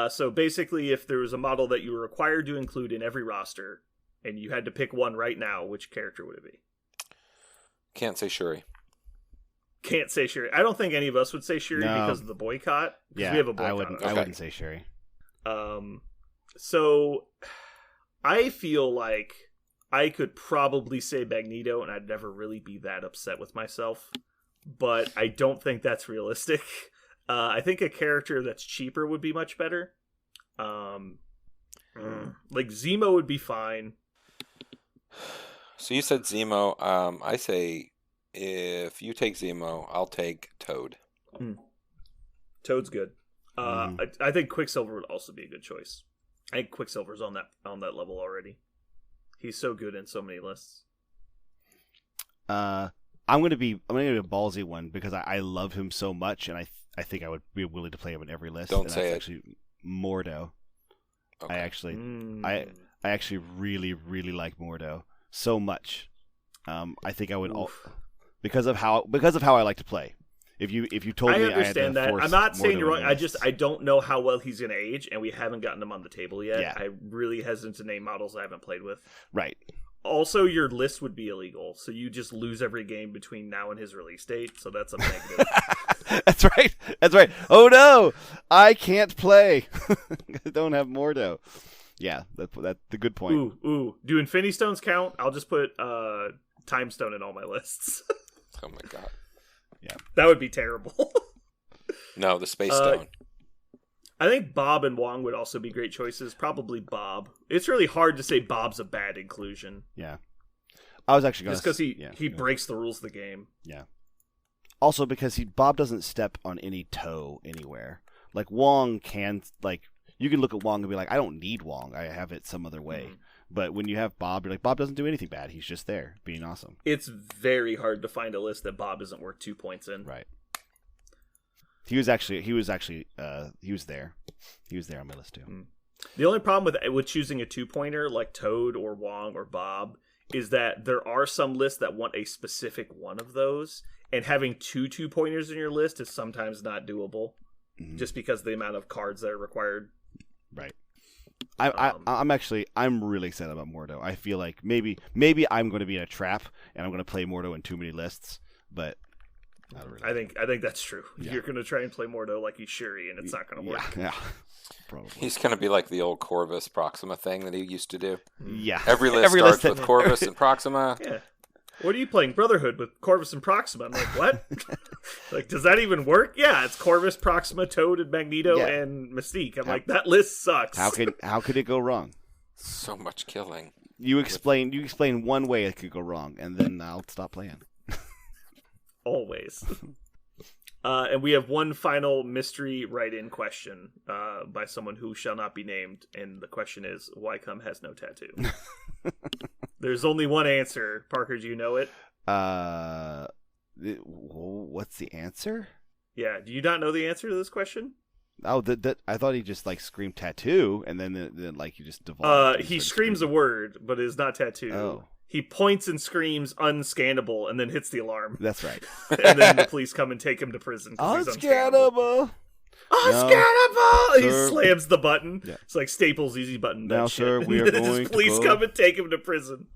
So basically, if there was a model that you were required to include in every roster, and you had to pick one right now, which character would it be? Can't say Shuri. Can't say Shuri. I don't think any of us would say Shuri because of the boycott. Yeah, we have a boycott. I wouldn't say Shuri. So I feel like I could probably say Magneto, and I'd never really be that upset with myself. But I don't think that's realistic. I think a character that's cheaper would be much better. Like, Zemo would be fine. So you said Zemo. I say if you take Zemo, I'll take Toad. Toad's good. I think Quicksilver would also be a good choice. I think Quicksilver's on that level already. He's so good in so many lists. I'm gonna be a ballsy one because I love him so much, and I think I would be willing to play him in every list. Don't say it. Actually, Mordo. Okay. I actually really, really like Mordo so much. I think I would because of how I like to play. If you told me, I understand that. I'm not saying you're wrong. I don't know how well he's gonna age, and we haven't gotten him on the table yet. Yeah. I'm really hesitant to name models I haven't played with. Right. Also, your list would be illegal, so you just lose every game between now and his release date. So that's a negative. That's right. Oh no, I can't play. I don't have Mordo. Yeah, that's the good point. Ooh. Do Infinity Stones count? I'll just put Time Stone in all my lists. Oh my god. Yeah, that would be terrible. No, the Space Stone. I think Bob and Wong would also be great choices. Probably Bob. It's really hard to say Bob's a bad inclusion. Yeah, I was actually going just because he breaks the rules of the game. Yeah. Also, because Bob doesn't step on any toe anywhere. Like, Wong can, like, you can look at Wong and be like, I don't need Wong. I have it some other way. But when you have Bob, you're like, Bob doesn't do anything bad. He's just there, being awesome. It's very hard to find a list that Bob isn't worth 2 points in. Right. He was there. He was there on my list too. The only problem with choosing a 2-pointer like Toad or Wong or Bob is that there are some lists that want a specific one of those, and having 2 2-pointers in your list is sometimes not doable, just because of the amount of cards that are required. Right. I'm really excited about Mordo. I feel like maybe I'm going to be in a trap and I'm going to play Mordo in too many lists, but not really. I think that's true. Yeah. You're going to try and play Mordo like he's Shuri, and it's not going to work. Yeah. Probably. He's going to be like the old Corvus Proxima thing that he used to do. Yeah. Every list starts with Corvus and Proxima. Yeah. What are you playing? Brotherhood with Corvus and Proxima. I'm like, what? Like, does that even work? Yeah, it's Corvus, Proxima, Toad, and Magneto, Yeah. and Mystique. I'm like, that list sucks. How could it go wrong? So much killing. You explain one way it could go wrong, and then I'll stop playing. Always. And we have one final mystery write-in question by someone who shall not be named, and the question is, why Come has no tattoo? There's only one answer. Parker, do you know it? What's the answer? Yeah, do you not know the answer to this question? Oh, that I thought he just like screamed tattoo, and then like you just devolved. He screams a word, but it is not tattoo. Oh. He points and screams unscannable, and then hits the alarm. That's right. And then the police come and take him to prison. 'Cause he's unscannable. Unscannable! He Sir. slams the button. Yeah. It's like Staples Easy Button. Now, that sir, shit. we are And then going his to police go- come and take him to prison.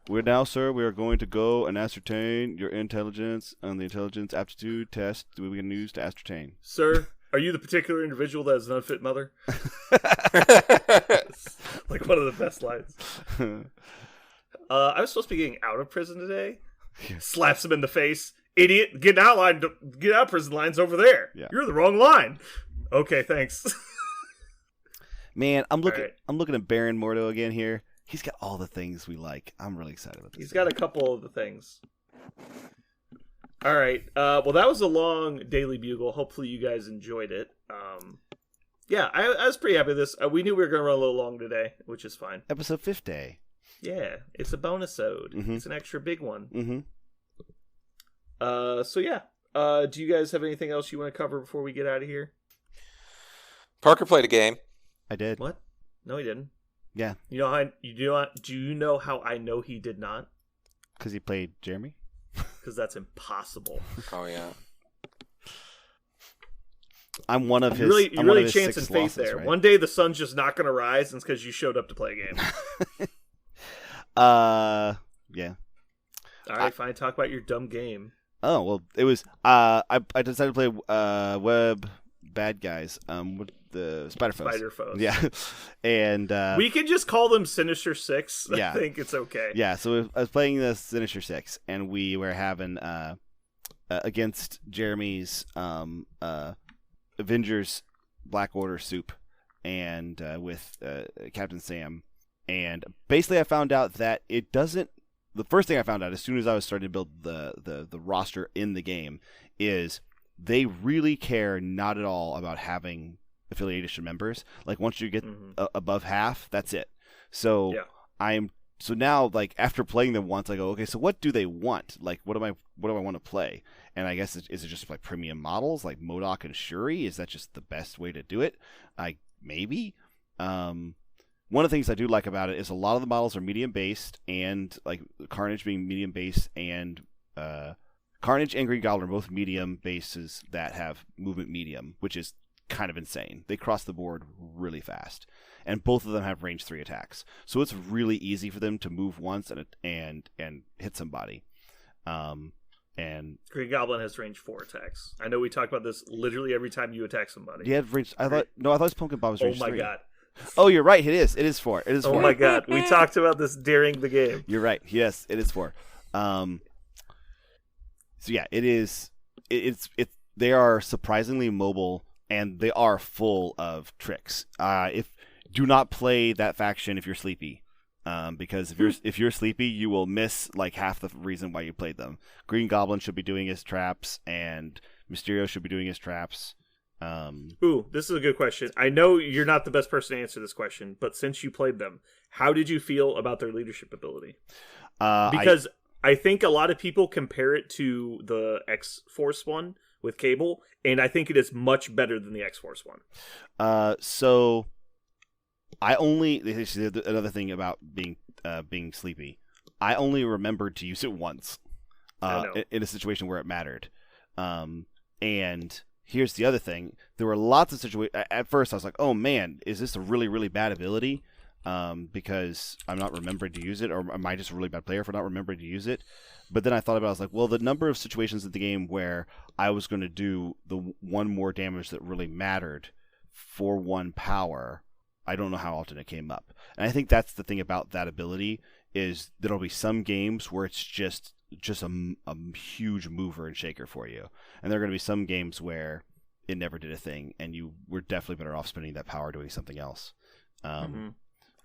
We are going to go and ascertain your intelligence on the intelligence aptitude test that we can use to ascertain. Sir, are you the particular individual that is an unfit mother? Like one of the best lines. I was supposed to be getting out of prison today. Slaps him in the face. Idiot! Get out of prison line's over there. Yeah. You're the wrong line. Okay, thanks. Man, I'm looking right. I'm looking at Baron Mordo again here. He's got all the things we like. I'm really excited about this. He's got a couple of the things. All right. Well, that was a long Daily Bugle. Hopefully, you guys enjoyed it. Yeah, I was pretty happy with this. We knew we were going to run a little long today, which is fine. Episode 50. Yeah, it's a bonus-ode. Mhm. It's an extra big one. Mm-hmm. So yeah. Do you guys have anything else you want to cover before we get out of here? Parker played a game. I did. What? No, he didn't. Yeah, Do you know how I know he did not? because he played Jeremy. Because that's impossible. Oh yeah. I'm one of his. You I'm one really of his chancing 6 faith losses, there. right? One day the sun's just not going to rise, and it's because you showed up to play a game. Yeah. All right, fine. Talk about your dumb game. Oh well, it was. I decided to play Web Bad Guys. With the Spider Foes. Spider Foes. Yeah, and We can just call them Sinister Six. Yeah. I think it's okay. yeah. So I was playing the Sinister Six, and we were having against Jeremy's Avengers Black Order soup, and with Captain Sam, and basically I found out that it doesn't. The first thing I found out as soon as I was starting to build the roster in the game is they really care not at all about having affiliation members. Like once you get above half, that's it. So Yeah. So now, like after playing them once, I go, okay, so what do they want? Like, what do I want to play? And I guess is it just like premium models like MODOK and Shuri? Is that just the best way to do it? Maybe. One of the things I do like about it is a lot of the models are medium based, and like Carnage being medium based, and Carnage and Green Goblin are both medium bases that have movement medium, which is kind of insane. They cross the board really fast, and both of them have range 3 attacks, so it's really easy for them to move once and hit somebody. And Green Goblin has range 4 attacks. I know we talk about this literally every time you attack somebody. do you have range? I thought it was Pumpkin Bob was Oh range my 3. god. Oh, you're right. It is. It is 4. It is 4. Oh my god. We talked about this during the game. You're right. Yes, it is 4. So yeah, it is. It's they are surprisingly mobile, and they are full of tricks. Do not play that faction if you're sleepy, because if you're sleepy, you will miss like half the reason why you played them. Green Goblin should be doing his traps, and Mysterio should be doing his traps. Ooh, this is a good question. I know you're not the best person to answer this question, but since you played them, how did you feel about their leadership ability? Because I think a lot of people compare it to the X-Force one with Cable, and I think it is much better than the X-Force one. So this is another thing about being sleepy. I only remembered to use it once in a situation where it mattered. And here's the other thing. There were lots of situations. At first, I was like, oh man, is this a really, really bad ability? Because I'm not remembering to use it, or am I just a really bad player for not remembering to use it? But then I thought about it, I was like, well, the number of situations in the game where I was going to do the one more damage that really mattered for 1 power, I don't know how often it came up. And I think that's the thing about that ability is there'll be some games where it's just just a huge mover and shaker for you. And there are going to be some games where it never did a thing, and you were definitely better off spending that power doing something else.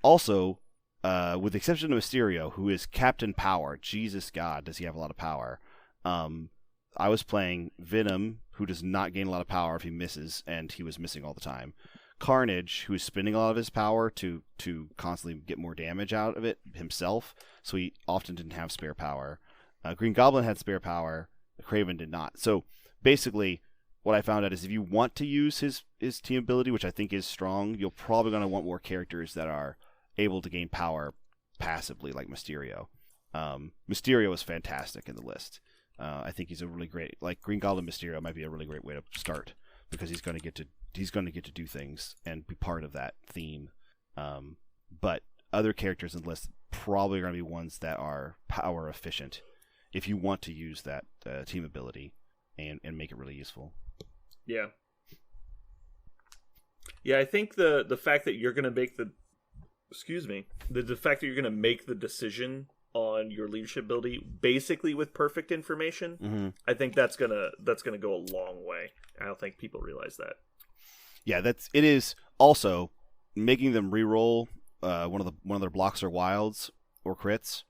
Also, with the exception of Mysterio, who is Captain Power, Jesus God, does he have a lot of power? I was playing Venom, who does not gain a lot of power if he misses, and he was missing all the time. Carnage, who is spending a lot of his power to constantly get more damage out of it himself, so he often didn't have spare power. Green Goblin had spare power, Kraven did not. So basically, what I found out is if you want to use his team ability, which I think is strong, you're probably going to want more characters that are able to gain power passively, like Mysterio. Mysterio is fantastic in the list. I think he's a really great, like Green Goblin Mysterio might be a really great way to start because he's going to get to do things and be part of that theme. But other characters in the list probably are going to be ones that are power efficient if you want to use that team ability and make it really useful. Yeah. Yeah, I think the fact that you're going to make the fact that you're going to make the decision on your leadership ability basically with perfect information, I think that's gonna go a long way. I don't think people realize that. Yeah, it is also making them reroll one of their blocks or wilds or crits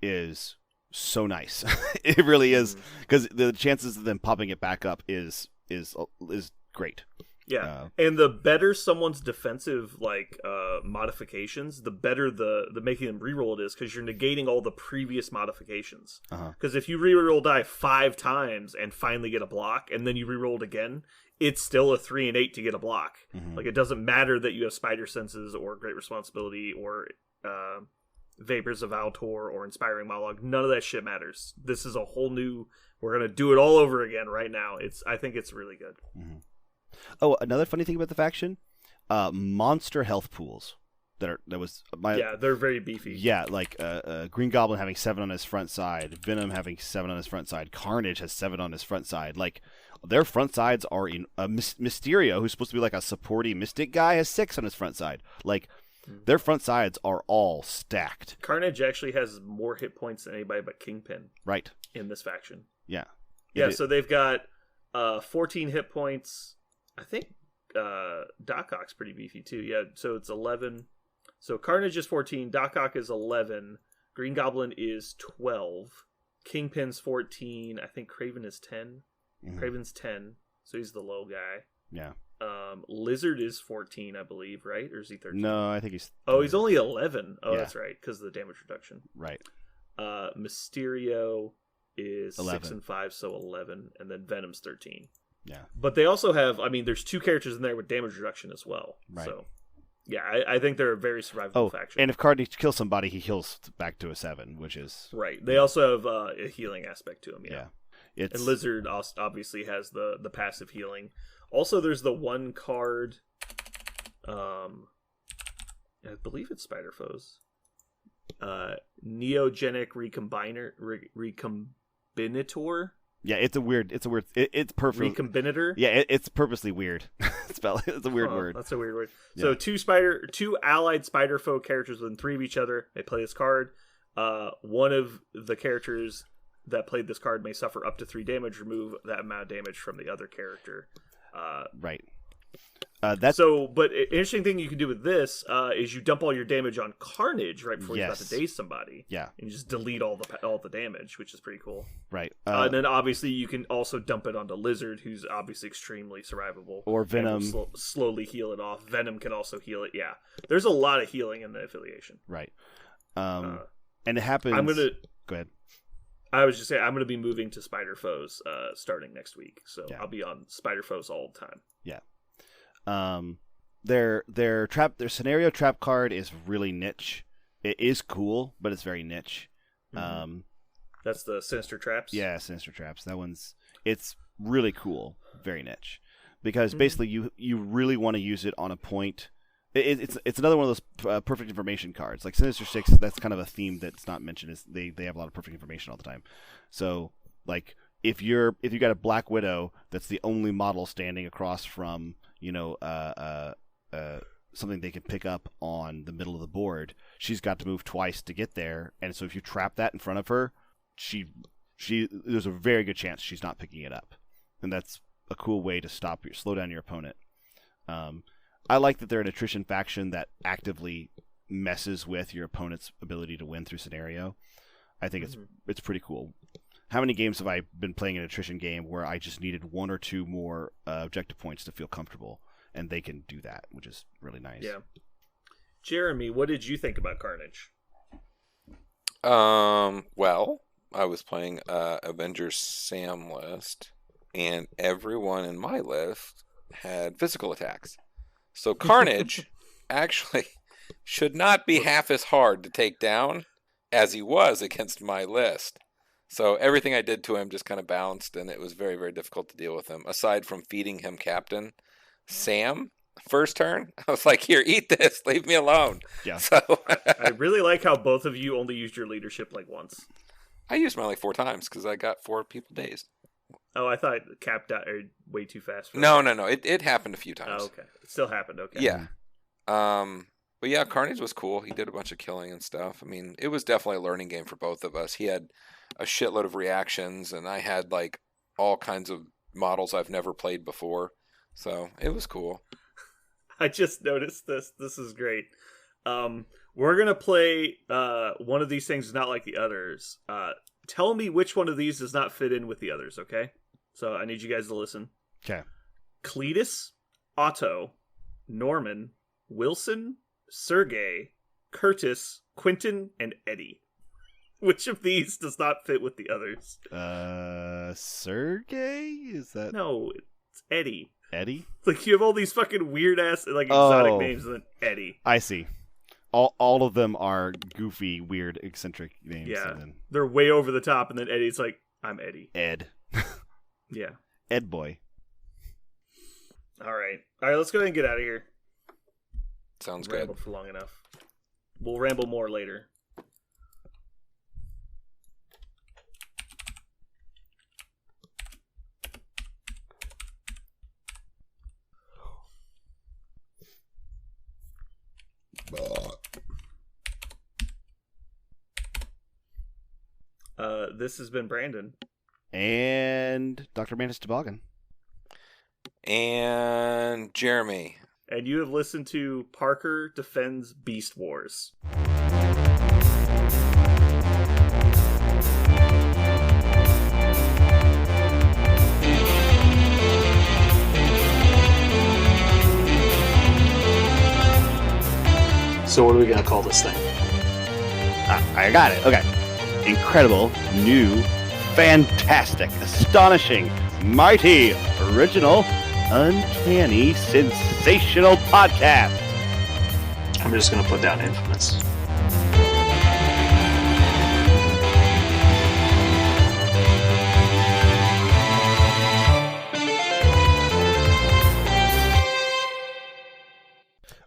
is so nice. It really is, because the chances of them popping it back up is great. Yeah, and the better someone's defensive modifications, the better the making them reroll it is, because you're negating all the previous modifications. Because if you reroll die 5 times and finally get a block, and then you reroll it again, it's still a 3 and 8 to get a block. Like, it doesn't matter that you have Spider Senses or Great Responsibility or Vapors of Altor or Inspiring Monologue. None of that shit matters. This is a whole new. We're gonna do it all over again right now. I think it's really good. Oh, another funny thing about the faction, monster health pools. They're very beefy. Yeah, like Green Goblin having 7 on his front side, Venom having 7 on his front side, Carnage has 7 on his front side. Like, their front sides are in Mysterio, who's supposed to be like a supporty mystic guy, has 6 on his front side. Like, their front sides are all stacked. Carnage actually has more hit points than anybody but Kingpin. Right. In this faction. Yeah. Yeah, so they've got 14 hit points. I think Doc Ock's pretty beefy too. Yeah, so it's 11. So Carnage is 14, Doc Ock is 11, Green Goblin is 12, Kingpin's 14, I think Kraven is 10. Kraven's 10, so he's the low guy. Yeah. Lizard is 14, I believe, right? Or is he 13? No, I think he's... Oh, he's only 11. Oh, yeah. That's right, because of the damage reduction. Right. Mysterio is 11. 6 and 5, so 11, and then Venom's 13. Yeah. But they also have, there's 2 characters in there with damage reduction as well. Right. So, yeah, I think they're a very survivable faction. And if Carnage kills somebody, he heals back to a 7, which is... Right. They also have a healing aspect to him, yeah. And Lizard obviously has the passive healing. Also, there's the one card, I believe it's Spider Foes. Neogenic Recombinator. Yeah, it's perfect. Recombinator. Yeah, it's purposely weird. It's a weird word. That's a weird word. Yeah. So 2 allied spider foe characters within 3 of each other. They play this card. One of the characters that played this card may suffer up to 3 damage. Remove that amount of damage from the other character. Right. But an interesting thing you can do with this is you dump all your damage on Carnage right before you're about to daze somebody. Yeah. And you just delete all the damage, which is pretty cool. Right. And then obviously you can also dump it onto Lizard, who's obviously extremely survivable. Or Venom. Slowly heal it off. Venom can also heal it. Yeah. There's a lot of healing in the affiliation. Right. And it happens... Go ahead. I was just saying, I'm going to be moving to Spider Foes starting next week. So I'll be on Spider Foes all the time. Yeah. Their scenario trap card is really niche. It is cool, but it's very niche. That's the Sinister Traps? Yeah, Sinister Traps. It's really cool, very niche. Because basically you really want to use it on a point. It's another one of those perfect information cards. Like Sinister Six, that's kind of a theme that's not mentioned. Is they have a lot of perfect information all the time. So like if you got a Black Widow that's the only model standing across from something they can pick up on the middle of the board, she's got to move twice to get there, and so if you trap that in front of her, there's a very good chance she's not picking it up, and that's a cool way to slow down your opponent. I like that they're an attrition faction that actively messes with your opponent's ability to win through scenario. I think it's pretty cool. How many games have I been playing an attrition game where I just needed one or two more objective points to feel comfortable, and they can do that, which is really nice. Yeah. Jeremy, what did you think about Carnage? Well, I was playing Avengers Sam list, and everyone in my list had physical attacks. So Carnage actually should not be half as hard to take down as he was against my list. So everything I did to him just kind of bounced, and it was very, very difficult to deal with him. Aside from feeding him Captain Sam, first turn, I was like, here, eat this. Leave me alone. Yeah. So I really like how both of you only used your leadership like once. I used mine like 4 times because I got 4 people dazed. Oh, I thought Cap died way too fast. No. It happened a few times. Oh, okay. It still happened. Okay. Yeah. But yeah, Carnage was cool. He did a bunch of killing and stuff. I mean, it was definitely a learning game for both of us. He had a shitload of reactions, and I had like all kinds of models I've never played before. So it was cool. I just noticed this. This is great. We're gonna play one of these things not like the others. Tell me which one of these does not fit in with the others, okay? So I need you guys to listen. Okay. Cletus, Otto, Norman, Wilson, Sergey, Curtis, Quentin, and Eddie. Which of these does not fit with the others? Sergey? Is that... No, it's Eddie. Eddie? Like, you have all these fucking weird-ass, like, exotic names, and then Eddie. I see. All of them are goofy, weird, eccentric names. Yeah, and then they're way over the top, and then Eddie's like, I'm Eddie. Ed. Yeah. Ed boy. All right, let's go ahead and get out of here. Sounds We've rambled for long enough. We'll ramble more later. This has been Brandon. And Dr. Mantis Toboggan. And Jeremy. And you have listened to Parker Defends Beast Wars. So what are we going to call this thing? I got it. Okay. Incredible, new, fantastic, astonishing, mighty, original, uncanny, sensational podcast. I'm just going to put down infamous.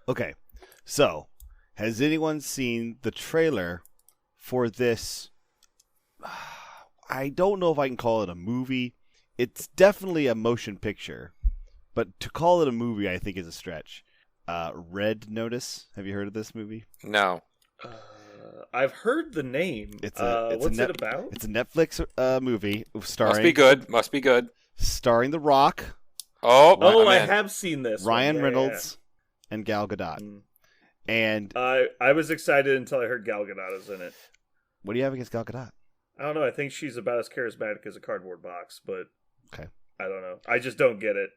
Okay, so has anyone seen the trailer for this? I don't know if I can call it a movie. It's definitely a motion picture, but to call it a movie, I think is a stretch. Red Notice. Have you heard of this movie? No. I've heard the name. What's it about? It's a Netflix movie starring. Must be good. Starring The Rock. Oh, I have seen this. Ryan Reynolds and Gal Gadot. And I was excited until I heard Gal Gadot is in it. What do you have against Gal Gadot? I don't know. I think she's about as charismatic as a cardboard box, but okay. I don't know. I just don't get it.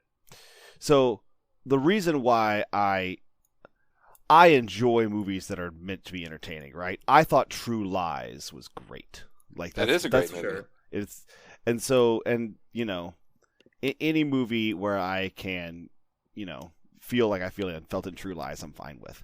So the reason why I enjoy movies that are meant to be entertaining, right? I thought True Lies was great. Like that is a great movie. Sure. It's you know, any movie where I can, feel like I felt in True Lies, I'm fine with.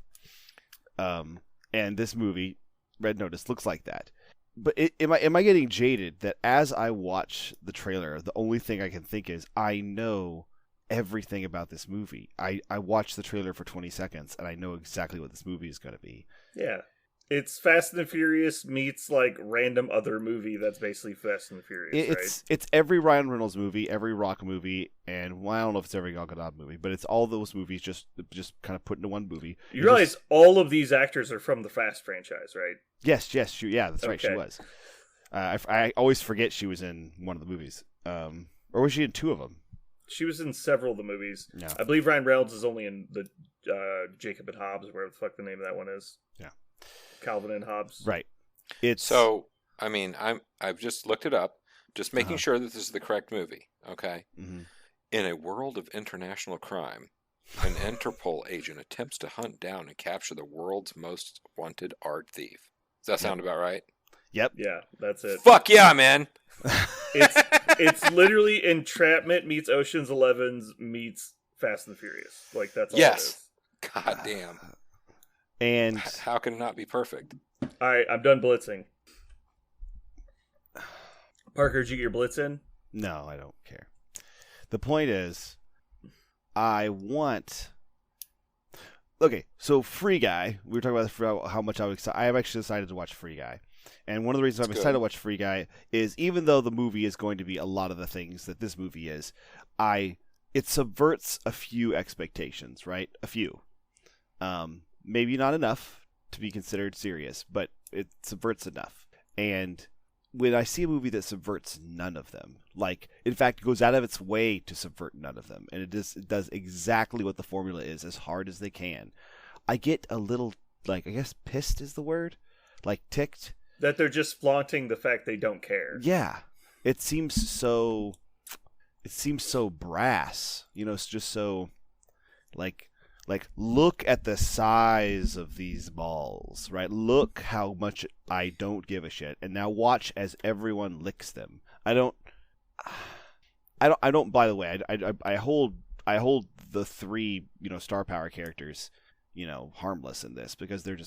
And this movie, Red Notice, looks like that. But am I getting jaded that as I watch the trailer, the only thing I can think is I know everything about this movie. I watched the trailer for 20 seconds and I know exactly what this movie is going to be. Yeah. It's Fast and Furious meets like random other movie that's basically Fast and Furious, right? It's every Ryan Reynolds movie, every Rock movie, and I don't know if it's every Gal Gadot movie, but it's all those movies just kind of put into one movie. You realize all of these actors are from the Fast franchise, right? Yes, yeah, that's right, she was. I always forget she was in one of the movies. Or was she in two of them? She was in several of the movies. Yeah. I believe Ryan Reynolds is only in the Jacob and Hobbs, whatever the fuck the name of that one is. Yeah. Calvin and Hobbs. Right. It's So, I mean, I've just looked it up, just making Uh-huh. sure that this is the correct movie. Okay. Mhm. In a world of international crime, an Interpol agent attempts to hunt down and capture the world's most wanted art thief. Does that sound about right? Yep. Yeah, that's it. Fuck yeah, man! It's literally Entrapment meets Ocean's 11 meets Fast and the Furious. Like, that's all Yes. God damn. And How can it not be perfect? it is. All right, I'm done blitzing. Parker, did you get your blitz in? no, I don't care. The point is, I want. Okay, so Free Guy. We were talking about how much I was excited. I have actually decided to watch Free Guy, and one of the reasons I'm That's excited good. to watch Free Guy is even though the movie is going to be a lot of the things that this movie is, it subverts a few expectations, right? A few, maybe not enough to be considered serious, but it subverts enough. And when I see a movie that subverts none of them, like, in fact, goes out of its way to subvert none of them, and it does exactly what the formula is as hard as they can, I get a little, like, I guess pissed is the word? Like, ticked? That they're just flaunting the fact they don't care. Yeah. It seems so brass. You know, it's just so, like, look at the size of these balls, right? Look how much I don't give a shit, and now watch as everyone licks them. I don't. By the way, I hold the three, star power characters, harmless in this because they're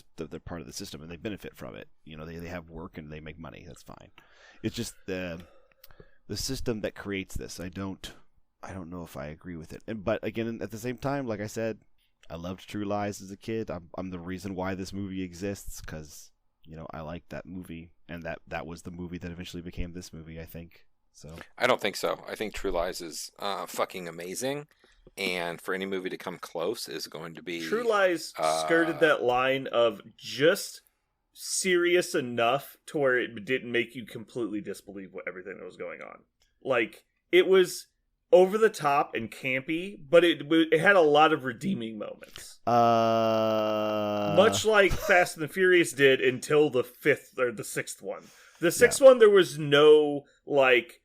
part of the system and they benefit from it. They have work and they make money. That's fine. It's just the system that creates this. I don't know if I agree with it. But again, at the same time, like I said, I loved True Lies as a kid. I'm the reason why this movie exists because I liked that movie, and that was the movie that eventually became this movie, I think. So I don't think so. I think True Lies is fucking amazing, and for any movie to come close is going to be True Lies skirted that line of just serious enough to where it didn't make you completely disbelieve everything that was going on. Like, it was over the top and campy, but it had a lot of redeeming moments. Much like Fast and the Furious did until the fifth or the sixth one. The sixth one, there was no, like,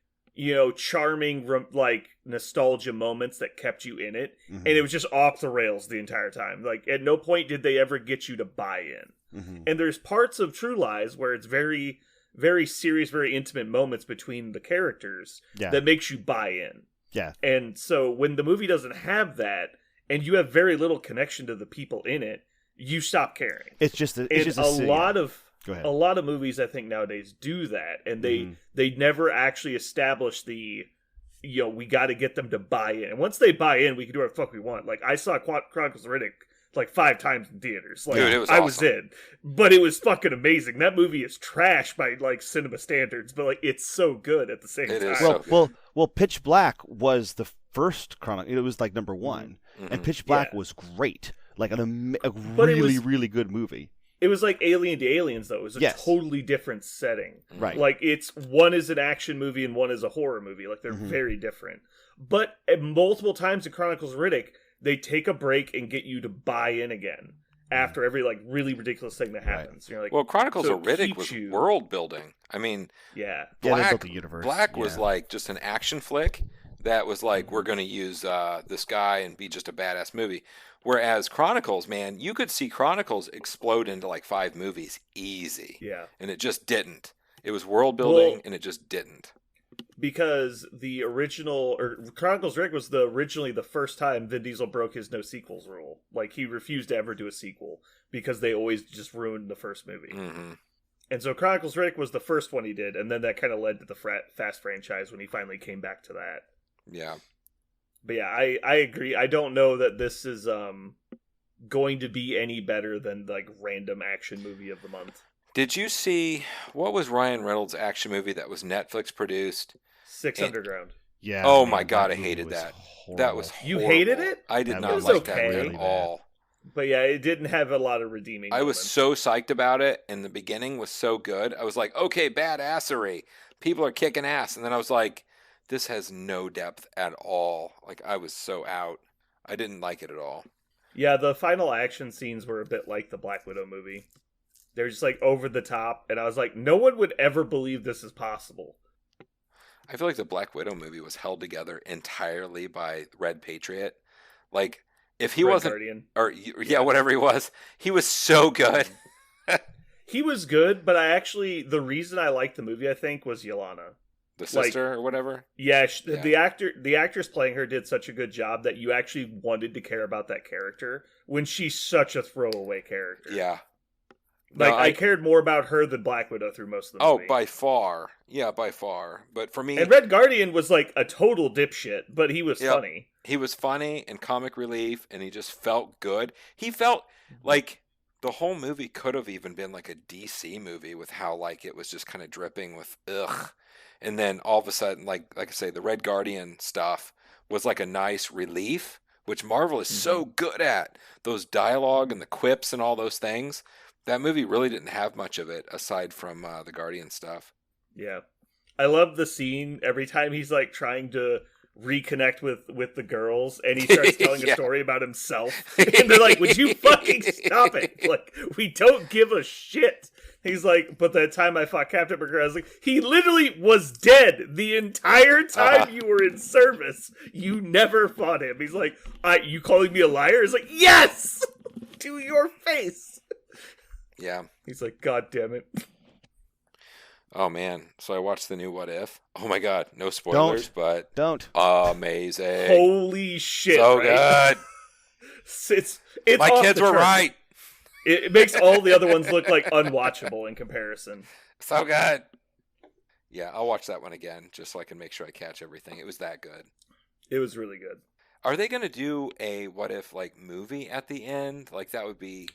charming, like, nostalgia moments that kept you in it. Mhm. And it was just off the rails the entire time. Like, at no point did they ever get you to buy in. Mhm. And there's parts of True Lies where it's very, very serious, very intimate moments between the characters that makes you buy in. Yeah. And so when the movie doesn't have that, and you have very little connection to the people in it, you stop caring. It's just a lot of Go ahead. a lot of movies I think nowadays do that, and they never actually establish the we got to get them to buy in. And once they buy in, we can do whatever the fuck we want. Like, I saw Chronicles of Riddick like 5 times in theaters. Like, Dude, it was I was awesome. in, but it was fucking amazing. That movie is trash by like cinema standards, but like it's so good at the same It time. is Well, so good. well, Pitch Black was the first Chronicle. It was like number one, and Mhm. Pitch Black Yeah. was great, like a But it really, was- really good movie. It was like Alien to Aliens, though. It was a Yes. totally different setting. Right. Like, it's one is an action movie and one is a horror movie. Like, they're very different. But at multiple times in Chronicles of Riddick, they take a break and get you to buy in again after every like really ridiculous thing that happens. You're like, Well, Chronicles so of it Riddick keeps was you- world building. I mean, yeah, Yeah, they Black, built the universe. Black was Yeah. like just an action flick that was like, we're going to use this guy and be just a badass movie. Whereas Chronicles, man, you could see Chronicles explode into like 5 movies easy. yeah. And it just didn't. It was world building, Well- and it just didn't. Because the original, or Chronicles of Riddick was originally the first time Vin Diesel broke his no sequels rule. Like, he refused to ever do a sequel because they always just ruined the first movie. Hmm. And so Chronicles of Riddick was the first one he did, and then that kind of led to the Fast franchise when he finally came back to that. Yeah. But yeah, I agree. I don't know that this is going to be any better than like random action movie of the month. Did you see, what was Ryan Reynolds' action movie that was Netflix produced? Six And- Underground. Yeah. Oh man, my God, that I movie hated was that. horrible. That was You horrible. hated it? I did That not was like okay. that at all. But yeah, it didn't have a lot of redeeming. I was moments. so psyched about it, and the beginning was so good. I was like, okay, badassery. People are kicking ass. And then I was like, this has no depth at all. Like, I was so out. I didn't like it at all. Yeah, the final action scenes were a bit like the Black Widow movie. They're just like over the top, and I was like, no one would ever believe this is possible. I feel like the Black Widow movie was held together entirely by Red Patriot. Like, if he Red wasn't, Guardian. or yeah, whatever he was so good. He was good, but the reason I liked the movie, I think, was Yelena. The sister or whatever. Yeah, Yeah. the actress playing her did such a good job that you actually wanted to care about that character when she's such a throwaway character. Yeah. Like, No, I cared more about her than Black Widow through most of the Oh, movie. by far. Yeah, by far. But for me, And Red Guardian was like a total dipshit, but he was Yep. funny. he was funny and comic relief, and he just felt good. He felt like the whole movie could have even been like a DC movie with how like it was just kind of dripping with ugh. And then all of a sudden, like I say, the Red Guardian stuff was like a nice relief, which Marvel is so good at. Those dialogue and the quips and all those things. That movie really didn't have much of it aside from the Guardian stuff. Yeah. I love the scene every time he's like trying to reconnect with the girls and he starts telling Yeah. a story about himself. And they're like, would you fucking stop it? Like, we don't give a shit. He's like, but the time I fought Captain America, I was like, he literally was dead the entire time you were in service. You never fought him. He's like, you calling me a liar? He's like, yes! To your face. Yeah. He's like, God damn it. Oh man. So I watched the new What If. Oh my god. No spoilers, but Don't. amazing. Holy shit. So right? good. It's My off kids the were charts. right. It makes all the other ones look like unwatchable in comparison. So good. Yeah, I'll watch that one again just so I can make sure I catch everything. It was that good. It was really good. Are they going to do a What If like movie at the end? Like that would be.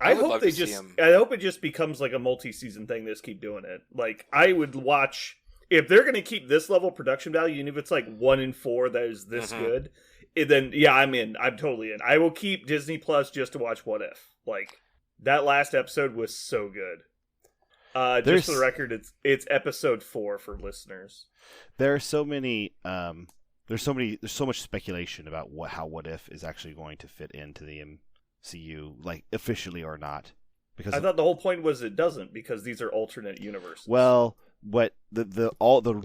I would hope love they to see just. 'em. I hope it just becomes like a multi-season thing. They just keep doing it. Like I would watch if they're going to keep this level of production value, and if it's like 1 in 4 that is this Mhm. good, then yeah, I'm in. I'm totally in. I will keep Disney Plus just to watch What If. Like that last episode was so good. Just for the record, it's episode 4 for listeners. There are so many. There's so much speculation about how What If is actually going to fit into the MCU, like officially or not. Because I thought the whole point was it doesn't because these are alternate universes. well, what the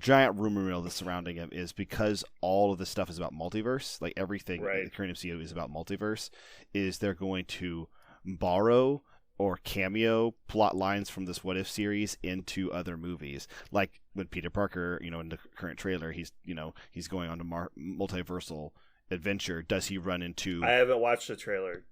giant rumor mill that's surrounding him is because all of this stuff is about multiverse. Like everything in the current MCU is about multiverse. Is they're going to borrow or cameo plot lines from this What If series into other movies. Like when Peter Parker, in the current trailer, he's going on a multiversal adventure. Does he run into? I haven't watched the trailer.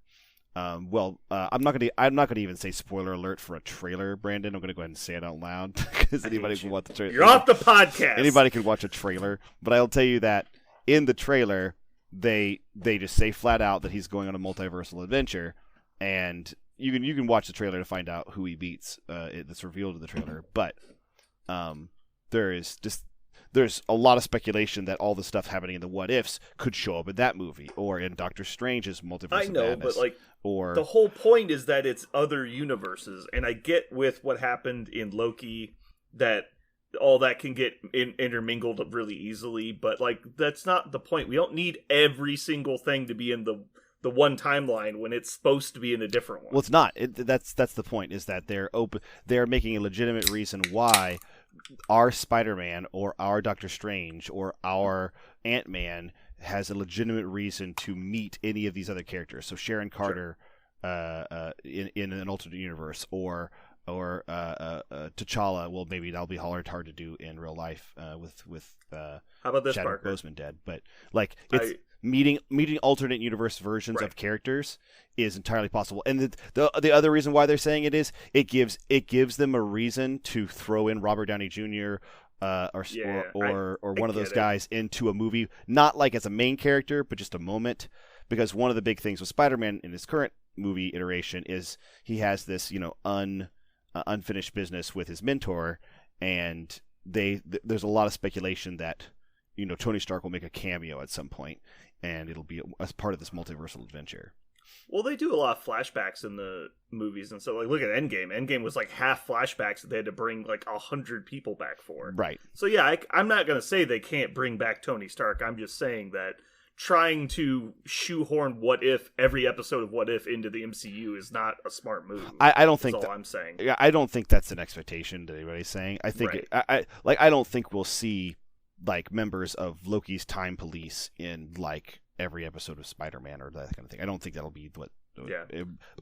I'm not gonna even say spoiler alert for a trailer, Brandon. I'm gonna go ahead and say it out loud because anybody can watch the trailer. You're off the podcast. Anybody can watch a trailer, but I'll tell you that in the trailer, they just say flat out that he's going on a multiversal adventure, and you can watch the trailer to find out who he beats. That's revealed in the trailer, but there's a lot of speculation that all the stuff happening in the What Ifs could show up in that movie or in Doctor Strange's Multiverse I of know, Madness, but like or the whole point is that it's other universes, and I get with what happened in Loki that all that can get intermingled really easily, but like that's not the point. We don't need every single thing to be in the one timeline when it's supposed to be in a different one. Well, it's not. That's the point. Is that they're making a legitimate reason why our Spider-Man or our Doctor Strange or our Ant-Man has a legitimate reason to meet any of these other characters. So Sharon Carter, in an alternate universe, or T'Challa. Well, maybe that'll be hard to do in real life with How about this, Chadwick Parker? Boseman dead. But like it's meeting alternate universe versions of characters is entirely possible. And the other reason why they're saying it is it gives them a reason to throw in Robert Downey Jr. or one of those guys into a movie, not like as a main character, but just a moment. Because one of the big things with Spider-Man in his current movie iteration is he has this unfinished business with his mentor, and there's a lot of speculation that Tony Stark will make a cameo at some point, and it'll be as part of this multiversal adventure. Well, they do a lot of flashbacks in the movies, and so like look at Endgame. Endgame was like half flashbacks that they had to bring like 100 people back for. Right. So yeah, I'm not gonna say they can't bring back Tony Stark. I'm just saying that trying to shoehorn What If every episode of What If into the MCU is not a smart move. I don't think that's all I'm saying. Yeah, I don't think that's an expectation that anybody's saying. I think Right. I don't think we'll see like members of Loki's time police in like every episode of Spider-Man or that kind of thing. I don't think that'll be what. Yeah.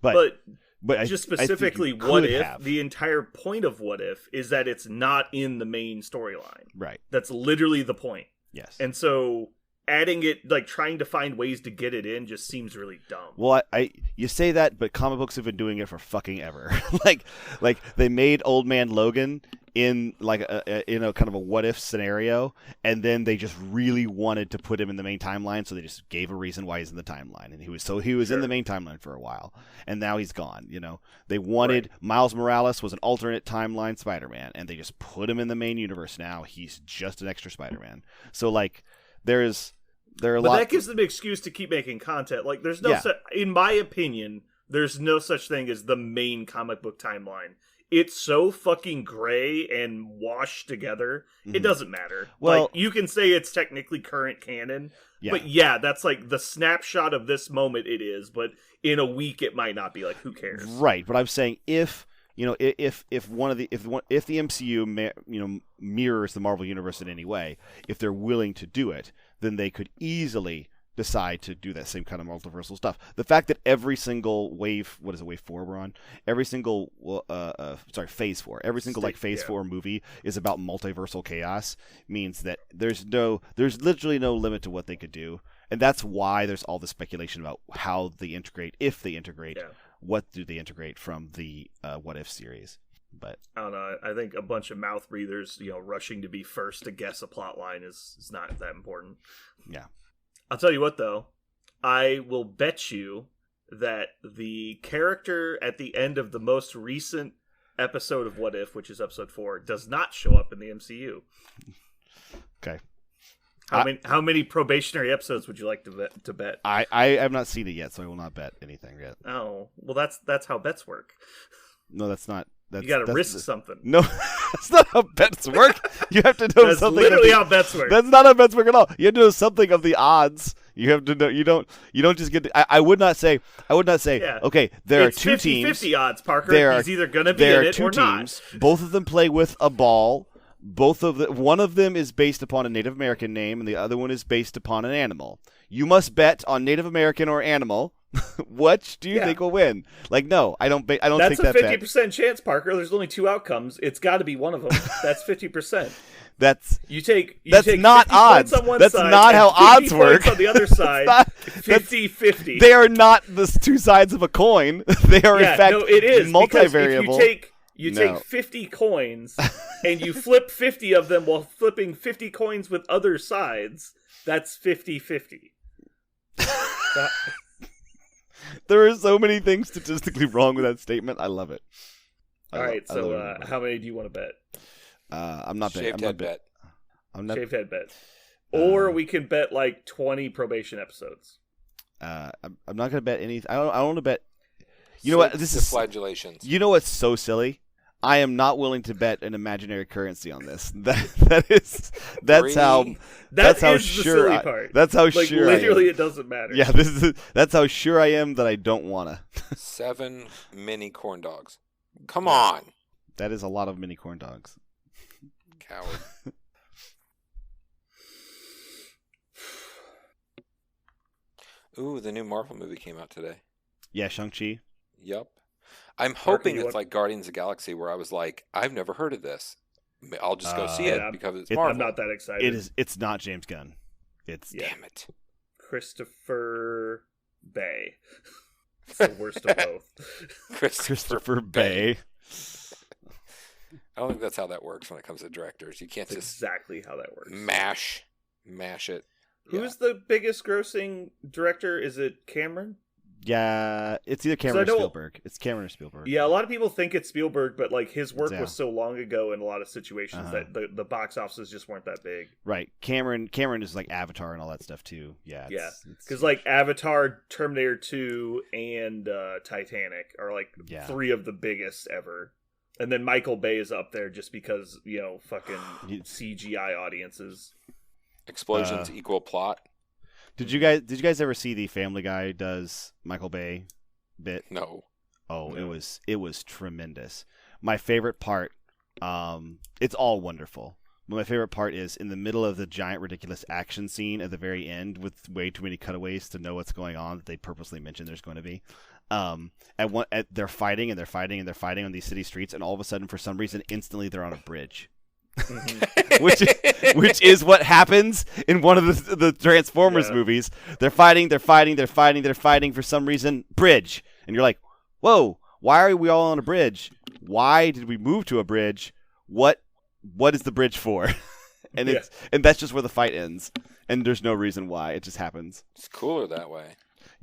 But just I think you specifically, could What If, have. the entire point of What If is that it's not in the main storyline. Right. That's literally the point. Yes. And so adding it, like trying to find ways to get it in, just seems really dumb. Well, I you say that, but comic books have been doing it for fucking ever. like they made Old Man Logan in like a kind of a what if scenario, and then they just really wanted to put him in the main timeline, so they just gave a reason why he's in the timeline, and he was in the main timeline for a while, and now he's gone. They wanted Miles Morales was an alternate timeline Spider-Man, and they just put him in the main universe. Now he's just an extra Spider-Man. So like there are a lot. But that gives them an excuse to keep making content. Like there's no in my opinion, there's no such thing as the main comic book timeline. It's so fucking gray and washed together. It doesn't matter. Well, like you can say it's technically current canon, yeah. but yeah, that's like the snapshot of this moment it is, but in a week it might not be. Like who cares? Right, but I'm saying if the MCU mirrors the Marvel universe in any way, if they're willing to do it, then they could easily decide to do that same kind of multiversal stuff. The fact that every single wave, what is it, wave 4 we're on? Every single phase 4. Every single phase 4 movie is about multiversal chaos means that there's literally no limit to what they could do. And that's why there's all the speculation about how they integrate, if they integrate, what do they integrate from the What If series. But I don't know. I think a bunch of mouth breathers, rushing to be first to guess a plot line is not that important. Yeah. I'll tell you what, though. I will bet you that the character at the end of the most recent episode of What If, which is episode 4, does not show up in the MCU. Okay. How many probationary episodes would you like to bet? I have not seen it yet, so I will not bet anything yet. Oh, well, that's how bets work. No, that's not. You got to risk something. No, that's not how bets work. You have to know that's something. That's literally how bets work. That's not how bets work at all. You have to know something of the odds. You have to know. You don't just get. I would not say. Yeah. Okay, there it's are two 50-50 odds, Parker. He's either going to be in it or teams. not. Both of them play with a ball. One of them is based upon a Native American name, and the other one is based upon an animal. You must bet on Native American or animal. Which do you think will win? Like, no, I don't. I don't That's think a 50% chance, Parker. There's only 2 outcomes. It's got to be one of them. That's 50%. That's not odds. On one that's side not how odds work. On the other side, 50-50. They are not the two sides of a coin. They are in fact it is multivariable. If you take 50 coins and you flip 50 of them while flipping 50 coins with other sides, that's 50-50. There are so many things statistically wrong with that statement. I love it. All right, so how many do you want to bet? I'm not betting. Shaved head bet. Shaved head bet. Or we can bet like 20 probation episodes. I'm not going to bet anything. I don't want to bet. You know what? This is flagellations. You know what's so silly? I am not willing to bet an imaginary currency on this. That's how sure silly part. That's how like, sure literally it doesn't matter. Yeah, that's how sure I am that I don't wanna. 7 mini corn dogs. Come on. That is a lot of mini corn dogs. Coward. Ooh, the new Marvel movie came out today. Yeah, Shang-Chi. Yup. I'm hoping it's like Guardians of the Galaxy, where I was like, I've never heard of this. I'll just go see it because it's Marvel. I'm not that excited. It's not James Gunn. Damn it. Christopher Bay. It's the worst of both. Christopher Bay. I don't think that's how that works when it comes to directors. You can't just exactly how that works. Mash it. Who's the biggest grossing director? Is it Cameron? Yeah, it's either Cameron or Spielberg. It's Cameron or Spielberg. Yeah, a lot of people think it's Spielberg, but like his work Yeah. was so long ago in a lot of situations that the box offices just weren't that big. Right. Cameron is like Avatar and all that stuff too. Yeah. Because like Avatar, Terminator 2, and Titanic are like three of the biggest ever. And then Michael Bay is up there just because, fucking CGI audiences. Explosions equal plot. Did you guys ever see the Family Guy does Michael Bay bit? No. Oh, no. It was tremendous. My favorite part, it's all wonderful. But my favorite part is in the middle of the giant ridiculous action scene at the very end with way too many cutaways to know what's going on that they purposely mention there's going to be. They're fighting and they're fighting and they're fighting on these city streets, and all of a sudden, for some reason, instantly they're on a bridge. which is what happens in one of the Transformers movies. They're fighting for some reason. Bridge, and you're like, whoa! Why are we all on a bridge? Why did we move to a bridge? What is the bridge for? and that's just where the fight ends, and there's no reason why. It just happens. It's cooler that way.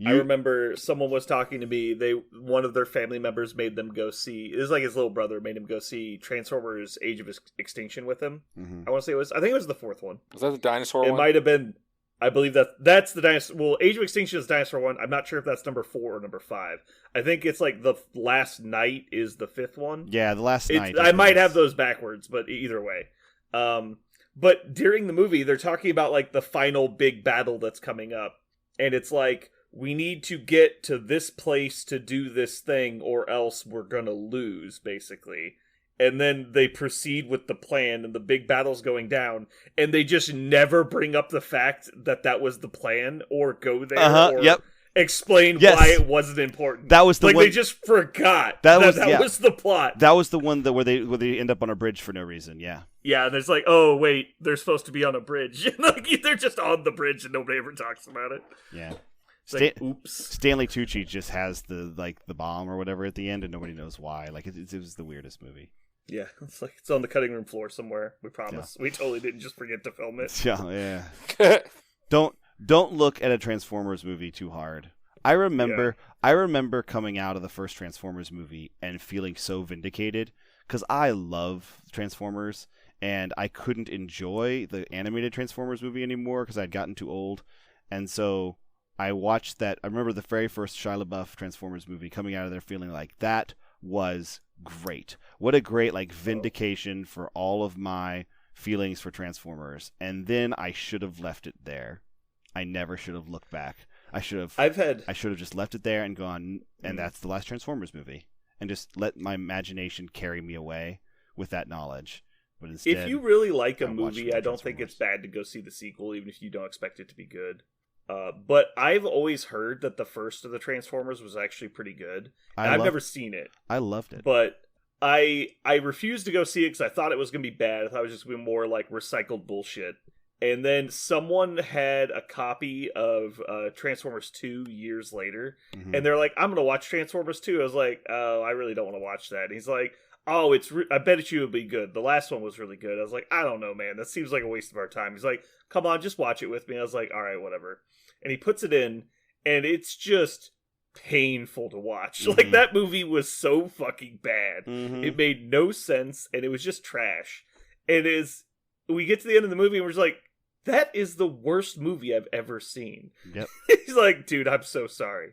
I remember someone was talking to me. One of their family members made them go see. It was like his little brother made him go see Transformers: Age of Extinction with him. Mm-hmm. I want to say I think it was the fourth one. Was that the dinosaur one? It might have been. I believe that's the dinosaur. Well, Age of Extinction is dinosaur one. I'm not sure if that's number 4 or number 5. I think it's like the Last Night is the 5th one. Yeah, the Last Night. I might have those backwards, but either way. But during the movie, they're talking about like the final big battle that's coming up, and it's like, we need to get to this place to do this thing, or else we're gonna lose, basically. And then they proceed with the plan, and the big battle's going down, and they just never bring up the fact that was the plan, or go there, or explain why it wasn't important. That was the one. They just forgot that was the plot. That was the one where they end up on a bridge for no reason. Yeah. Yeah, and it's like, oh wait, they're supposed to be on a bridge. Like they're just on the bridge, and nobody ever talks about it. Yeah. Oops. Stanley Tucci just has the bomb or whatever at the end, and nobody knows why. Like it was the weirdest movie. Yeah, it's like it's on the cutting room floor somewhere. We promise. Yeah. We totally didn't just forget to film it. Yeah. Don't look at a Transformers movie too hard. I remember coming out of the first Transformers movie and feeling so vindicated because I love Transformers, and I couldn't enjoy the animated Transformers movie anymore because I'd gotten too old, and so I watched that. I remember the very first Shia LaBeouf Transformers movie, coming out of there feeling like that was great. What a great vindication for all of my feelings for Transformers. And then I should have left it there. I never should have looked back. I should have just left it there and gone, and that's the last Transformers movie, and just let my imagination carry me away with that knowledge. But instead, if you really like a movie, I don't think it's bad to go see the sequel, even if you don't expect it to be good. But I've always heard that the first of the Transformers was actually pretty good. I've never seen it. I loved it. But I refused to go see it because I thought it was going to be bad. I thought it was just going to be more like recycled bullshit. And then someone had a copy of Transformers 2 years later. Mm-hmm. And they're like, I'm going to watch Transformers 2. I was like, oh, I really don't want to watch that. And he's like, oh, I bet you it'll be good. The last one was really good. I was like, I don't know, man. That seems like a waste of our time. He's like, come on, just watch it with me. I was like, all right, whatever. And he puts it in, and it's just painful to watch. Mm-hmm. Like, that movie was so fucking bad. Mm-hmm. It made no sense, and it was just trash. We get to the end of the movie, and we're just like, that is the worst movie I've ever seen. Yep. He's like, dude, I'm so sorry.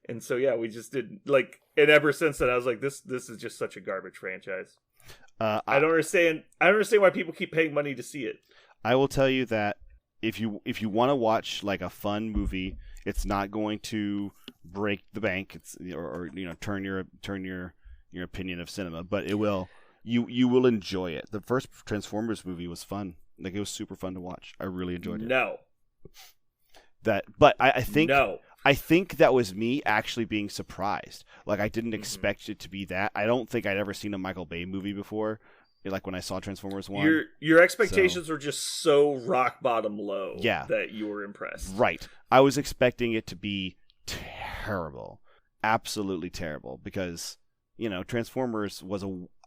And so, yeah, we just didn't, and ever since then, I was like, this is just such a garbage franchise. I don't understand why people keep paying money to see it. I will tell you that if you want to watch a fun movie, it's not going to break the bank. It's or turn your opinion of cinema, but it will. You will enjoy it. The first Transformers movie was fun. It was super fun to watch. I really enjoyed it. No. But I think no. I think that was me actually being surprised. I didn't expect it to be that. I don't think I'd ever seen a Michael Bay movie before. When I saw Transformers 1. Your expectations were just so rock bottom low that you were impressed. Right. I was expecting it to be terrible. Absolutely terrible. Because, Transformers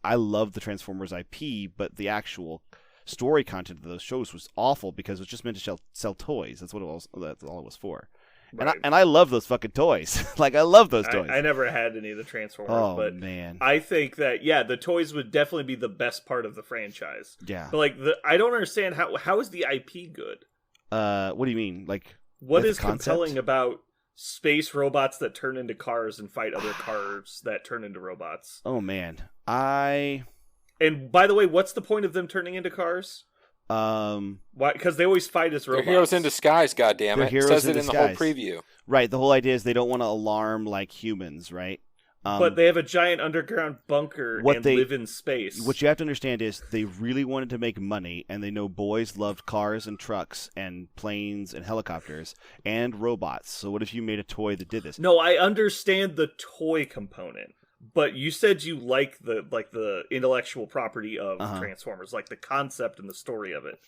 I love the Transformers IP, but the actual story content of those shows was awful because it was just meant to sell toys. That's what it was. That's all it was for. Right. And I love those fucking toys. Like, I love those toys. I never had any of the Transformers, oh, but man. I think that the toys would definitely be the best part of the franchise. Yeah. But like I don't understand how is the IP good? What do you mean? Like, What as is a concept? compelling about space robots that turn into cars and fight other cars that turn into robots? Oh, man. And by the way, what's the point of them turning into cars? Why? Because they always fight as They're robots. heroes in disguise, goddammit. They're It heroes says in it in the whole disguise. preview. Right. The whole idea is they don't want to alarm like humans, right? But they have a giant underground bunker and live in space. What you have to understand is they really wanted to make money, and they know boys loved cars and trucks and planes and helicopters and robots. So what if you made a toy that did this? No, I understand the toy component, but you said you like the intellectual property of Transformers, like the concept and the story of it.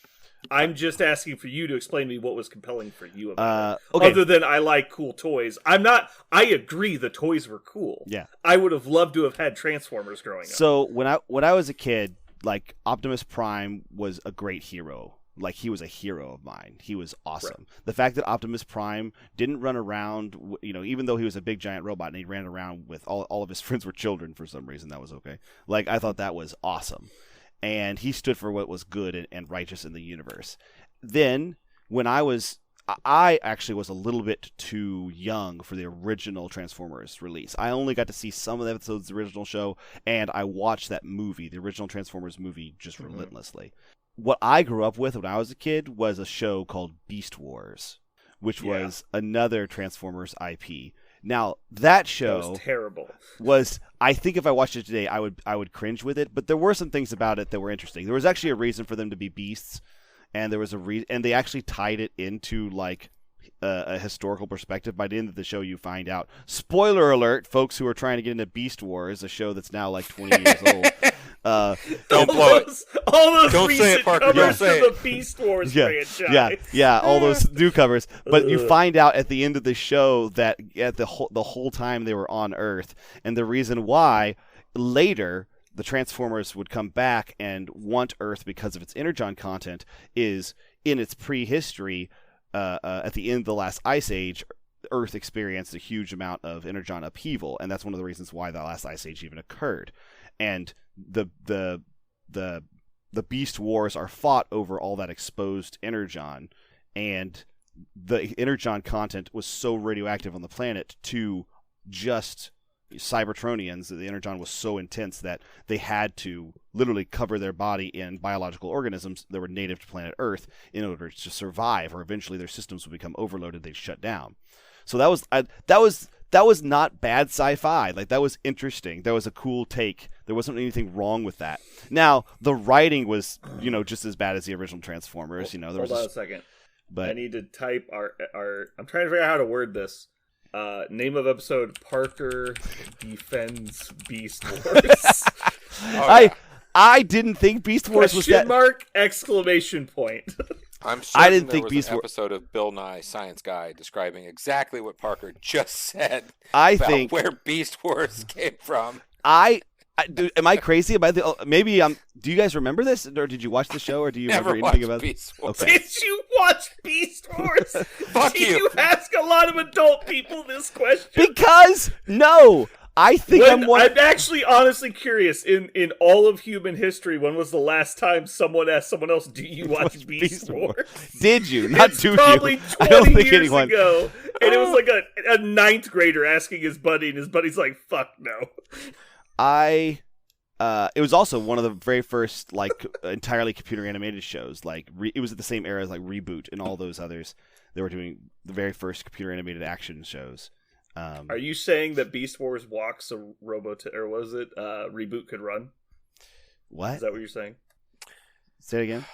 I'm just asking for you to explain to me what was compelling for you about it. Okay. Other than I like cool toys. I agree the toys were cool. Yeah. I would have loved to have had Transformers growing up. So when I was a kid, like, Optimus Prime was a great hero. Like, he was a hero of mine. He was awesome. Right. The fact that Optimus Prime didn't run around, even though he was a big giant robot and he ran around with all of his friends were children for some reason, that was okay. Like, I thought that was awesome. And he stood for what was good and righteous in the universe. Then, when I actually was a little bit too young for the original Transformers release. I only got to see some of the episodes of the original show, and I watched that movie, the original Transformers movie, just relentlessly. What I grew up with when I was a kid was a show called Beast Wars, which was another Transformers IP. Now, that show was terrible. I think if I watched it today, I would cringe with it, but there were some things about it that were interesting. There was actually a reason for them to be beasts, and there was and they actually tied it into like a historical perspective. By the end of the show, you find out. Spoiler alert, folks who are trying to get into Beast Wars, a show that's now like 20 years old. Don't blow it. All those Don't recent say it, Parker. covers Don't say of the Beast Wars franchise. Yeah, all those new covers. But you find out at the end of the show that at the whole time they were on Earth, and the reason why later the Transformers would come back and want Earth because of its Energon content is in its prehistory. At the end of the last ice age, Earth experienced a huge amount of Energon upheaval, and that's one of the reasons why the last ice age even occurred. And the Beast Wars are fought over all that exposed Energon, and the Energon content was so radioactive on the planet to just Cybertronians, the Energon was so intense that they had to literally cover their body in biological organisms that were native to planet Earth in order to survive, or eventually their systems would become overloaded, they'd shut down. So that was not bad sci-fi. Like, that was interesting. That was a cool take. There wasn't anything wrong with that. Now, the writing was, just as bad as the original Transformers. There was Hold on a second. But I need to type our. I'm trying to figure out how to word this. Name of episode: Parker defends Beast Wars. I didn't think Beast Wars was that. Question mark! Exclamation point. I'm certain I didn't think there was Beast an Wars. episode of Bill Nye Science Guy describing exactly what Parker just said. I about think where Beast Wars came from. Am I crazy? Maybe I'm. Do you guys remember this, or did you watch the show, or do you Never remember anything watched about Beast Wars. Okay. Did you watch Beast Wars? Fuck Did you. you ask a lot of adult people this question? Because no, I think I'm one. I'm actually honestly curious. In all of human history, when was the last time someone asked someone else, "Do you watch Beast Wars?" Did you? Not It's do probably you? 20 I don't think years anyone. ago, and it was like a ninth grader asking his buddy, and his buddy's like, "Fuck no." It was also one of the very first entirely computer animated shows. Like it was at the same era as like Reboot and all those others. They were doing the very first computer animated action shows. Are you saying that Beast Wars walks a or was it Reboot could run? What? Is that what you're saying? Say it again.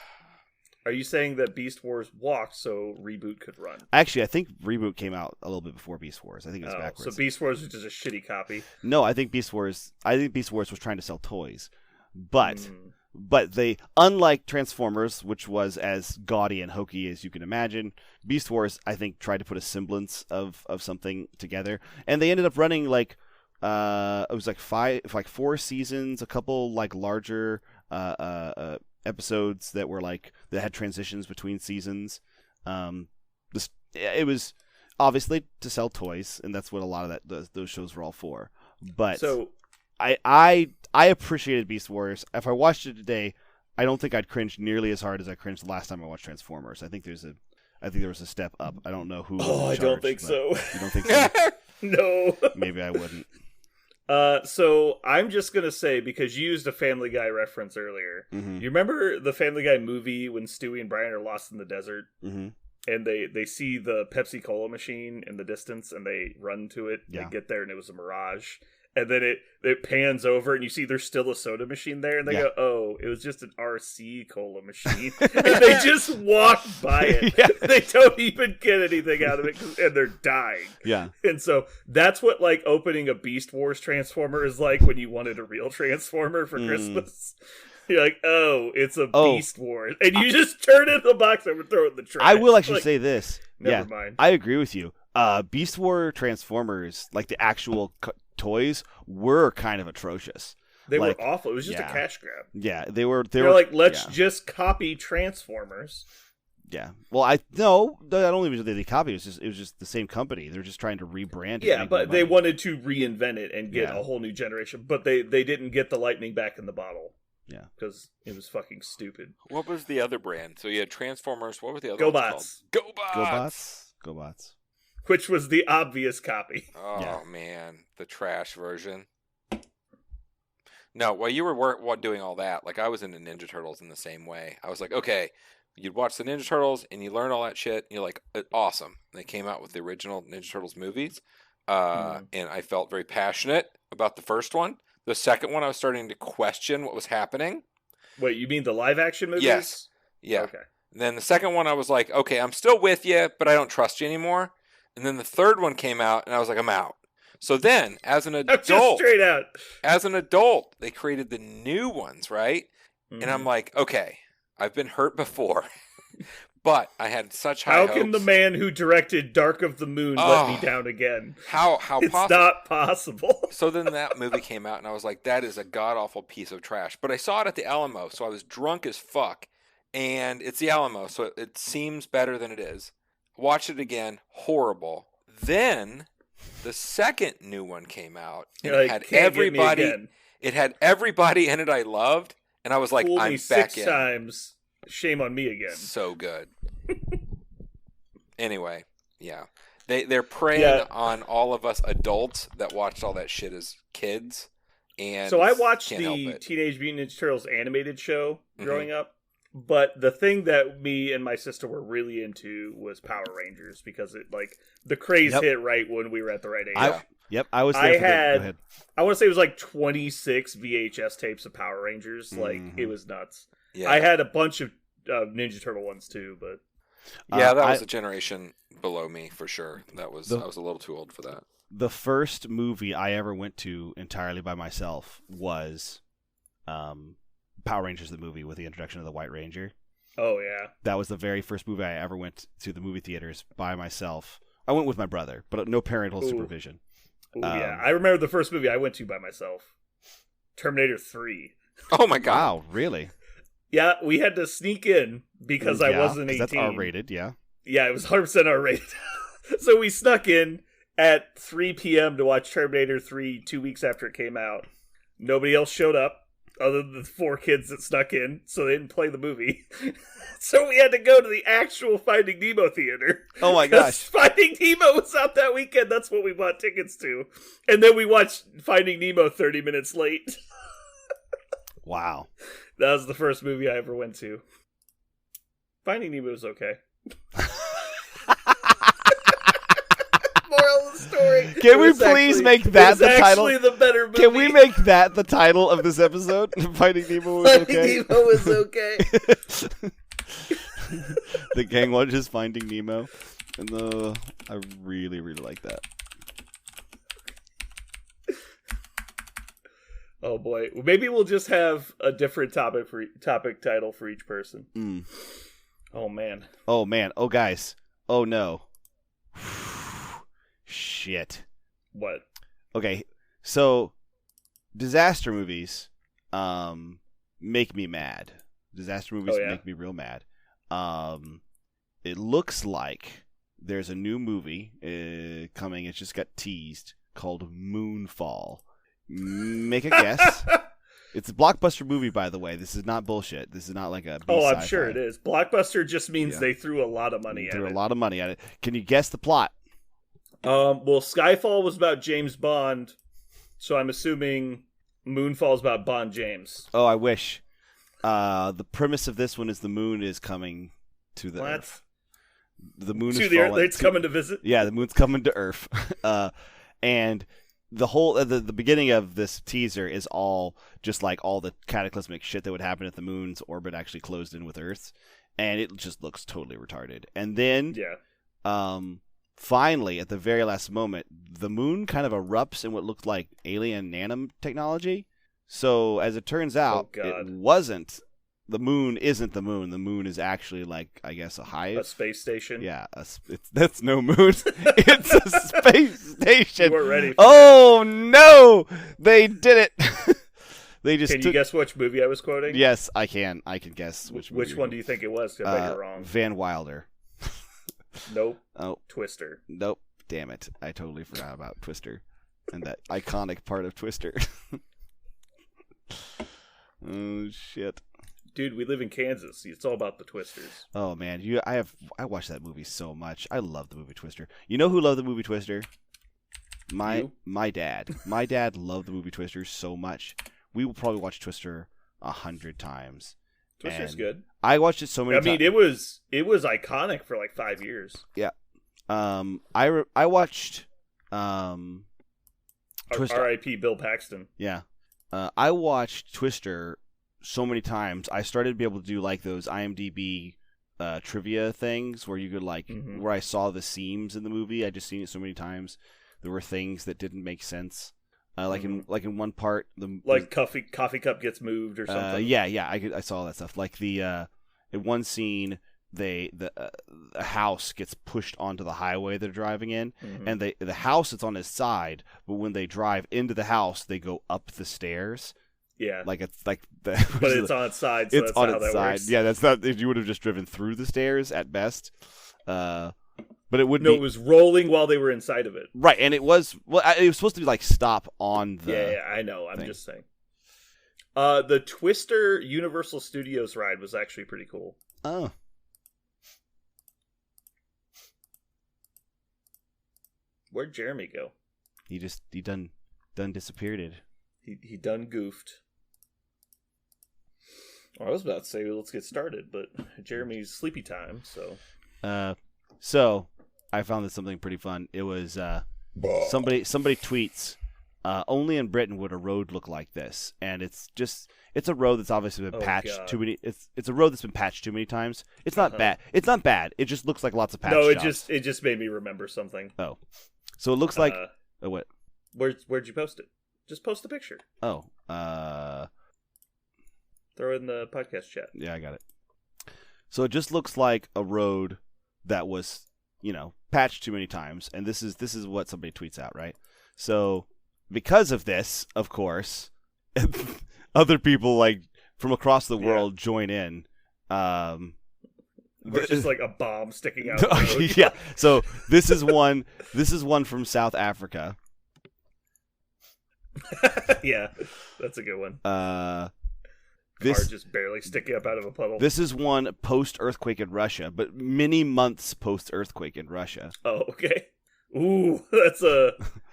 Are you saying that Beast Wars walked so Reboot could run? Actually, I think Reboot came out a little bit before Beast Wars. I think it was backwards. So Beast Wars was just a shitty copy. No, I think Beast Wars was trying to sell toys, but they, unlike Transformers, which was as gaudy and hokey as you can imagine, Beast Wars I think tried to put a semblance of something together, and they ended up running it was like 4 seasons, a couple like larger episodes that were that had transitions between seasons. obviously to sell toys, and that's what a lot of those shows were all for. But So I appreciated Beast Wars. If I watched it today, I don't think I'd cringe nearly as hard as I cringed the last time I watched Transformers. I think there was a step up. I don't know who. was in I don't charge, think but- so. You don't think so? No. Maybe I wouldn't. So I'm just gonna say, because you used a Family Guy reference earlier. Mm-hmm. You remember the Family Guy movie when Stewie and Brian are lost in the desert, Mm-hmm. and they see the Pepsi Cola machine in the distance, and they run to it. Yeah. They get there, and it was a mirage. And then it pans over, and you see there's still a soda machine there, and they Yeah. go, "Oh, it was just an RC Cola machine," and they just walk by it. Yeah. They don't even get anything out of it, and they're dying. Yeah. And so that's what like opening a Beast Wars Transformer is like when you wanted a real Transformer for Christmas. You're like, oh, it's a Beast Wars, and you just turn it in the box and throw it in the trash. I will actually Like, say this. never mind. I agree with you. Beast War Transformers, like the actual toys, were kind of atrocious. They like, were awful. It was just yeah. a cash grab. Yeah, they were. They're like, let's yeah. just copy Transformers. Yeah. Well, I don't even think they copied. It was just the same company. They're just trying to rebrand it. Yeah, and make but more they money. wanted to reinvent it and get Yeah. a whole new generation. But they didn't get the lightning back in the bottle. Yeah. Because it was fucking stupid. What was the other brand? So you had Transformers. What were the other ones GoBots. called? GoBots. Which was the obvious copy. Oh Yeah. man, the trash version. No, while you were doing all that, like I was into Ninja Turtles in the same way. I was like, okay, you'd watch the Ninja Turtles and you learn all that shit. And you're like, awesome. They came out with the original Ninja Turtles movies, and I felt very passionate about the first one. The second one, I was starting to question what was happening. Wait, you mean the live action movies? Yes. Yeah. Okay. And then the second one, I was like, okay, I'm still with you, but I don't trust you anymore. And then the third one came out, and I was like, I'm out. So then, as an I'm just adult, straight out. they created the new ones, right? And Mm-hmm. I'm like, okay, I've been hurt before, but I had such high How hopes. can the man who directed Dark of the Moon let me down again? How It's possible? not possible. So then that movie came out, and I was like, that is a god awful piece of trash. But I saw it at the Alamo, so I was drunk as fuck, and it's the Alamo, so it seems better than it is. Watched it again, horrible. Then the second new one came out, and You're it like, had "Can't get me everybody. again." It had everybody in it I loved, and I was like, Fooled I'm me back 6 in. times. Shame on me again. So good. Anyway, yeah. They're preying Yeah. on all of us adults that watched all that shit as kids. And So I watched can't help the it. Teenage Mutant Ninja Turtles animated show Mhm. growing up, but the thing that me and my sister were really into was Power Rangers because it like the craze Yep. hit right when we were at the right age. I was there. I for the, had- go ahead. I want to say it was like 26 VHS tapes of Power Rangers. Like Mhm. it was nuts. Yeah, I had a bunch of Ninja Turtle ones too, but yeah, that was I- a generation below me for sure. That was The- I was a little too old for that. The first movie I ever went to entirely by myself was Power Rangers the movie with the introduction of the White Ranger. oh yeah. That was the very first movie I ever went to the movie theaters by myself. I went with my brother, but no parental Ooh. supervision. Ooh, yeah. Um, I remember the first movie I went to by myself. Terminator 3. Oh my god! Wow, really? Yeah, we had to sneak in because I Yeah, wasn't 'cause 18. That's R-rated, yeah. Yeah, it was 100% R-rated. So we snuck in at 3 p.m. to watch Terminator 3 2 weeks after it came out. Nobody else showed up other than the 4 kids that snuck in, so they didn't play the movie. So we had to go to the actual Finding Nemo theater. Oh my 'Cause gosh. Finding Nemo was out that weekend. That's what we bought tickets to. And then we watched Finding Nemo 30 minutes late. Wow. That was the first movie I ever went to. Finding Nemo was okay. Moral of the story. Can it we was please actually- make it that was the title? actually the better movie. Can we make that the title of this episode? Finding Nemo was Finding okay. Nemo was okay. The gang watches Finding Nemo, and I really, really like that. Oh boy, maybe we'll just have a different topic title for each person. Mm. Oh man, Oh man. Oh guys. Oh no. Shit. what? Okay, so disaster movies make me mad. Disaster movies Oh, yeah? make me real mad. It looks like there's a new movie coming. It's just got teased called Moonfall. Make a guess. It's a blockbuster movie, by the way. This is not bullshit. This is not like a Oh, I'm sci-fi. sure it is. Blockbuster just means Yeah. they threw a lot of money at Threw it. a lot of money at it. Can you guess the plot? Well, Skyfall was about James Bond, so I'm assuming Moonfall is about Bond James. Oh, I wish. The premise of this one is the moon is coming to the What? Earth. The moon To is the Earth, falling. it's coming to visit. Yeah, the moon's coming to Earth. And the whole the beginning of this teaser is all just like all the cataclysmic shit that would happen if the moon's orbit actually closed in with Earth's, and it just looks totally retarded. And then, Yeah. finally, at the very last moment, the moon kind of erupts in what looked like alien nanotechnology. So as it turns out, God. it wasn't. The moon isn't the moon. The moon is actually like, I guess, a hive. A space station. Yeah, that's no moon. It's a space station. You weren't ready for Oh no, they did it. They just Can you took. guess which movie I was quoting? Yes, I can. I can guess which. Which one do you think it was? I bet you're wrong. Van Wilder. Nope. Oh Twister. nope. Damn it! I totally forgot about Twister, and that iconic part of Twister. Oh shit. Dude, we live in Kansas. It's all about the Twisters. Oh man, I watched that movie so much. I love the movie Twister. You know who loved the movie Twister? You? My dad. My dad loved the movie Twister so much. We will probably watch Twister 100 times. Twister's And good. I watched it so many I times. mean, it was iconic for like 5 years. I watched Twister. R.I.P. Bill Paxton. Yeah. I watched Twister so many times. I started to be able to do like those IMDb trivia things where you could like Mhm. where I saw the seams in the movie. I just seen it so many times. There were things that didn't make sense. In one part, Like coffee cup gets moved or something. yeah, I saw that stuff. Like in one scene, a house gets pushed onto the highway they're driving in, Mhm. and the house is on its side, but when they drive into the house, they go up the stairs. Yeah. Like it's like the, But it's on its side, so it's that's on how its that side. works. Yeah, that's not. You would have just driven through the stairs at best. But it would No, be it was rolling while they were inside of it. right, and it was it was supposed to be like stop on the. Yeah, I know. I'm thing. just saying. The Twister Universal Studios ride was actually pretty cool. Oh, Where'd Jeremy go? he done disappeared. He done goofed. Well, I was about to say let's get started, but Jeremy's sleepy time, so So I found this something pretty fun. It was somebody tweets. Only in Britain would a road look like this, and it's a road that's obviously been Oh, patched God. too many. It's a road that's been patched too many times. It's not bad. It's not bad. It just looks like lots of patch no, jobs. it just made me remember something. Oh, so it looks like what? Where'd you post it? Just post the picture. Oh, Throw it in the podcast chat. yeah, I got it. So it just looks like a road that was, patched too many times, and this is what somebody tweets out, right? So because of this, of course, other people like from across the world join in. Where it's just like a bomb sticking out. The road. Yeah. So this is one from South Africa. Yeah, that's a good one. Car This just barely sticking up out of a puddle. this is one post earthquake in Russia, but many months post earthquake in Russia. Oh, okay. Ooh,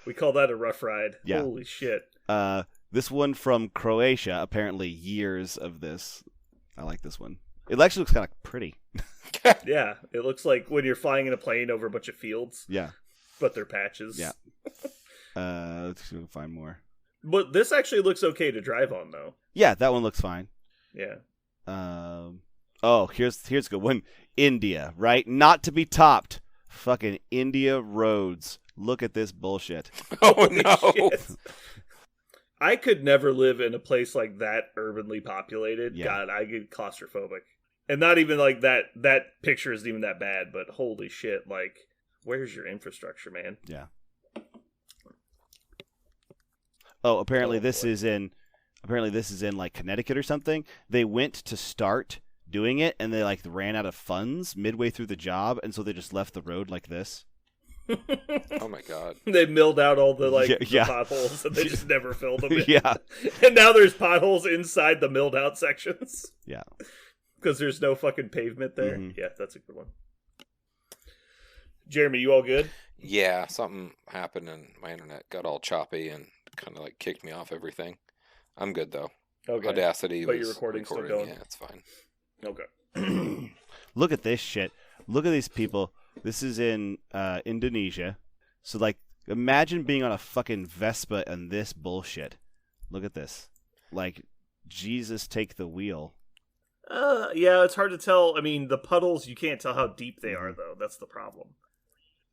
we call that a rough ride. Yeah. Holy shit. This one from Croatia, apparently years of this. I like this one. It actually looks kind of pretty. Yeah, it looks like when you're flying in a plane over a bunch of fields, Yeah. but they're patches. Yeah. Let's see if we can find more. But this actually looks okay to drive on, though. Yeah, that one looks fine. Yeah. Oh, here's a good one. India, right? Not to be topped. Fucking India roads. Look at this bullshit. Oh Holy no! shit. I could never live in a place like that urbanly populated. Yeah. God, I get claustrophobic. And not even like that picture isn't even that bad, but holy shit, like, where's your infrastructure, man? Yeah. Oh, apparently Oh, this boy. is in like Connecticut or something. They went to start doing it, and they like ran out of funds midway through the job, and so they just left the road like this. Oh my god. They milled out all the Yeah. potholes, and they just never filled them in. Yeah. And now there's potholes inside the milled out sections. Yeah. Because there's no fucking pavement there. Mhm. Yeah, that's a good one. Jeremy, you all good? Yeah, something happened and my internet got all choppy and kind of like kicked me off everything. I'm good though. Okay. Audacity But was your recording's still recording. going? Yeah, it's fine. Okay. Look at this shit. Look at these people. This is in Indonesia. So, like, imagine being on a fucking Vespa and this bullshit. Look at this. Like, Jesus, take the wheel. Yeah, it's hard to tell. I mean, the puddles, you can't tell how deep they are, though. That's the problem.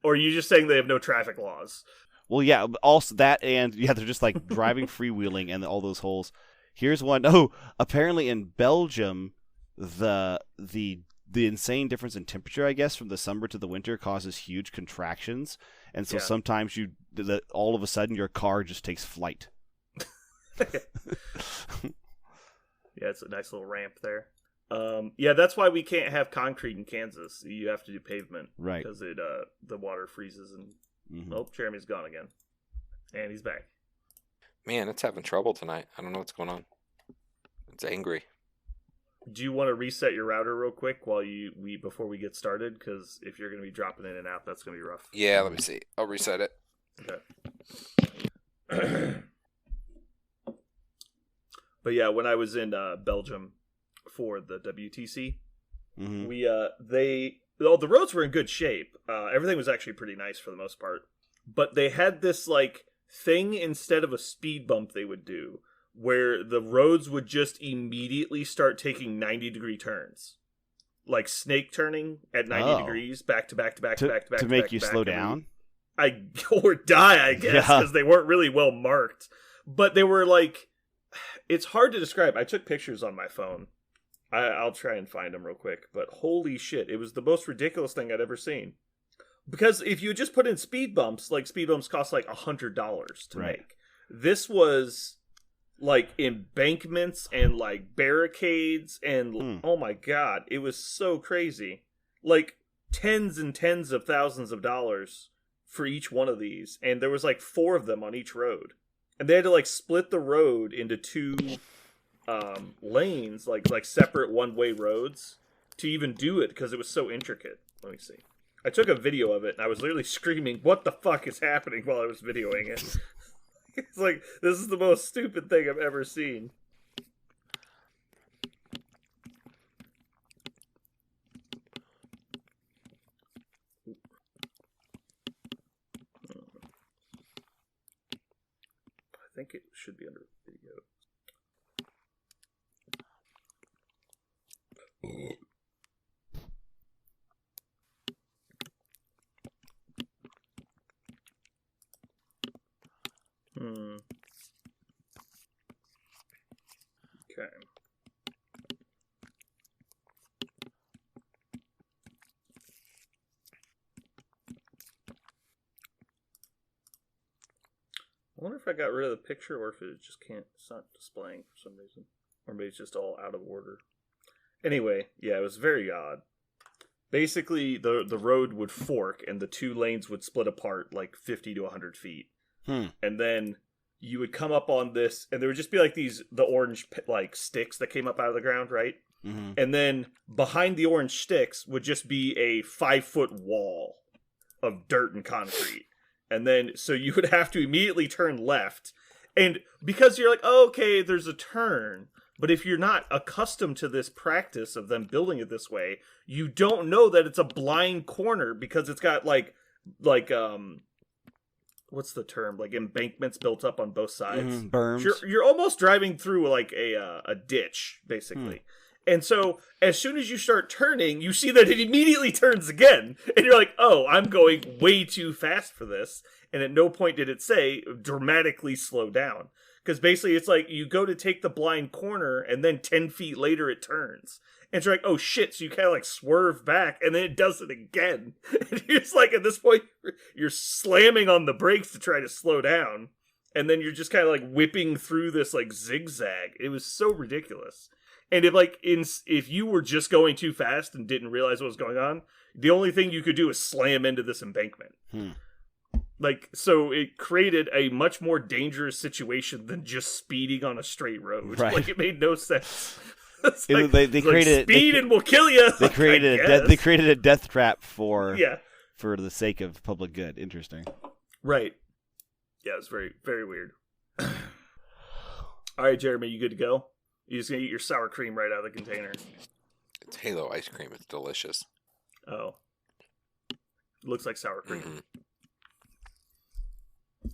Or are you just saying they have no traffic laws? Well, yeah, also that, and yeah, they're just like driving freewheeling and all those holes. Here's one. Oh, apparently in Belgium, the insane difference in temperature, I guess, from the summer to the winter causes huge contractions, and so Yeah. sometimes all of a sudden your car just takes flight. Yeah, it's a nice little ramp there. Yeah, that's why we can't have concrete in Kansas. You have to do pavement, Right. Because the water freezes and Mhm. oh, Jeremy's gone again, and he's back. Man, it's having trouble tonight. I don't know what's going on. It's angry. Do you want to reset your router real quick before we get started? Because if you're going to be dropping in and out, that's going to be rough. Yeah, let me see. I'll reset it. Okay. But yeah, when I was in Belgium for the WTC, Mhm. the roads were in good shape. Everything was actually pretty nice for the most part. But they had this like thing instead of a speed bump they would do, where the roads would just immediately start taking 90-degree turns, like snake turning at 90 Oh. degrees, back to back to back to back to back to to make back you to slow back. down. Or die, I guess, Yeah. because they weren't really well marked. But they were like, it's hard to describe. I took pictures on my phone. I'll try and find them real quick. But holy shit, it was the most ridiculous thing I'd ever seen. Because if you just put in speed bumps, like speed bumps cost like $100 to Right. make. This was like embankments and like barricades and oh my god, it was so crazy. Like tens and tens of thousands of dollars for each one of these, and there was like 4 of them on each road. And they had to like split the road into 2 lanes, like separate one-way roads to even do it because it was so intricate. Let me see. I took a video of it and I was literally screaming, "What the fuck is happening?" while I was videoing it. It's like, this is the most stupid thing I've ever seen. I think it should be under video. Okay. I wonder if I got rid of the picture or if it just can't, it's not displaying for some reason. Or maybe it's just all out of order. Anyway, yeah, it was very odd. Basically, the road would fork and the 2 lanes would split apart like 50 to 100 feet. And then you would come up on this, and there would just be like the orange like sticks that came up out of the ground, right? Mm-hmm. And then behind the orange sticks would just be a 5-foot wall of dirt and concrete. And then, so you would have to immediately turn left. And because you're like, oh, okay, there's a turn. But if you're not accustomed to this practice of them building it this way, you don't know that it's a blind corner because it's got like what's the term? Like embankments built up on both sides. Berms. You're almost driving through like a ditch, basically. And so as soon as you start turning, you see that it immediately turns again. And you're like, oh, I'm going way too fast for this. And at no point did it say dramatically slow down. Because basically it's like you go to take the blind corner and then 10 feet later it turns. And you're like, oh shit, so you kind of like swerve back and then it does it again. And you're just like, at this point, you're slamming on the brakes to try to slow down. And then you're just kind of like whipping through this like zigzag. It was so ridiculous. And if you were just going too fast and didn't realize what was going on, the only thing you could do is slam into this embankment. So it created a much more dangerous situation than just speeding on a straight road. Right. Like, it made no sense. They created speed and we'll kill you. They created a death trap for the sake of public good. Interesting. Right. Yeah, it's very, very weird. All right, Jeremy, you good to go? You just gonna eat your sour cream right out of the container? It's Halo ice cream. It's delicious. Oh, looks like sour cream. Mm-hmm.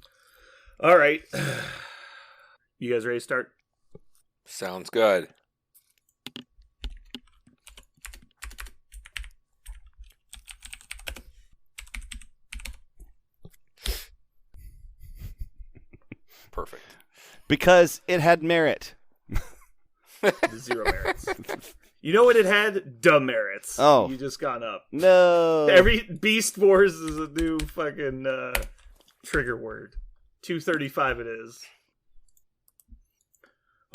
All right, you guys ready to start? Sounds good. Perfect. Because it had merit. Zero merits. You know what it had? Demerits. Oh. You just gone up. No. Every Beast Wars is a new fucking trigger word. 235 it is.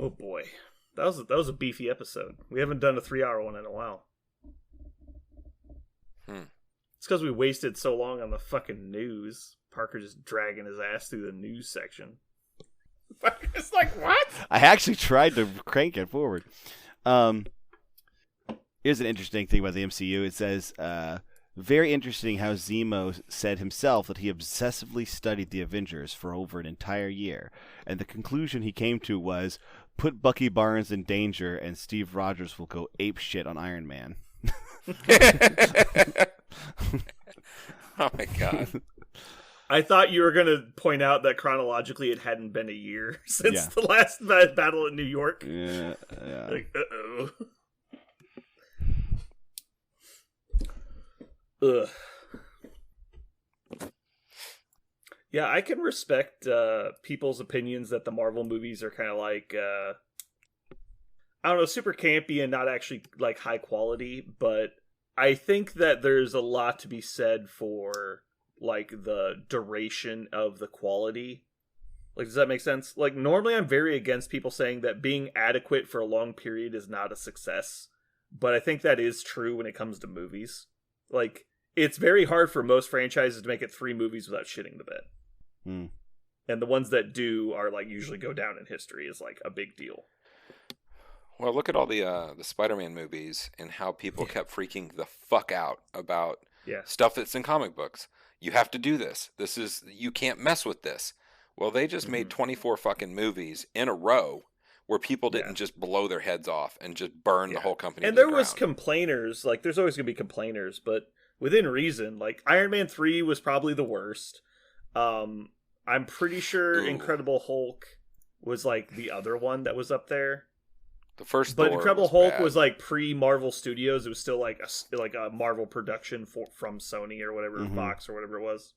Oh boy. That was a beefy episode. We haven't done a 3-hour one in a while. It's because we wasted so long on the fucking news. Parker just dragging his ass through the news section. It's like, what? I actually tried to crank it forward. Here's an interesting thing about the MCU. It says, very interesting how Zemo said himself that he obsessively studied the Avengers for over an entire year. And the conclusion he came to was, put Bucky Barnes in danger and Steve Rogers will go ape shit on Iron Man. Oh my god. I thought you were going to point out that chronologically it hadn't been a year since the last battle in New York. Yeah. Like, uh-oh. Ugh. Yeah, I can respect people's opinions that the Marvel movies are kind of like, I don't know, super campy and not actually like high quality, but I think that there's a lot to be said for like the duration of the quality. Like, does that make sense? Like, normally I'm very against people saying that being adequate for a long period is not a success, but I think that is true when it comes to movies. Like, it's very hard for most franchises to make it 3 movies without shitting the bed. And the ones that do are like usually go down in history as like a big deal. Well, look at all the Spider-Man movies and how people kept freaking the fuck out about stuff that's in comic books. You have to do this. You can't mess with this. Well, they just made 24 fucking movies in a row where people didn't just blow their heads off and just burn the whole company. And there was complainers. Like, there's always going to be complainers, but within reason. Like, Iron Man 3 was probably the worst. I'm pretty sure Incredible Hulk was like the other one that was up there. The first, but Thor Incredible was Hulk bad. was like pre-Marvel Studios. It was still like a Marvel production from Sony or whatever, Fox or whatever it was.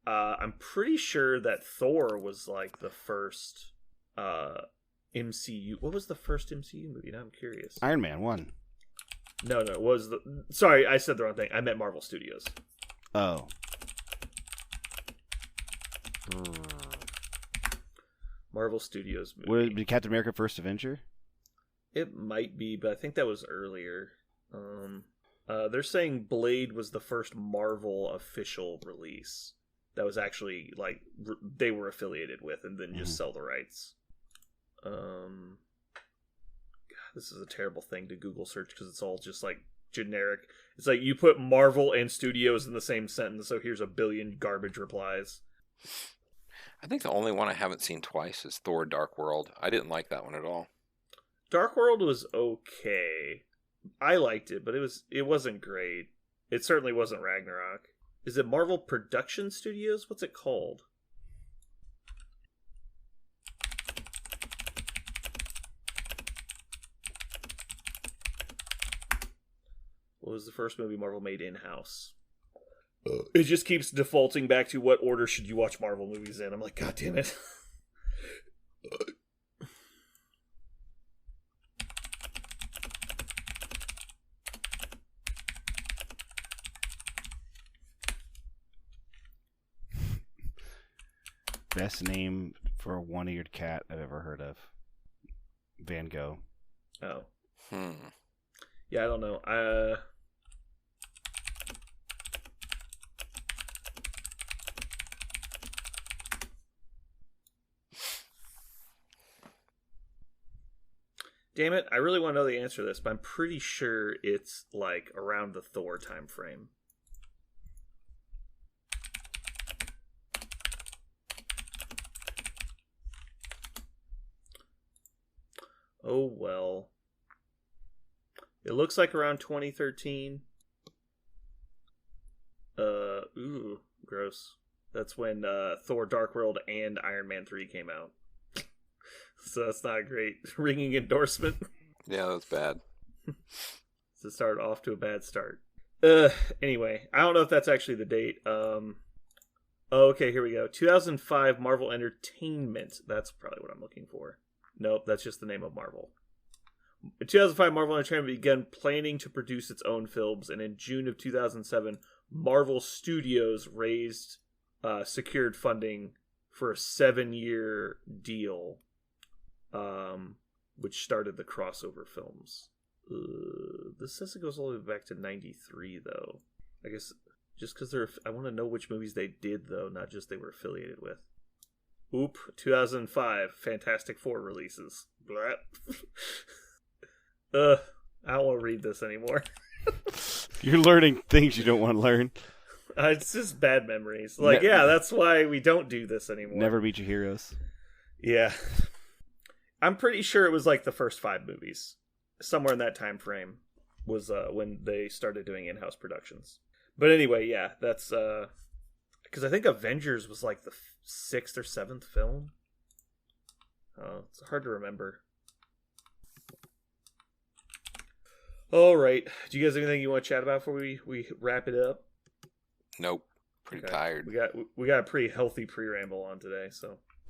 I'm pretty sure that Thor was like the first MCU. What was the first MCU movie? Now I'm curious. Iron Man 1. No, it was sorry, I said the wrong thing. I meant Marvel Studios. Oh. Marvel Studios movie. Would it be Captain America First Avenger? It might be, but I think that was earlier. They're saying Blade was the first Marvel official release that was actually like they were affiliated with, and then just sell the rights. God, this is a terrible thing to Google search because it's all just like generic. It's like you put Marvel and Studios in the same sentence, so here's a billion garbage replies. I think the only one I haven't seen twice is Thor: Dark World. I didn't like that one at all. Dark World was okay. I liked it, but it wasn't great. It certainly wasn't Ragnarok. Is it Marvel Production Studios? What's it called? What was the first movie Marvel made in-house? It just keeps defaulting back to what order should you watch Marvel movies in. I'm like, God damn it. Best name for a one-eared cat I've ever heard of. Van Gogh. Oh. Hmm. Yeah, I don't know. Damn it, I really want to know the answer to this, but I'm pretty sure it's like around the Thor time frame. Oh well. It looks like around 2013. Ooh, gross. That's when Thor Dark World and Iron Man 3 came out. So that's not a great ringing endorsement. Yeah, that's bad. To start off to a bad start. Anyway, I don't know if that's actually the date. Okay, here we go. 2005 Marvel Entertainment. That's probably what I'm looking for. Nope, that's just the name of Marvel. In 2005, Marvel Entertainment began planning to produce its own films, and in June of 2007, Marvel Studios secured funding for a 7-year deal, which started the crossover films. This says it goes all the way back to 93, though. I guess just because I want to know which movies they did, though, not just they were affiliated with. Oop, 2005, Fantastic Four releases. I don't want to read this anymore. You're learning things you don't want to learn. It's just bad memories. Yeah, that's why we don't do this anymore. Never meet your heroes. Yeah. I'm pretty sure it was like the first 5 movies. Somewhere in that time frame was when they started doing in-house productions. But anyway, yeah, that's... because I think Avengers was like the 6th or 7th film. It's hard to remember. All right. Do you guys have anything you want to chat about before we wrap it up? Nope. Pretty Okay. tired. We got a pretty healthy pre-ramble on today, so